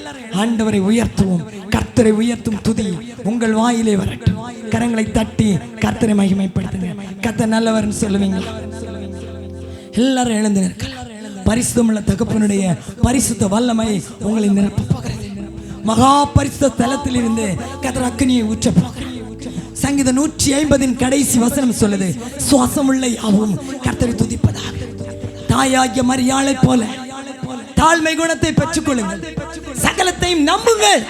ஆண்டவரை உயர்த்துவோம். கர்த்தரை உயர்த்தும் துதி உங்கள் வாயிலே வரட்டும். கரங்களை தட்டி கர்த்தரை மகிமைப்படுத்துங்க. கர்த்தர் நல்லவர்னு சொல்லுவீங்க. எல்லாரும் எழுந்து நிற்கலாம். பரிசுத்தமுள்ள தகப்பனுடைய பரிசுத்த வல்லமை உங்களை நிரப்ப போகிறது. மகா பரிசுத்த தலத்தில் இருந்து கர்த்தர் அக்கினியை ஊற்ற போகிறார். சங்கீதம் 150 கடைசி வசனம் சொல்லுது, சுவாசமுள்ள யாவும் கர்த்தரை துதிப்பதாக. தாயாகிய மரியாளை போல தாழ்மை குணத்தை பெற்றுக் கொள்ளுங்கள், சகலத்தையும் நம்புங்கள்.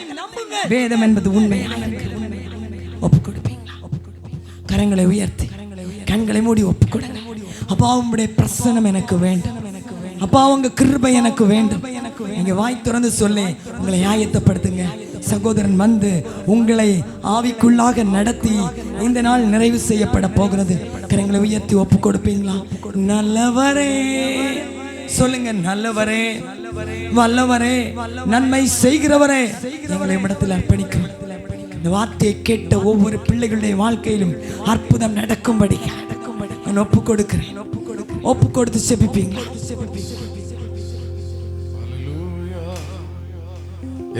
வேதம் என்பது உண்மையாக ஒப்புக் கொடுப்பீங்களா? கரங்களை உயர்த்தி கண்களை மூடி ஒப்புக் கொடுங்க. அப்பா உங்களுடைய பிரசன்னம் எனக்கு வேண்டும். அப்பா உங்க கிருபை எனக்கு வேண்டும். நீங்க வாய் திறந்து சொல்லி உங்களை ஆயத்தப்படுத்துங்க. சகோதரன் வந்து உங்களை ஆவிக்குள்ளாக நடத்தி இந்த நாள் நிறைவு செய்யப்பட போகிறது. கரங்களை உயர்த்தி ஒப்பு கொடுப்பீங்களா? நல்லவரே சொல்லுங்க, நல்லவரே, வல்லவரே, நன்மை செய்கிறவரே, எங்களை இடத்தில் அர்ப்பணிக்கிறோம். இந்த வார்த்தையை கேட்ட ஒவ்வொரு பிள்ளைகளுடைய வாழ்க்கையிலும் அற்புதம் நடக்கும்படி நான் ஒப்பு கொடுக்கிறேன். ஒப்பு கொடுத்து செபிப்பீங்களா?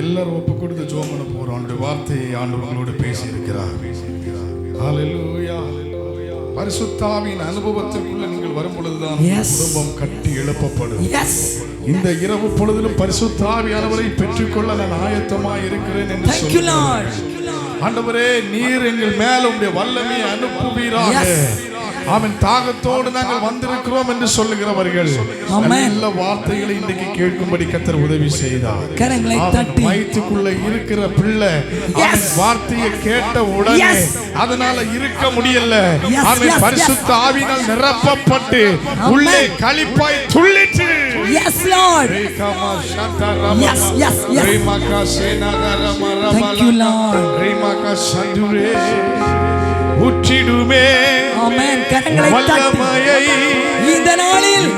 எல்லாரும் ஒப்பு கொடுத்து ஜெபம் பண்ண போறோம். ஆண்டவருடைய வார்த்தையை ஆண்டவர்களோடு பேசி இருக்கிறார். ஹல்லேலூயா. பரிசுத்த ஆவியின் அனுபவத்திற்குள்ள நீங்கள் வரும் பொழுதுதான் குடும்பம் கட்டி எழுப்பப்படும். இந்த இரவு பொழுதிலும் பரிசுத்த ஆவியானவரை பெற்றுக்கொள்ள நான் ஆயத்தமாய் இருக்கிறேன் என்று சொல்லுங்கள். ஆண்டவரே, நீர் எங்கள் மேல உம்முடைய வல்லமையை அனுப்புவீராக. ஆமென். தாகத்தோடு நாங்கள் வந்திருக்கிறோம் என்று சொல்லுகிறவர்கள் நல்ல வார்த்தைகளை இன்றைக்கு கேட்கும்படி கர்த்தர் உதவி செய்தார். கரங்களை தட்டி வயிற்றுக்குள்ள இருக்கிற பிள்ளை வார்த்தையை கேட்ட உடனே அதனால இருக்க முடியல. ஆமென். பரிசுத்த ஆவியினால் நிரப்பப்பட்டு உள்ளே களிப்பாய் துள்ளிற்று. Yes Lord. Yes, yes, yes. Thank you Lord. உற்றிடுமே. ஆமென். கரங்களை தட்டி இந்த நாளில்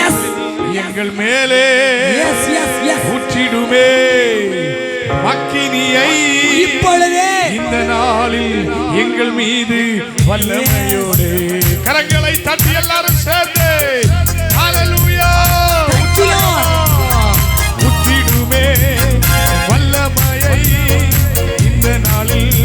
எஸ் எங்கள் மேலே உற்றிடுமே அக்கினியை இப்பொழுதே இந்த நாளில் எங்கள் மீது வல்லமையோடு. கரங்களை தட்டி எல்லாரும் சேர்ந்து ஹல்லேலூயா. உற்றிடுமே வல்லமையை இந்த நாளில்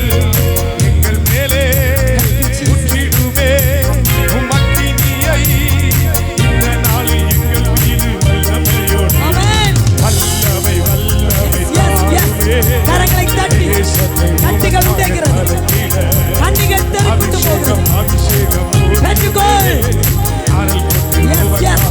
கரங்களை தட்டி கட்டிகள் உடைகிறது. கண்ணிகள் தெறித்து போகிறது. பெற்றுக்கொள். Yes, yes.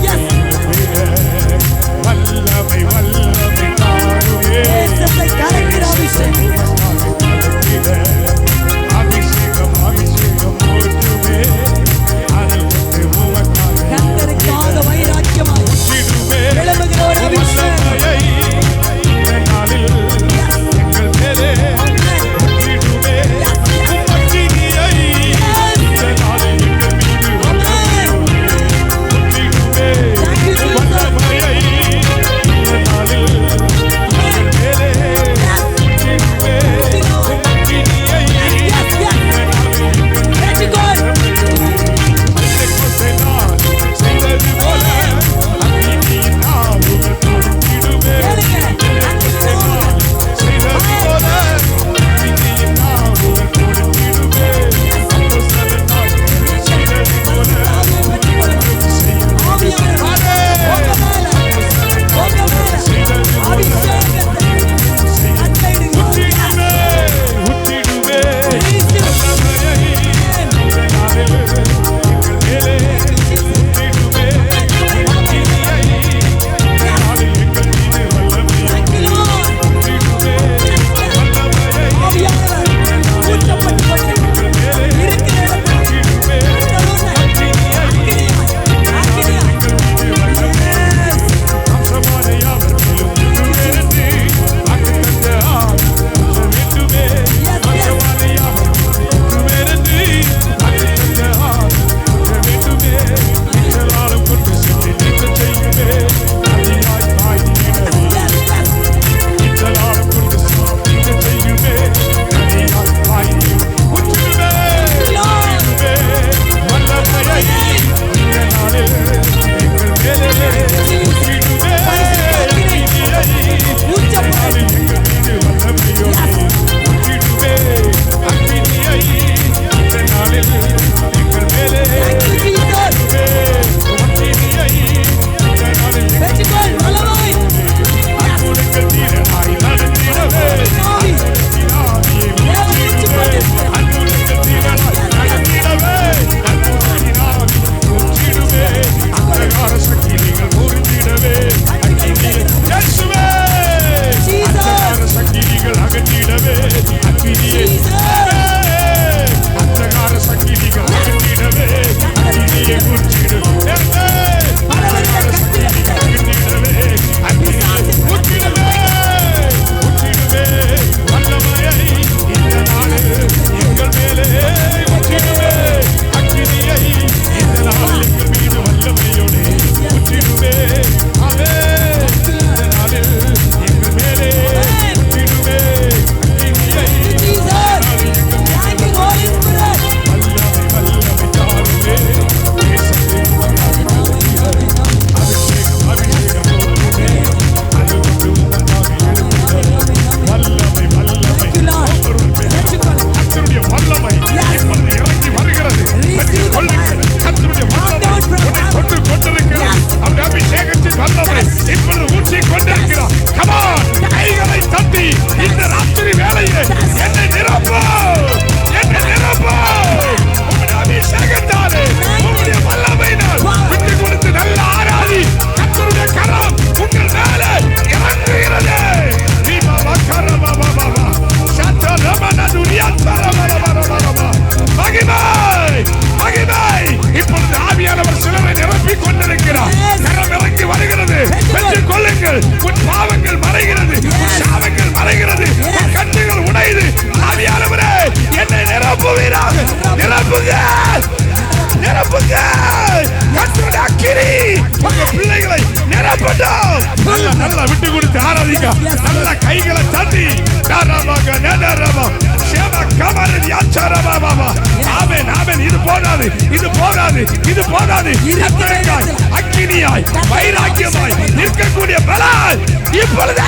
ரபா ஷேபா கமரன் யாச்சரபா பாபா ஆமென் ஆமென் இது போதாது இது போதாது இது போதாது கத்தரக்காய் அக்கினியாய் வைராக்கியமாய் நிற்கக்கூடிய பலன் இப்பொழுது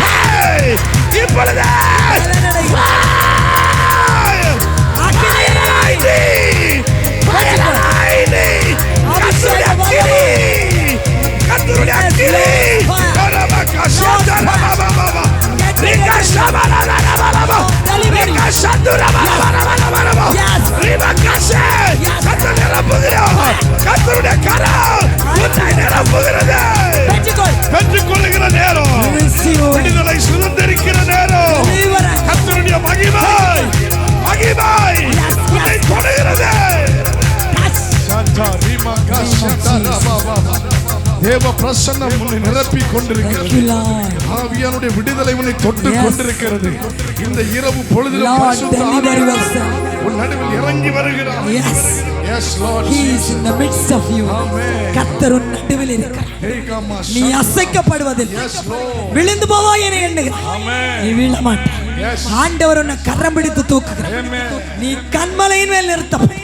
இப்பொழுது கத்தருடைய அக்கினி ரபா கஷாதா பாபா பாபா கத்தருடைய கரம் உன்னை நிரப்புகிறது. பெற்றுக்கொள்ளுகிற நேரம், விடுதலை சுதந்திரிக்கிற நேரம், கத்தருடைய மகிமை மகிமை உன்னை தொடுகிறது. தேவ பிரசன்னம் உன்னை நிரப்பி கொண்டிருக்கிறது. ஆவியானுடைய விடுதலை உன்னை தொட்டு கொண்டிருக்கிறது. இந்த இரவு பொழுதிலும் பரிசுத்த ஆவியானவர் உன் நடுவில் இறங்கி வருகிறார். Yes Lord, He is in the midst of you. கர்த்தர் உன் நடுவில் இருக்கிறார். நீ அசைக்கப்படுவதில்லை, விழுந்து போவாய் என எண்ணுகிறாய், நீ விழ மாட்டாய். ஆண்டவர் உன்னை கரம் பிடித்து தூக்குகிறார். நீ கன்மலையின் மேல் நிறுத்தப்பட்ட,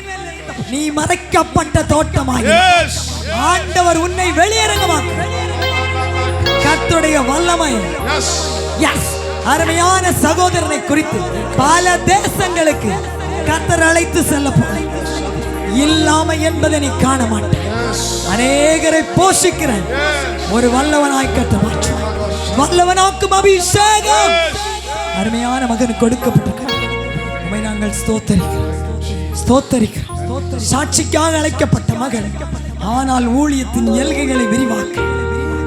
நீ மறைக்கப்பட்ட தோட்டமாகி ஆண்டவர் உன்னை வெளியரங்கமாக்குகிறார். கர்த்தருடைய வல்லமை. அருமையான சகோதரனை குறித்து பல தேசங்களுக்கு கர்த்தர் அழைத்து செல்ல போகிறார். இல்லாமை என்பதை நீ காண மாட்டாய். அநேகரை போஷிக்கிற ஒரு வல்லவனாய் கர்த்தர் மாற்றுவார். வல்லவனாக்கும் அபிஷேகம் அருமையான மகன் கொடுக்கப்பட்டிருக்கிறது. உம்மை நாங்கள் ஸ்தோத்தரிக்கிறோம். சாட்சிக்காக அழைக்கப்பட்ட மகன், ஆனால் ஊழியத்தின் எல்கைகளை விரிவாக்க,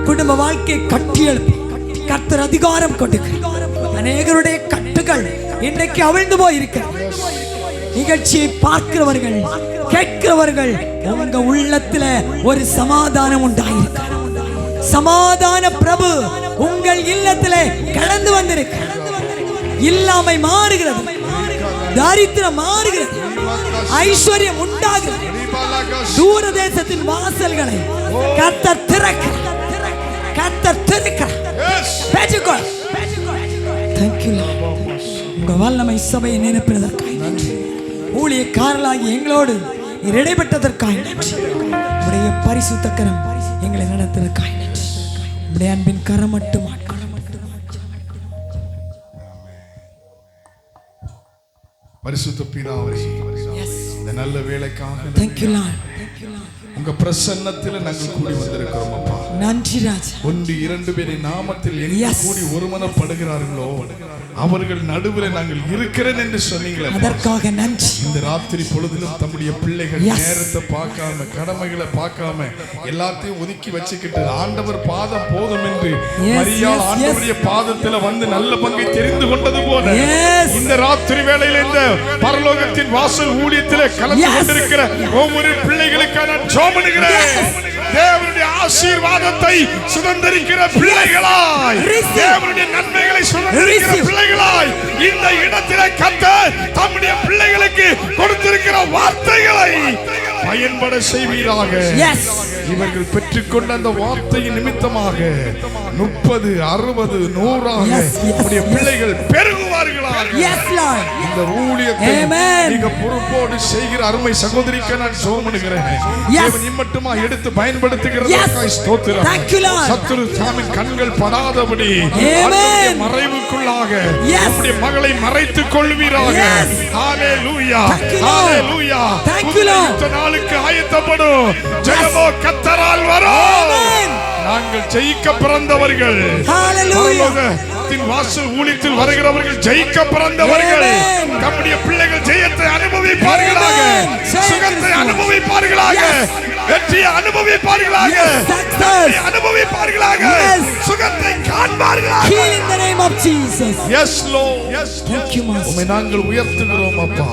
குடும்ப வாழ்க்கை கட்டியெழுப்ப கர்த்தர் அதிகாரம் கொடுக்கிறார். அநேகருடைய கட்டுகள் இன்றைக்கு அவிழ்ந்து போயிருக்கிறது. நிகழ்ச்சியை பார்க்கிறவர்கள் கேட்கிறவர்கள் உங்க உள்ளத்துல ஒரு சமாதானம் உண்டாயிருக்கு. சமாதான பிரபு உங்கள் இல்லத்திலே கடந்து வந்திருக்கிறார். இல்லாமை மாறுகிறது, தாரித்திரம் மாறுகிறது, ஐஸ்வர்யம் உண்டாகிறது. தூர தேசத்தின் வாசல்களை கர்த்தர் திறக்கிறார். Thank you Lord. உங்க வல்லமை சபையை நிரப்பினதற்காக நன்றி. ஊழியக்காரர்களாகி எங்களோடு இடைப்பட்டதற்காக நன்றி. உடைய பரிசுத்த கரம் எங்களை நடத்துவதற்காக நன்றி. உடைய அன்பின் கரம் மட்டும் பரிசுத்த பிதாவே, இந்த நல்ல வேளைக்காக Thank you Lord. உங்க பிரசன்னத்திலே நாங்கள் கூடி வந்திருக்கிறோம் அப்பா. நன்றி ராஜா. ஒன்று இரண்டு பேரின் நாமத்தில் எங்கே கூடி ஒருமனப்படுகிறார்களோ அவர்கள் நடுவில் நாங்கள் இருக்கிறேன் என்று சொன்னீங்களே, அதற்காக நன்றி. இந்த ராத்திரி பொழுதிலும் தம்முடைய பிள்ளைகள் நேரத்தை பார்க்காம, கடமைகளை பார்க்காம, எல்லாத்தையும் ஒதுக்கி வச்சுக்கிட்டு ஆண்டவர் பாதம் போதும் என்று மரியாள் ஆண்டவருடைய பாதத்துல வந்து நல்ல பங்கை தெரிந்து கொண்டது போல இந்த ராத்திரி வேளையில் இந்த பரலோகத்தின் வாசல் ஊழியத்திலே கலந்து கொண்டிருக்கிற ஒவ்வொரு பிள்ளைகளுக்காக நான் ஜெபம் பண்ணுகிறேன். தேவனுடைய ஆசீர்வாதத்தை சுதந்தரிக்கிற பிள்ளைகளாய், தேவனுடைய நன்மைகளை சுதந்தரிக்கிற பிள்ளைகளாய் இந்த இடத்திலே கர்த்தர் தம்முடைய பிள்ளைகளுக்கு கொடுத்திருக்கிற வார்த்தைகளை பயன்பட செய்வீராக. இவர்கள் பெற்றுக்கொண்ட அந்த வார்த்தையின் நிமித்தமாக 30, 60, 100 பிள்ளைகள் பெருகுவார்களாக. இந்த ஊழியத்தை நீங்க பொறுப்போடு செய்கிற அருமை சகோதரிக்கு நான் ஜெபம் பண்ணுகிறேன். தேவன் இம்மட்டுமா எடுத்து பயன்படுத்துகிறதற்காக ஸ்தோத்திரம். சத்துரு சாமின் கண்கள் படாதபடி மறைவுக்குள்ளாக நம்முடைய மகளை மறைத்துக் கொள்வீராக. ஹalleluya, ஹalleluya. இந்த நாளுக்கு ஆயத்தப்படும். ஜெயமோ கர்த்தரால் வரும். நாங்கள் ஜெயிக்க பிறந்தவர்கள். பரலோகத்தின் வாசல் ஊழியத்தில் வருகிறவர்கள் ஜெயிக்க பிறந்தவர்கள். நம்முடைய பிள்ளைகள் ஜெயத்தை அனுபவிப்பார்களாக, சுகத்தை அனுபவிப்பார்களாக, வெற்றியை அனுபவிப்பார்களாக, அனுபவிப்பார்களாக, சுகத்தை காண்பார்களாக. In the name of Jesus. Yes Lord. Yes. உம்மை நாங்கள் உயர்த்துகிறோம் அப்பா.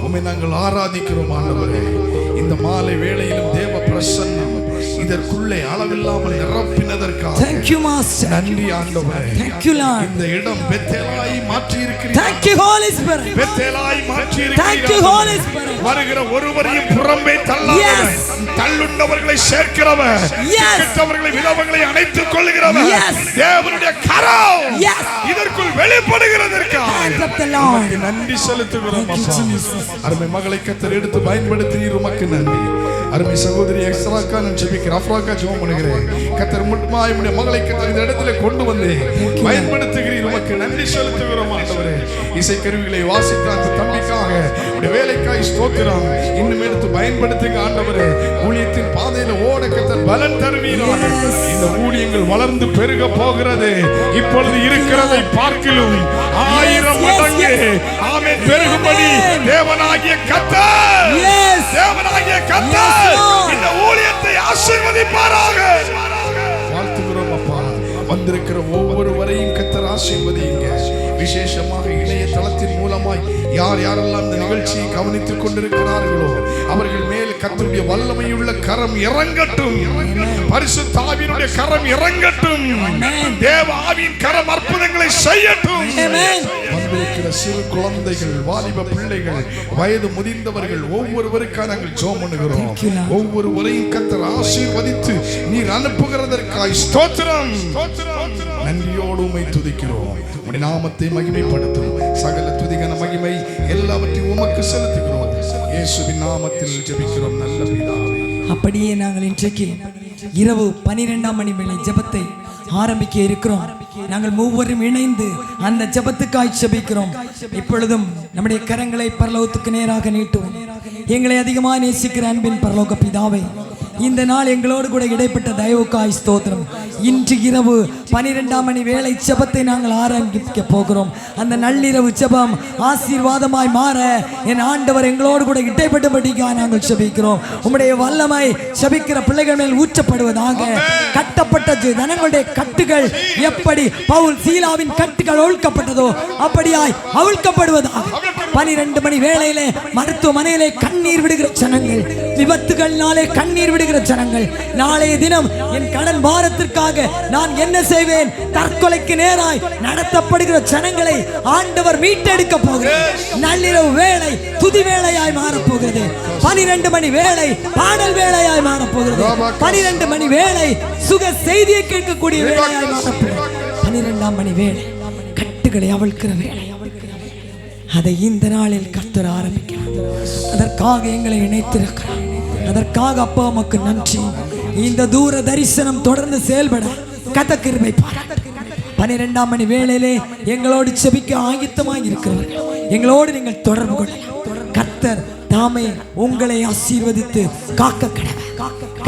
உம்மை நாங்கள் ஆராதிக்கிறோம் ஆண்டவரே. இந்த மாலை வேளையிலும் தேவ பிரசன்னம் இதற்குள்ளே அளவில்லாமல் நிரப்பினதற்காக Thank you Master. நன்றி ஆண்டவரே. Thank you Lord. இந்த இடம் பெத்தேலாய் மாற்றி இருக்கிறீர். Thank you Holy Spirit. பெத்தேலாய் மாற்றி இருக்கிறீர். Thank you Holy Spirit. வருகிற ஒருவரையும் புறம்பே தள்ளாதவர், தள்ளுண்டவர்களை சேர்க்கிறவர், கெட்டவர்களை விதவங்களை அணைத்துக் கொள்கிறவர். தேவனுடைய கரம் இதற்குள் வெளிப்படுகிறதற்காக நன்றி செலுத்துகிறோம். அருமை மகளை கர்த்தர் எடுத்து பயன்படுத்தினீர், உமக்கு நன்றி. அருமை சகோதரி எக்ஸ்ராக்கா நான் ஜெபிக்கிறேன், அஃப்ராக்கா ஜெபம் பண்ணுகிறேன். கர்த்தர் முட்மாய் உம்முடைய மகளை கர்த்தர் இந்த இடத்துல கொண்டு வந்து பயன்படுத்துகிறீர், உமக்கு நன்றி செலுத்துகிறோம் ஆண்டவரே. இசை கருவிகளை வாசித்த அந்த தம்பிக்காக உடைய வேலைக்காய் ஸ்தோத்திரம். இன்னும் எடுத்து பயன்படுத்துங்க ஆண்டவரே. ஊழியத்தின் பாதையில ஓட கர்த்தர் பலன் தருவீராக. இந்த ஊழியங்கள் வளர்ந்து பெருக போகிறது. இப்பொழுது இருக்கிறதை பார்க்கிலும் 1000 மடங்கு ஆமென் பெருகும்படி தேவனாகிய கர்த்தர், தேவனாகிய கர்த்தர் இந்த ஊழியத்தை ஆசீர்வதிப்பாராக. வாழ்த்துகிறோம் அப்பா. வந்திருக்கிற ஒவ்வொருவரையும் கர்த்தர் ஆசீர்வதிங்க. விசேஷமாக இணையதளத்தின் மூலமாய் யார் யாரெல்லாம் இந்த நிகழ்ச்சியை கவனித்துக் கொண்டிருக்கிறார்களோ அவர்கள் மேல் கர்த்தருடைய வல்லமையுள்ள கரம் இறங்கட்டும். பரிசுத்த ஆவியினுடைய கரம் இறங்கட்டும். தேவ ஆவியின் கரம் அற்புதங்களை செய்யட்டும். வந்திருக்கிற சிறு குழந்தைகள், வாலிப பிள்ளைகள், வயது முதிர்ந்தவர்கள் ஒவ்வொருவருக்காக நாங்கள் ஜெபம் பண்ணுகிறோம். ஒவ்வொருவரையும் கர்த்தர் ஆசீர்வதித்து நீர் அனுப்புகிறதற்காய் ஸ்தோத்திரம். நன்றியோடு உம்மை துதிக்கிறோம். உம்முடைய நாமத்தை மகிமைப்படுத்தும். சகல துதிகன மகிமை எல்லாவற்றையும் உமக்கு செலுத்துகிறோம். இயேசுவின் நாமத்தில் ஜெபிக்கிறோம் நல்ல பிதாவே. அப்படியே நாங்கள் இன்றைக்கு இரவு 12ஆம் மணி வேளை ஜெபத்தை ஆரம்பிக்க இருக்கிறோம். நாங்கள் மூவரும் இணைந்து அந்த ஜெபத்துக்காய் ஜெபிக்கிறோம். இப்பொழுதும் நம்முடைய கரங்களை பரலோகத்துக்கு நேராக நீட்டுவோம். எங்களை அதிகமாக நேசிக்கிற அன்பின் பரலோக பிதாவே, இந்த நாள் எங்களோடு கூட இடைப்பட்ட தயவுக்காய் ஸ்தோத்திரம். இன்று இரவு 12ஆம் மணி வேளை ஜெபத்தை நாங்கள் ஆரம்பிக்க போகிறோம். அந்த நள்ளிரவு ஜெபம் ஆசீர்வாதமாய் மாற என் ஆண்டவர் எங்களோடு கூட இடைப்பட்டபடிக்காக நாங்கள் ஜெபிக்கிறோம். உம்முடைய வல்லமை ஜெபிக்கிற பிள்ளைகள் மேல் ஊற்றப்படுவதாக. கட்டப்பட்ட ஜனங்களுடைய கட்டுகள் எப்படி பவுல் சீலாவின் கட்டுகள் அவிழ்க்கப்பட்டதோ அப்படியாய் அவிழ்க்கப்படுவதாக. 12 மணி வேளையிலே மருத்துவமனையிலே கண்ணீர் விடுகிற ஜனங்கள், விபத்துகளினாலே கண்ணீர் விடுகிற ஜனங்கள், நாளைய தினம் என் கடன் பாரத்திற்காக நான் என்ன செய்வேன், தற்கொலைக்கு நேராய் நடத்தப்படுகிற ஜனங்களை ஆண்டவர் மீட்டெடுக்க போகிறார். நள்ளிரவு வேளை துதி வேளையாய் மாறப்போகிறது. 12 மணி வேளை பாடல் வேளையாய் மாறப்போகிறது. 12 மணி வேளை சுக செய்தியை கேட்கக்கூடிய வேளையாய் மாறப்போகிறது. 12ஆம் மணி வேளை கட்டுகளை அவிழ்க்கிற வேளை. அதை இந்த நாளில் கர்த்தர் ஆரம்பிக்கிறார். அதற்காக எங்களை இணைத்திருக்கிறார். அதற்காக அப்பா உமக்கு நன்றி. இந்த தூர தரிசனம் தொடர்ந்து செயல்பட கர்த்தர் கிருபை பாராட்டு. 12ஆம் மணி வேளையிலே எங்களோடு செபிக்க ஆயத்தமாக இருக்கிறவர்கள் எங்களோடு நீங்கள் தொடர்பு கொள்ளலாம். கர்த்தர் தாமே உங்களை ஆசீர்வதித்து காக்க கடவை.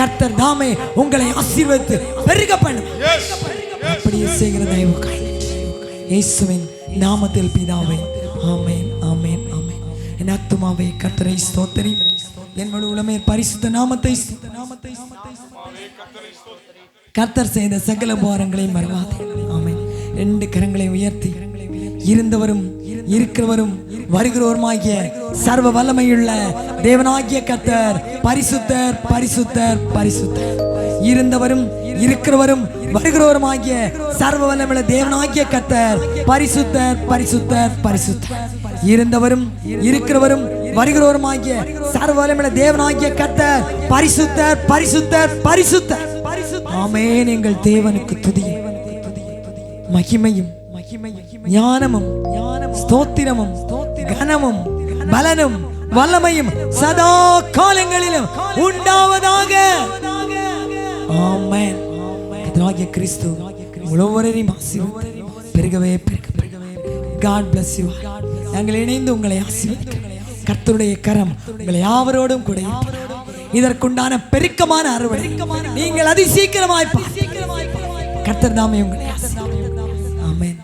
கர்த்தர் தாமே உங்களை ஆசீர்வதித்து பெருக பண்ணுவார். அப்படியே செய்கிற தயவுக்காய் இயேசுவின் நாமத்தில் பிதாவே, ஆமென், ஆமென், ஆமென். என் ஆத்துமாவே கர்த்தரை ஸ்தோத்திரி, என் முழு உலகமே பரிசுத்த நாமத்தை. கர்த்தர் செய்த சகல உபகாரங்களையும் மறவாதே. ஆமென். 2 கரங்களை உயர்த்தி இருந்தவரும் இருக்கிறவரும் வருகிறவருமாகிய சர்வ வல்லமையுள்ள தேவனாகிய கர்த்தர் பரிசுத்தர், பரிசுத்தர், பரிசுத்தர். இருந்தவரும் இருக்கிறவரும் வருகிறவருமாகிய சர்வ வல்லமையுள்ள தேவனாகிய கர்த்தர் பரிசுத்தர், பரிசுத்தர், பரிசுத்தர். இருந்தவரும் இருக்கிறவரும் வருகிறவருமாகிய சர்வ வல்லமையுள்ள தேவனாகிய கர்த்தர் பரிசுத்தர், பரிசுத்தர், பரிசுத்தர். ஆமென். எங்கள் தேவனுக்கு துதியும் மகிமையும் ஞானமும் ஸ்தோத்திரமும் கனமும் பலனும் வல்லமையும் சதா காலங்களிலும் உண்டாவதாக. ஆமென். கர்த்தராகிய கிறிஸ்து ஒவ்வொருவரையும் ஆசீர்வதித்து பெருகவே பெருகவே. God bless you. நாங்கள் இணைந்து உங்களை ஆசீர்வதிக்கிறோம். கர்த்தருடைய கரம் உங்களை யாவரோடும் கூட இருப்பதாக. இதற்குண்டான பெருக்கமான அறுவடை நீங்கள் அதி சீக்கிரமாய் கர்த்தர் தாமே உங்களை ஆசீர்வதிப்பார். ஆமென்.